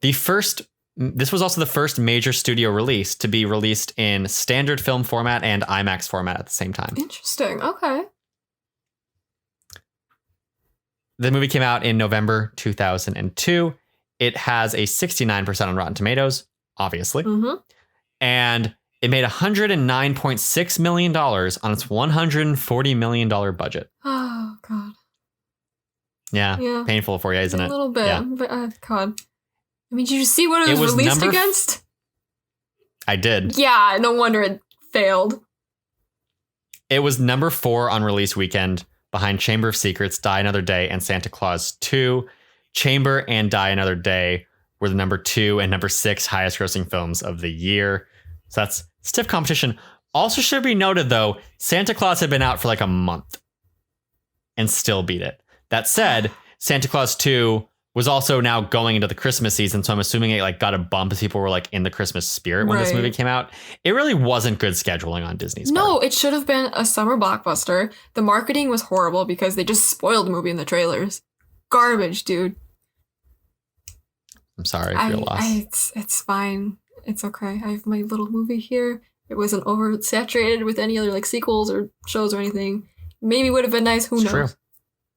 This was also the first major studio release to be released in standard film format and IMAX format at the same time. Interesting. Okay. The movie came out in November 2002. It has a 69% on Rotten Tomatoes, obviously. And it made $109.6 million on its $140 million budget. Oh, God. Yeah. Painful for you, isn't it? A little bit. Yeah. But, God. I mean, did you see what it was released against? I did. Yeah, no wonder it failed. It was number 4 on release weekend, behind Chamber of Secrets, Die Another Day, and Santa Claus 2. Chamber and Die Another Day were the number 2 and number 6 highest grossing films of the year. So that's stiff competition. Also should be noted, though, Santa Claus had been out for like a month and still beat it. That said, Santa Claus 2 was also now going into the Christmas season, so I'm assuming it like got a bump as people were like in the Christmas spirit when this movie came out. It really wasn't good scheduling on Disney's part. No, it should have been a summer blockbuster. The marketing was horrible because they just spoiled the movie in the trailers. Garbage, dude. I'm sorry for your loss. It's fine. It's okay. I have my little movie here. It wasn't oversaturated with any other like sequels or shows or anything. Maybe would have been nice. Who knows? True.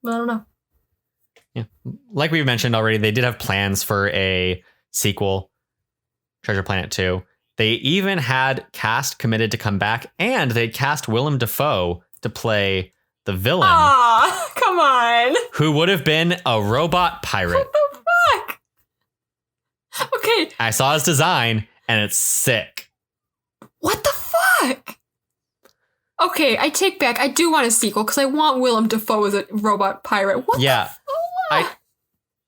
I don't know. Yeah. Like we've mentioned already, they did have plans for a sequel, Treasure Planet 2. They even had cast committed to come back, and they cast Willem Dafoe to play the villain. Aw, come on. Who would have been a robot pirate. What the fuck? Okay. I saw his design, and it's sick. What the fuck? Okay, I take back. I do want a sequel because I want Willem Dafoe as a robot pirate. What Yeah. the fuck?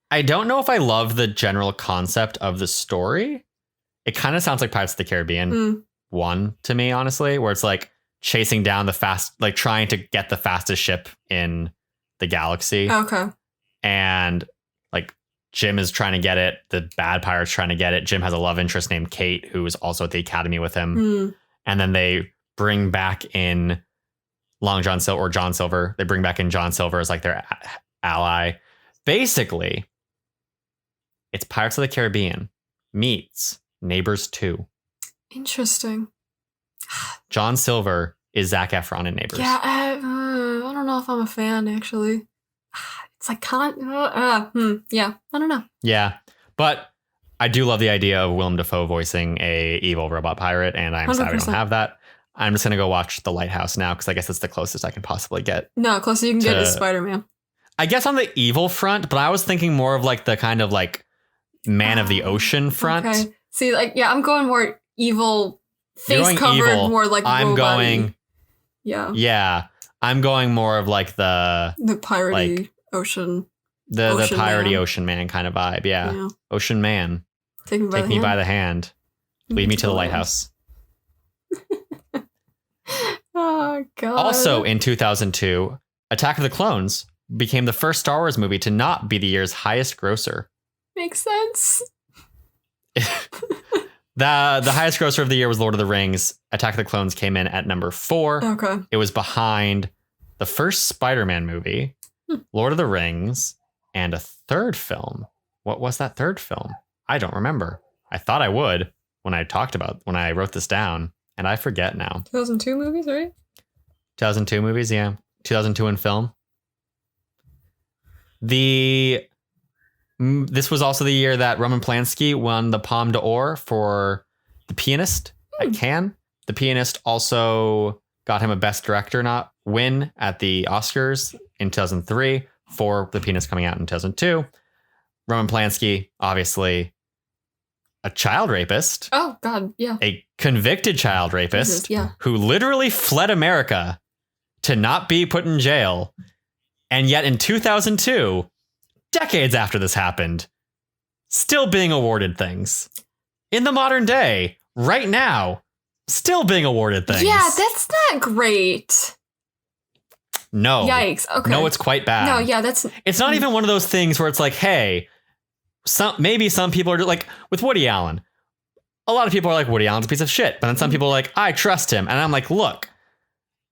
I don't know if I love the general concept of the story. It kind of sounds like Pirates of the Caribbean 1 to me, honestly, where it's like chasing down trying to get the fastest ship in the galaxy. Okay. And like Jim is trying to get it. The bad pirate's trying to get it. Jim has a love interest named Kate, who is also at the academy with him. And then they bring back in John Silver. They bring back in John Silver as like their ally. Basically, it's Pirates of the Caribbean meets Neighbors 2. Interesting. John Silver is Zac Efron in Neighbors. Yeah, I don't know if I'm a fan, actually. It's like, yeah, I don't know. Yeah, but I do love the idea of Willem Dafoe voicing a evil robot pirate, and I'm sad we don't have that. I'm just going to go watch The Lighthouse now, because I guess it's the closest I can possibly get. No, closest you can get is Spider-Man. I guess on the evil front, but I was thinking more of like the kind of like Man of the Ocean front. Okay. See, like, yeah, I'm going more evil, face covered, evil. More like I'm robot-y. Going. Yeah. I'm going more of like the piratey like, ocean. The piratey ocean man kind of vibe. Yeah. Ocean man. Take me by the hand. Lead me to the lighthouse. Oh, God. Also in 2002, Attack of the Clones became the first Star Wars movie to not be the year's highest grosser. Makes sense. The highest grosser of the year was Lord of the Rings. Attack of the Clones came in at number 4. Okay. It was behind the first Spider-Man movie, Lord of the Rings, and a third film. What was that third film? I don't remember. I thought I would when I wrote this down, and I forget now. 2002 movies, right? 2002 movies, yeah. 2002 in film. This was also the year that Roman Polanski won the Palme d'Or for The Pianist at Cannes. The Pianist also got him a Best Director win at the Oscars in 2003 for The Pianist coming out in 2002. Roman Polanski, obviously, a child rapist. Oh, God, yeah. A convicted child rapist yeah. who literally fled America to not be put in jail. And yet in 2002, decades after this happened, still being awarded things. In the modern day, right now, still being awarded things. Yeah, that's not great. No. Yikes. Okay. No, it's quite bad. No, yeah, it's not even one of those things where it's like, hey, maybe some people are like, with Woody Allen, a lot of people are like, Woody Allen's a piece of shit. But then some people are like, I trust him. And I'm like, look,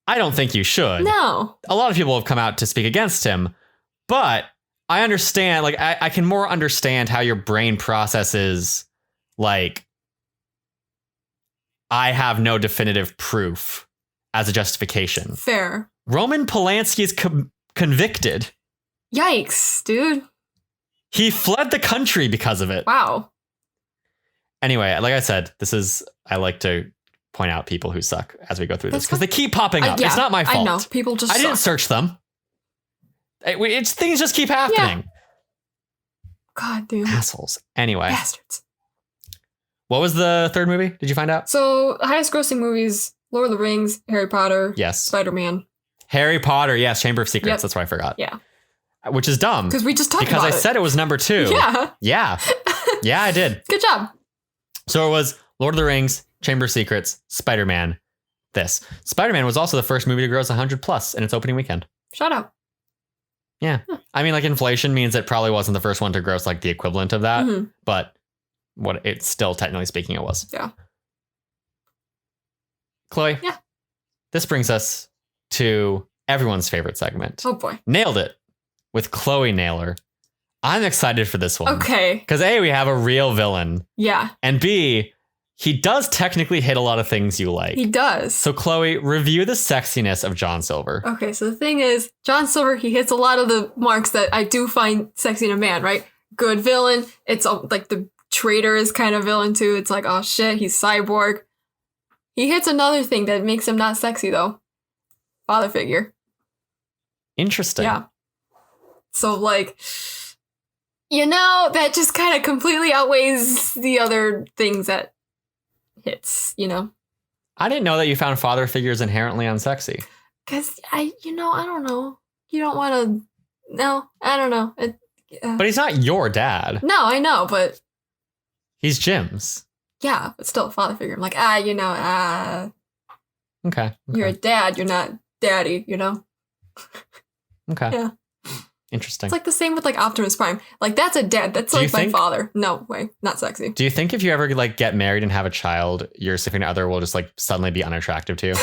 I don't think you should. No. A lot of people have come out to speak against him, but I understand, like, I can more understand how your brain processes, like, I have no definitive proof as a justification. Fair. Roman Polanski is convicted. Yikes, dude. He fled the country because of it. Wow. Anyway, like I said, I like to point out people who suck as we go through this because they keep popping up. Yeah, it's not my fault. I know. People just I didn't search them. Things just keep happening. Yeah. God damn. Assholes. Anyway. Bastards. What was the third movie? Did you find out? So, highest grossing movies, Lord of the Rings, Harry Potter. Yes. Spider-Man. Harry Potter, yes. Chamber of Secrets. Yep. That's what I forgot. Yeah. Which is dumb. Because we just talked about it. Because I said it was number 2. Yeah. Yeah. Yeah, I did. Good job. So it was Lord of the Rings, Chamber of Secrets, Spider-Man, this. Spider-Man was also the first movie to gross 100 plus in its opening weekend. Shout out. Yeah. I mean, like, inflation means it probably wasn't the first one to gross like the equivalent of that, but what it's still technically speaking it was. Yeah. Chloe. Yeah. This brings us to everyone's favorite segment. Oh boy. Nailed it with Chloe Naylor. I'm excited for this one. Okay. Because A, we have a real villain. Yeah. And B, he does technically hit a lot of things you like. He does. So Chloe, review the sexiness of John Silver. Okay, so the thing is, John Silver, he hits a lot of the marks that I do find sexy in a man, right? Good villain. It's like the traitor is kind of villain too. It's like, oh shit, he's cyborg. He hits another thing that makes him not sexy though. Father figure. Interesting. Yeah. So, like, that just kind of completely outweighs the other things that hits, I didn't know that you found father figures inherently unsexy. Because I don't know. You don't want to. No, I don't know. But he's not your dad. No, I know, but. He's Jim's. Yeah, but still a father figure. I'm like, Okay. You're a dad, you're not daddy, Okay. Yeah. Interesting. It's like the same with like Optimus Prime. Like that's a dad. That's like my father. No way. Not sexy. Do you think if you ever like get married and have a child, your significant other will just like suddenly be unattractive to you?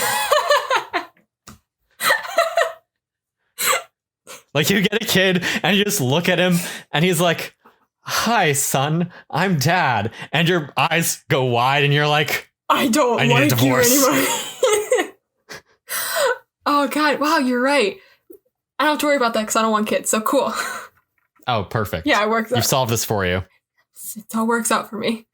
Like you get a kid and you just look at him and he's like, "Hi, son, I'm dad." And your eyes go wide and you're like, I don't need like a divorce. You anymore. Oh, God. Wow, you're right. I don't have to worry about that because I don't want kids. So cool. Oh, perfect. Yeah, it works out. You've solved this for you. It all works out for me.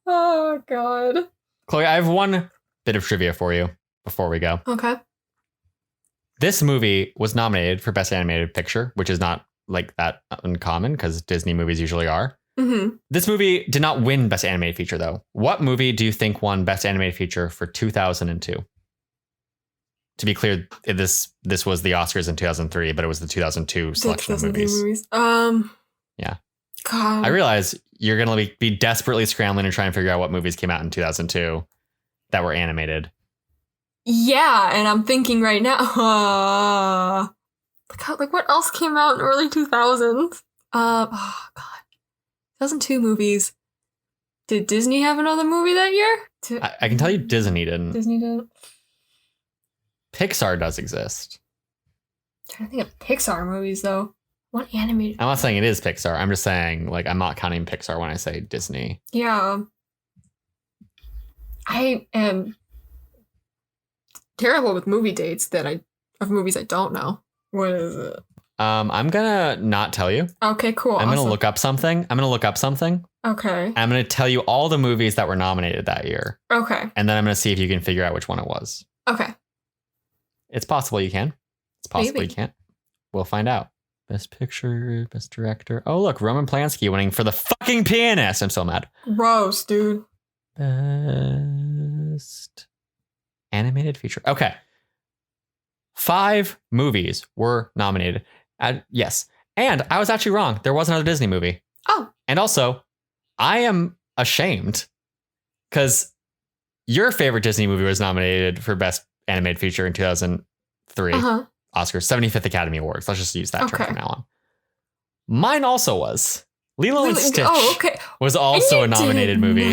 Oh, God. Chloe, I have one bit of trivia for you before we go. Okay. This movie was nominated for Best Animated Picture, which is not like that uncommon because Disney movies usually are. Mm-hmm. This movie did not win Best Animated Feature, though. What movie do you think won Best Animated Feature for 2002? To be clear, this was the Oscars in 2003, but it was the 2002 selection of movies. Yeah. God. I realize you're going to be desperately scrambling and trying to figure out what movies came out in 2002 that were animated. Yeah, and I'm thinking right now, like what else came out in early 2000s? Oh God, 2002 movies. Did Disney have another movie that year? I can tell you Disney didn't. Disney didn't. Pixar does exist. I'm trying to think of Pixar movies though. What animated? I'm not saying it is Pixar. I'm just saying like I'm not counting Pixar when I say Disney. Yeah. I am terrible with movie dates of movies I don't know. What is it? I'm gonna not tell you. Okay, cool. I'm gonna look up something. Okay. I'm gonna tell you all the movies that were nominated that year. Okay. And then I'm gonna see if you can figure out which one it was. Okay. It's possible you can. It's possible Maybe. you can't. We'll find out. Best Picture, Best Director. Oh, look, Roman Polanski winning for The Fucking Pianist. I'm so mad. Gross, dude. Best Animated Feature. Okay. 5 movies were nominated. Yes. And I was actually wrong. There was another Disney movie. Oh. And also, I am ashamed because your favorite Disney movie was nominated for Best Animated Feature in 2003. Oscars, 75th Academy Awards. Let's just use that term from now on. Mine also was. Lilo and Stitch was also a nominated movie.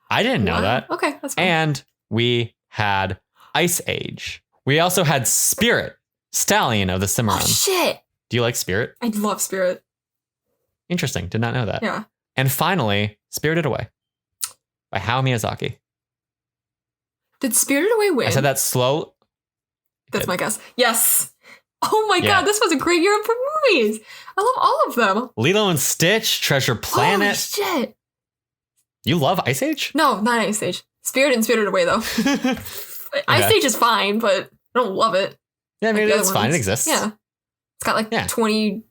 I didn't know that. Okay, that's fine. And we had Ice Age. We also had Spirit, Stallion of the Cimarron. Oh, shit. Do you like Spirit? I love Spirit. Interesting. Did not know that. Yeah. And finally, Spirited Away by Hayao Miyazaki. Did Spirited Away win? I said that slow. That's my guess. Yes. Oh my God, this was a great year for movies. I love all of them. Lilo and Stitch, Treasure Planet. Holy shit. You love Ice Age? No, not Ice Age. Spirit and Spirited Away, though. Ice Age is fine, but I don't love it. Yeah, I mean, it's fine. It exists. Yeah. It's got like 20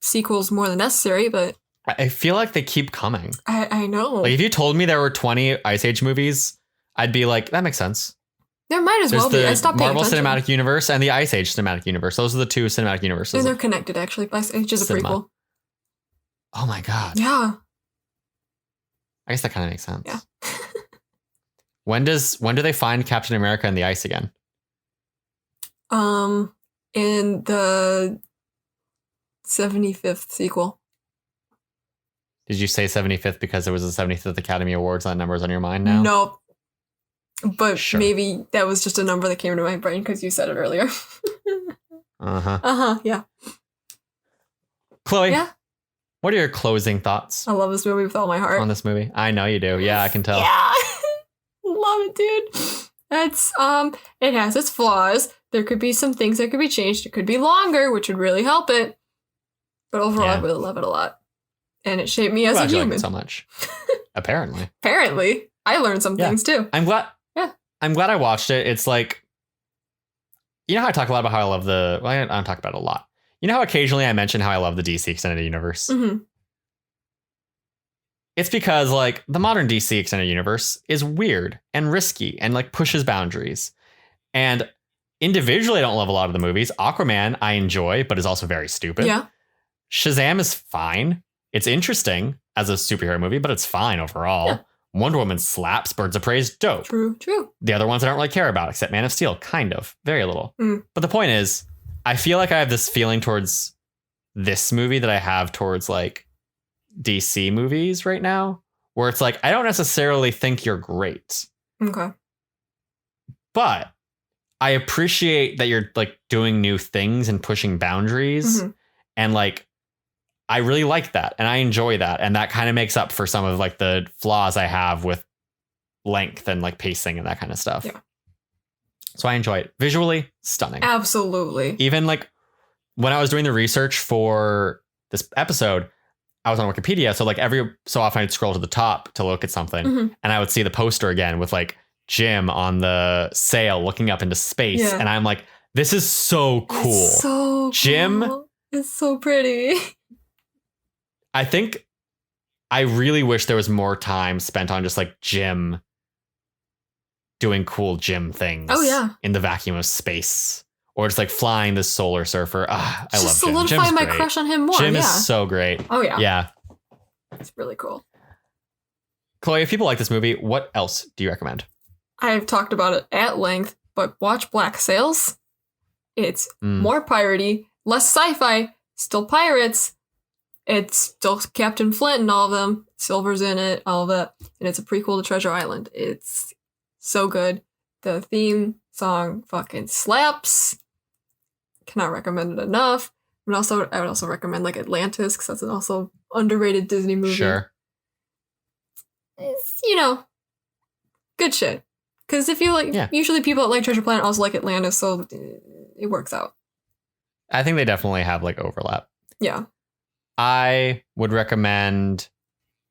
sequels more than necessary, but... I feel like they keep coming. I know. Like, if you told me there were 20 Ice Age movies, I'd be like, that makes sense. There might as well be. I stopped paying attention. Marvel Cinematic Universe and the Ice Age Cinematic Universe. Those are the 2 cinematic universes. And they're connected, actually. Ice Age is a prequel. Oh my God. Yeah. I guess that kind of makes sense. Yeah. When do they find Captain America in the ice again? In the 75th sequel. Did you say 75th because there was a 75th Academy Awards on numbers on your mind now? Nope. But maybe that was just a number that came into my brain because you said it earlier. Yeah. Chloe. Yeah. What are your closing thoughts? I love this movie with all my heart. On this movie? I know you do. Yeah, I can tell. Yeah. Love it, dude. It's it has its flaws. There could be some things that could be changed. It could be longer, which would really help it. But overall, I really love it a lot. And it shaped me as a human. Like it so much. Apparently. I learned some things too. Yeah. I'm glad I watched it. It's like You know how I talk a lot about how I love the... Well, I don't talk about it a lot. You know how occasionally I mention how I love the DC Extended Universe? Mm-hmm. It's because, like, the modern DC Extended Universe is weird and risky and, like, pushes boundaries. And individually, I don't love a lot of the movies. Aquaman, I enjoy, but is also very stupid. Yeah. Shazam is fine. It's interesting as a superhero movie, but it's fine overall. Yeah. Wonder Woman slaps. Birds of Prey is dope. True. The other ones I don't really care about, except Man of Steel, kind of. Very little. But the point is, I feel like I have this feeling towards this movie that I have towards, like, DC movies right now, where it's like, I don't necessarily think you're great. Okay. But I appreciate that you're, like, doing new things and pushing boundaries. Mm-hmm. And, like, I really like that. And I enjoy that. And that kind of makes up for some of, like, the flaws I have with length and, like, pacing and that kind of stuff. Yeah. So I enjoy it. Visually, stunning. Absolutely. Even, like, when I was doing the research for this episode, I was on Wikipedia. So, like, every so often I'd scroll to the top to look at something. Mm-hmm. And I would see the poster again with, like, Jim on the sail looking up into space. Yeah. And I'm like, this is so cool. It's so Jim. Cool. It's so pretty. I think I really wish there was more time spent on just, like, Jim doing cool Jim things. Oh, yeah. In the vacuum of space. Or just, like, flying the Solar Surfer. I love Jim. Just solidify my crush on him more. Jim is so great. Oh, yeah. Yeah. It's really cool. Chloe, if people like this movie, what else do you recommend? I've talked about it at length, but watch Black Sails. It's more piratey, less sci-fi, still pirates. It's still Captain Flint and all of them. Silver's in it, all of that. And it's a prequel to Treasure Island. It's so good. The theme song fucking slaps. Cannot recommend it enough. And also, I would also recommend, like, Atlantis, because that's an also underrated Disney movie. Sure. It's, good shit. Because if you like, usually people that like Treasure Planet also like Atlantis, so it works out. I think they definitely have, like, overlap. Yeah. I would recommend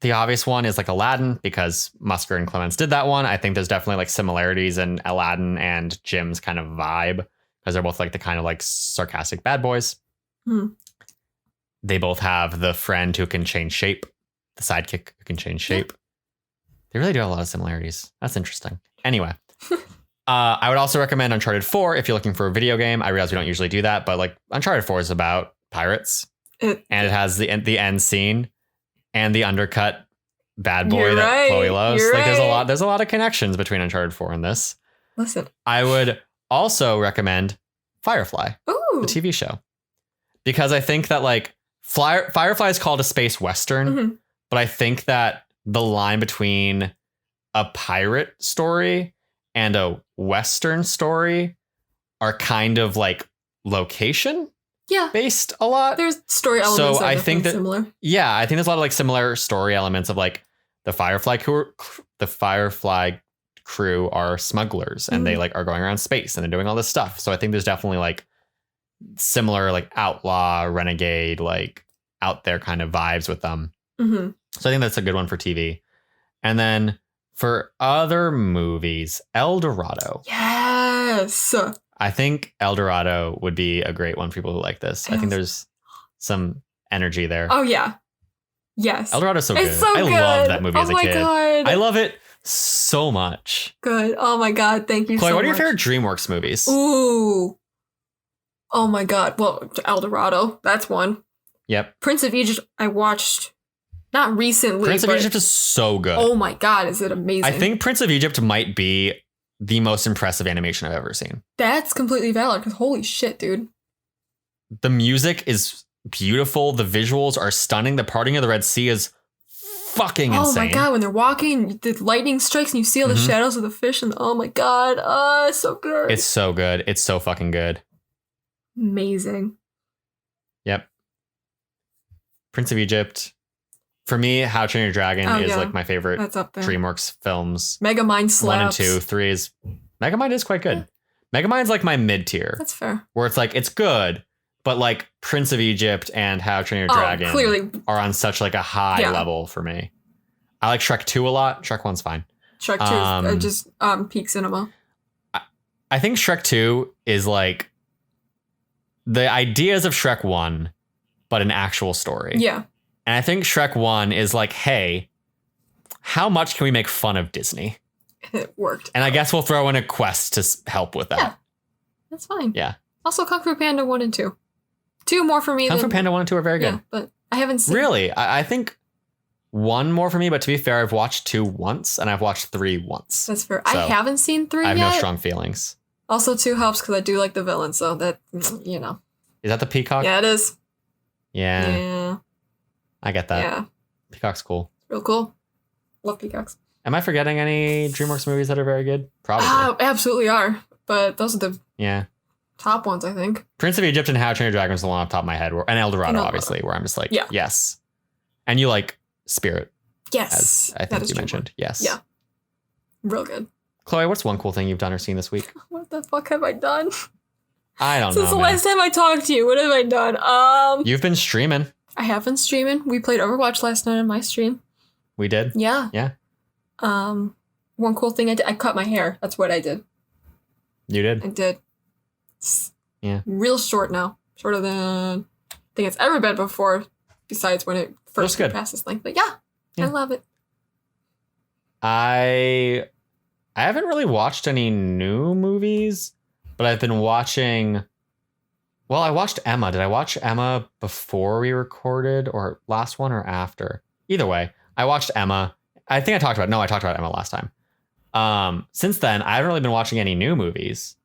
the obvious one is, like, Aladdin, because Musker and Clements did that one. I think there's definitely, like, similarities in Aladdin and Jim's kind of vibe, because they're both, like, the kind of, like, sarcastic bad boys. They both have the friend who can change shape, the sidekick who can change shape. They really do have a lot of similarities. That's interesting. Anyway, I would also recommend Uncharted 4 if you're looking for a video game. I realize we don't usually do that, but, like, Uncharted 4 is about pirates, and it has the end scene and the undercut bad boy that Chloe loves. You're like, right. there's a lot of connections between Uncharted 4 and this. Listen, I would also recommend Firefly, Ooh. The TV show, because I think that, like, Firefly is called a space western, but I think that the line between a pirate story and a western story are kind of, like, location based a lot. There's story elements. So I think that similar. Yeah, I think there's a lot of, like, similar story elements of, like, the Firefly crew are smugglers and they, like, are going around space and they're doing all this stuff. So I think there's definitely, like, similar, like, outlaw, renegade, like, out there kind of vibes with them. So I think that's a good one for TV. And then for other movies, El Dorado. Yes. I think El Dorado would be a great one for people who like this. I think there's some energy there. Oh, yeah. Yes. El Dorado's so good. It's so good. I loved that movie as a kid. God. I love it so much. Good. Oh, my God. Thank you Chloe, so much. what are your favorite DreamWorks movies? Ooh. Oh, my God. Well, El Dorado. That's one. Yep. Prince of Egypt, I watched not recently. Prince of Egypt is so good. Oh, my God. Is it amazing? I think Prince of Egypt might be the most impressive animation I've ever seen. That's completely valid, because holy shit, dude. The music is beautiful. The visuals are stunning. The parting of the Red Sea is fucking insane. Oh my God, when they're walking, the lightning strikes and you see all the shadows of the fish, and oh my God, it's so good. It's so good. It's so fucking good. Amazing. Yep. Prince of Egypt. For me, How to Train Your Dragon is like my favorite That's up there. DreamWorks films. Megamind slaps. 1 and 2, 3 is... Megamind is quite good. Megamind's like my mid-tier. That's fair. Where it's like, it's good, but like Prince of Egypt and How to Train Your Dragon clearly are on such like a high level for me. I like Shrek 2 a lot. Shrek 1's fine. Shrek 2 is just peak cinema. I think Shrek 2 is like the ideas of Shrek 1, but an actual story. Yeah. And I think Shrek 1 is like, hey, how much can we make fun of Disney? It worked. And I guess we'll throw in a quest to help with that. Yeah. That's fine. Yeah. Also, Kung Fu Panda 1 and 2. 2 more for me. Kung Fu Panda 1 and 2 are very good. Yeah, but I haven't seen. Really? I think 1 more for me, but to be fair, I've watched 2 once and I've watched 3 once. That's fair. So, I haven't seen 3 I have yet. no strong feelings. Also, 2 helps because I do like the villain, so that, you know. Is that the Peacock? Yeah, it is. Yeah. Yeah. I get that. Yeah. Peacock's cool. Real cool. Love peacocks. Am I forgetting any DreamWorks movies that are very good? Probably. Absolutely are. But those are the top ones, I think. Prince of Egypt and How to Train Your Dragon is the one off the top of my head. And El Dorado, obviously, where I'm just like, yes. And you like Spirit. Yes. As I think you mentioned. Yes. Yeah. Real good. Chloe, what's one cool thing you've done or seen this week? What the fuck have I done? I don't know. Since the last time I talked to you, what have I done? You've been streaming. I have been streaming. We played Overwatch last night on my stream. We did? Yeah. Yeah. One cool thing I did, I cut my hair. That's what I did. You did? I did. Yeah. Real short now. Shorter than I think it's ever been before, besides when it first passed this length. But yeah, I love it. I haven't really watched any new movies, but I've been watching. Well, I watched Emma. Did I watch Emma before we recorded or last one or after? Either way, I watched Emma. I think I talked about Emma last time. Since then, I haven't really been watching any new movies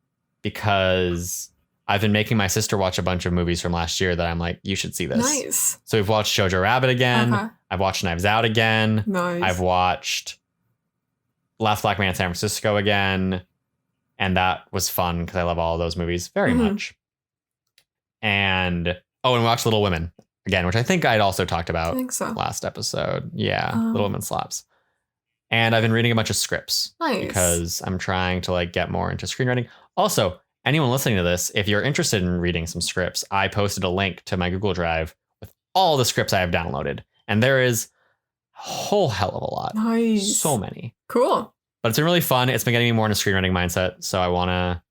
because I've been making my sister watch a bunch of movies from last year that I'm like, you should see this. Nice. So we've watched Jojo Rabbit again. Uh-huh. I've watched Knives Out again. Nice. I've watched Last Black Man in San Francisco again. And that was fun because I love all of those movies very much. And we watched Little Women again, which I think I'd also talked about last episode. Yeah, Little Women slaps. And I've been reading a bunch of scripts because I'm trying to like get more into screenwriting. Also, anyone listening to this, if you're interested in reading some scripts, I posted a link to my Google Drive with all the scripts I have downloaded. And there is a whole hell of a lot. Nice. So many. Cool. But it's been really fun. It's been getting me more in a screenwriting mindset. So I want to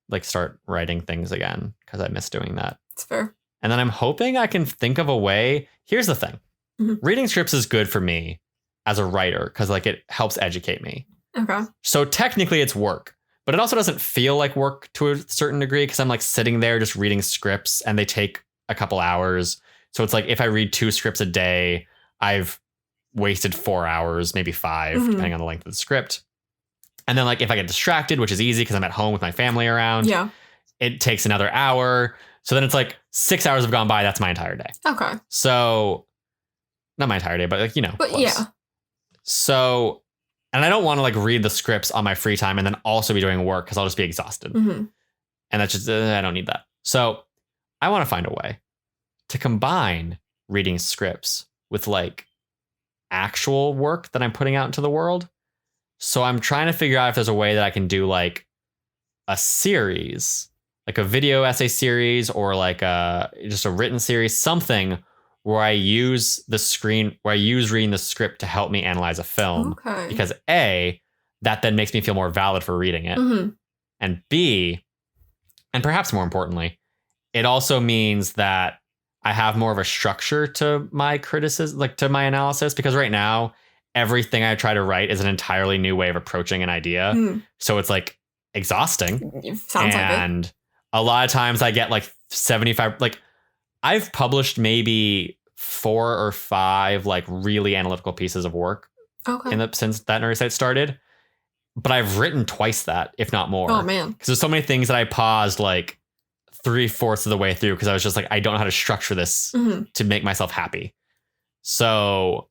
like start writing things again because I miss doing that. It's fair. And then I'm hoping I can think of a way. Here's the thing. Reading scripts is good for me as a writer because like it helps educate me. Okay. So technically it's work, but it also doesn't feel like work to a certain degree because I'm like sitting there just reading scripts and they take a couple hours. So it's like if I read 2 scripts a day, I've wasted 4 hours, maybe 5, depending on the length of the script. And then like if I get distracted, which is easy because I'm at home with my family around, it takes another hour. So then it's like 6 hours have gone by. That's my entire day. Okay. So not my entire day, but like, But close. yeah. So, and I don't want to like read the scripts on my free time and then also be doing work because I'll just be exhausted. And that's just, I don't need that. So I want to find a way to combine reading scripts with like actual work that I'm putting out into the world. So I'm trying to figure out if there's a way that I can do like a series, like a video essay series or like just a written series, something where I use reading the script to help me analyze a film. Okay. Because A, that then makes me feel more valid for reading it. And B, and perhaps more importantly, it also means that I have more of a structure to my criticism, like to my analysis, because right now, everything I try to write is an entirely new way of approaching an idea. So it's like exhausting. Sounds like it. And a lot of times I get like 75, like I've published maybe 4 or 5 like really analytical pieces of work since that nerdy site started. But I've written twice that, if not more. Oh man. Because there's so many things that I paused like 3/4 of the way through because I was just like, I don't know how to structure this to make myself happy. So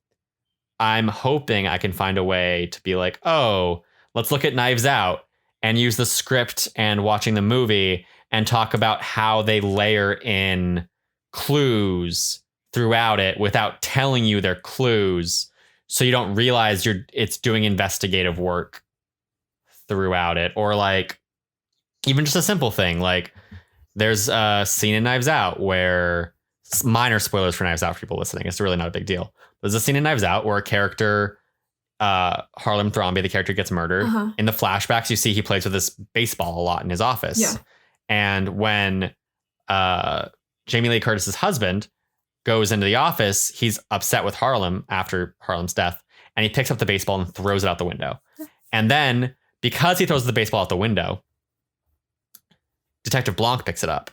I'm hoping I can find a way to be like, oh, let's look at Knives Out and use the script and watching the movie and talk about how they layer in clues throughout it without telling you they're clues. So you don't realize it's doing investigative work throughout it. Or like even just a simple thing. Like there's a scene in Knives Out where, minor spoilers for Knives Out for people listening, it's really not a big deal. There's a scene in Knives Out where a character Harlem Thrombey, the character, gets murdered. In the flashbacks, you see he plays with this baseball a lot in his office. Yeah. And when Jamie Lee Curtis's husband goes into the office, he's upset with Harlem after Harlem's death, and he picks up the baseball and throws it out the window. And then, because he throws the baseball out the window, Detective Blanc picks it up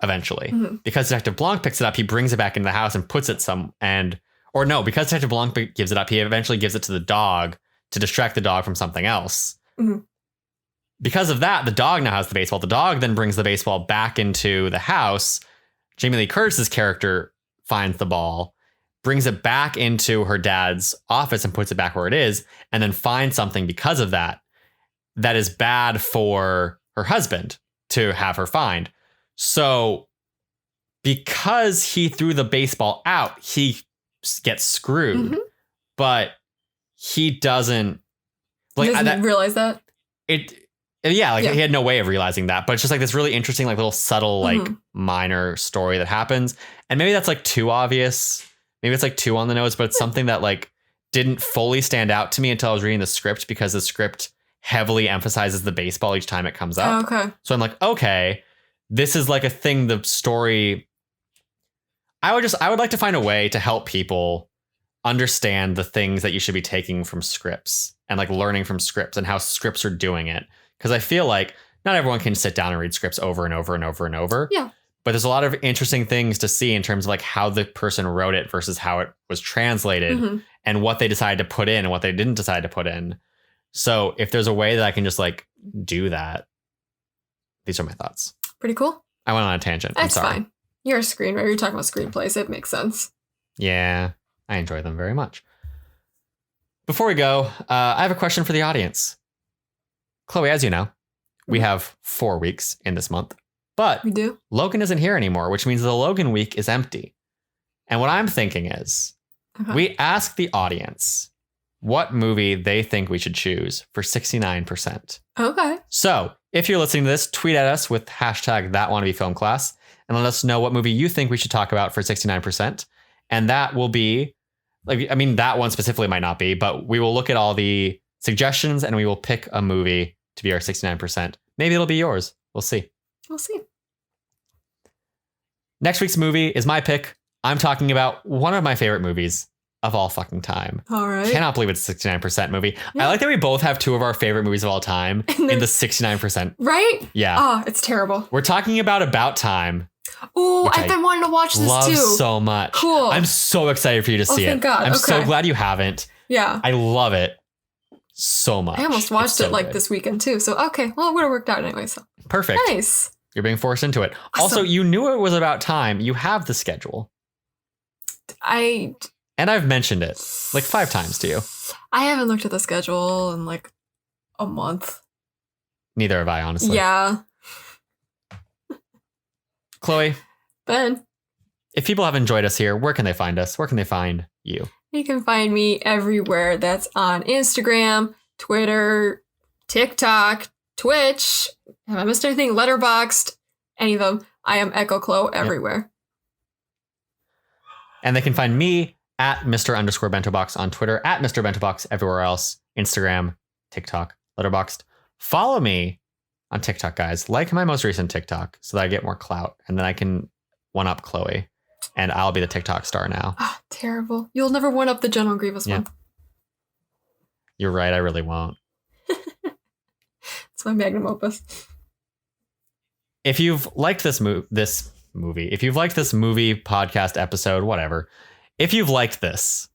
eventually. Because Detective Blanc picks it up, he brings it back into the house and puts it because Detective Blanc gives it up, he eventually gives it to the dog to distract the dog from something else. Because of that, the dog now has the baseball. The dog then brings the baseball back into the house. Jamie Lee Curtis's character finds the ball, brings it back into her dad's office and puts it back where it is, and then finds something because of that is bad for her husband to have her find. So because he threw the baseball out, he gets screwed, but he doesn't realize that. He had no way of realizing that, but it's just like this really interesting, like little subtle, like minor story that happens. And maybe that's like too obvious. Maybe it's like too on the nose, but it's something that like didn't fully stand out to me until I was reading the script, because the script heavily emphasizes the baseball each time it comes up. Oh, okay. So I'm like, okay, this is like a thing. The story. I would like to find a way to help people understand the things that you should be taking from scripts and like learning from scripts and how scripts are doing it. Because I feel like not everyone can sit down and read scripts over and over and over and over. Yeah. But there's a lot of interesting things to see in terms of like how the person wrote it versus how it was translated and what they decided to put in and what they didn't decide to put in. So if there's a way that I can just like do that, these are my thoughts. Pretty cool. I went on a tangent. That's I'm sorry. fine. You're a screenwriter. You're talking about screenplays. It makes sense. Yeah, I enjoy them very much. Before we go, I have a question for the audience. Chloe, as you know, we have 4 weeks in this month, but we do. Logan isn't here anymore, which means the Logan week is empty. And what I'm thinking is we ask the audience what movie they think we should choose for 69%. Okay. So if you're listening to this, tweet at us with hashtag #ThatWannabeFilmClass and let us know what movie you think we should talk about for 69%. And that will be, like, I mean, that one specifically might not be, but we will look at all the suggestions and we will pick a movie to be our 69%. Maybe it'll be yours. We'll see. We'll see. Next week's movie is my pick. I'm talking about one of my favorite movies of all fucking time. All right. Cannot believe it's a 69% movie. Yeah. I like that we both have two of our favorite movies of all time in the 69%. Right? Yeah. Oh, it's terrible. We're talking about Time. Oh, I've been wanting to watch this love too. So much. Cool. I'm so excited for you to see thank it. God. I'm so Okay. glad you haven't. Yeah. I love it so much. I almost watched it like good. this weekend too. So, okay. Well, it would have worked out anyway. So Perfect. nice. You're being forced into it. Awesome. Also, you knew it was about time. You have the schedule. And I've mentioned it like 5 times to you. I haven't looked at the schedule in like a month. Neither have I, honestly. Yeah. Chloe, Ben, if people have enjoyed us here, where can they find us? Where can they find you? you can find me everywhere. That's on Instagram, Twitter, TikTok, Twitch. Have I missed anything? Letterboxd, any of them. I am Echo Chloe everywhere. And they can find me at Mr_Bento Box on Twitter, at Mr. Bento Box everywhere else, Instagram, TikTok, Letterboxd. Follow me on TikTok, guys. Like my most recent TikTok so that I get more clout, and then I can one up Chloe, and I'll be the TikTok star now. Ah, terrible. You'll never one up the General Grievous one. You're right. I really won't. It's my magnum opus. If you've liked this movie, if you've liked this movie podcast episode, whatever, if you've liked this,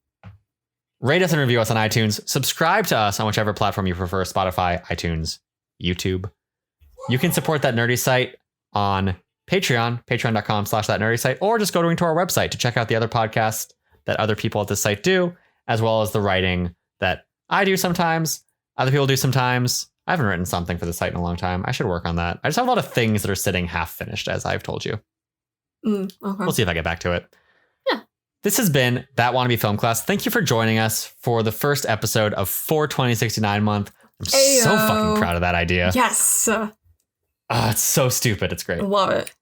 rate us and review us on iTunes. Subscribe to us on whichever platform you prefer: Spotify, iTunes, YouTube. You can support That Nerdy Site on Patreon, patreon.com/thatnerdysite, or just go to our website to check out the other podcasts that other people at this site do, as well as the writing that I do sometimes, other people do sometimes. I haven't written something for the site in a long time. I should work on that. I just have a lot of things that are sitting half finished, as I've told you. Okay. We'll see if I get back to it. Yeah. This has been That Wannabe Film Class. Thank you for joining us for the first episode of 4/2069 month. I'm so fucking proud of that idea. Yes. It's so stupid. It's great. Love it.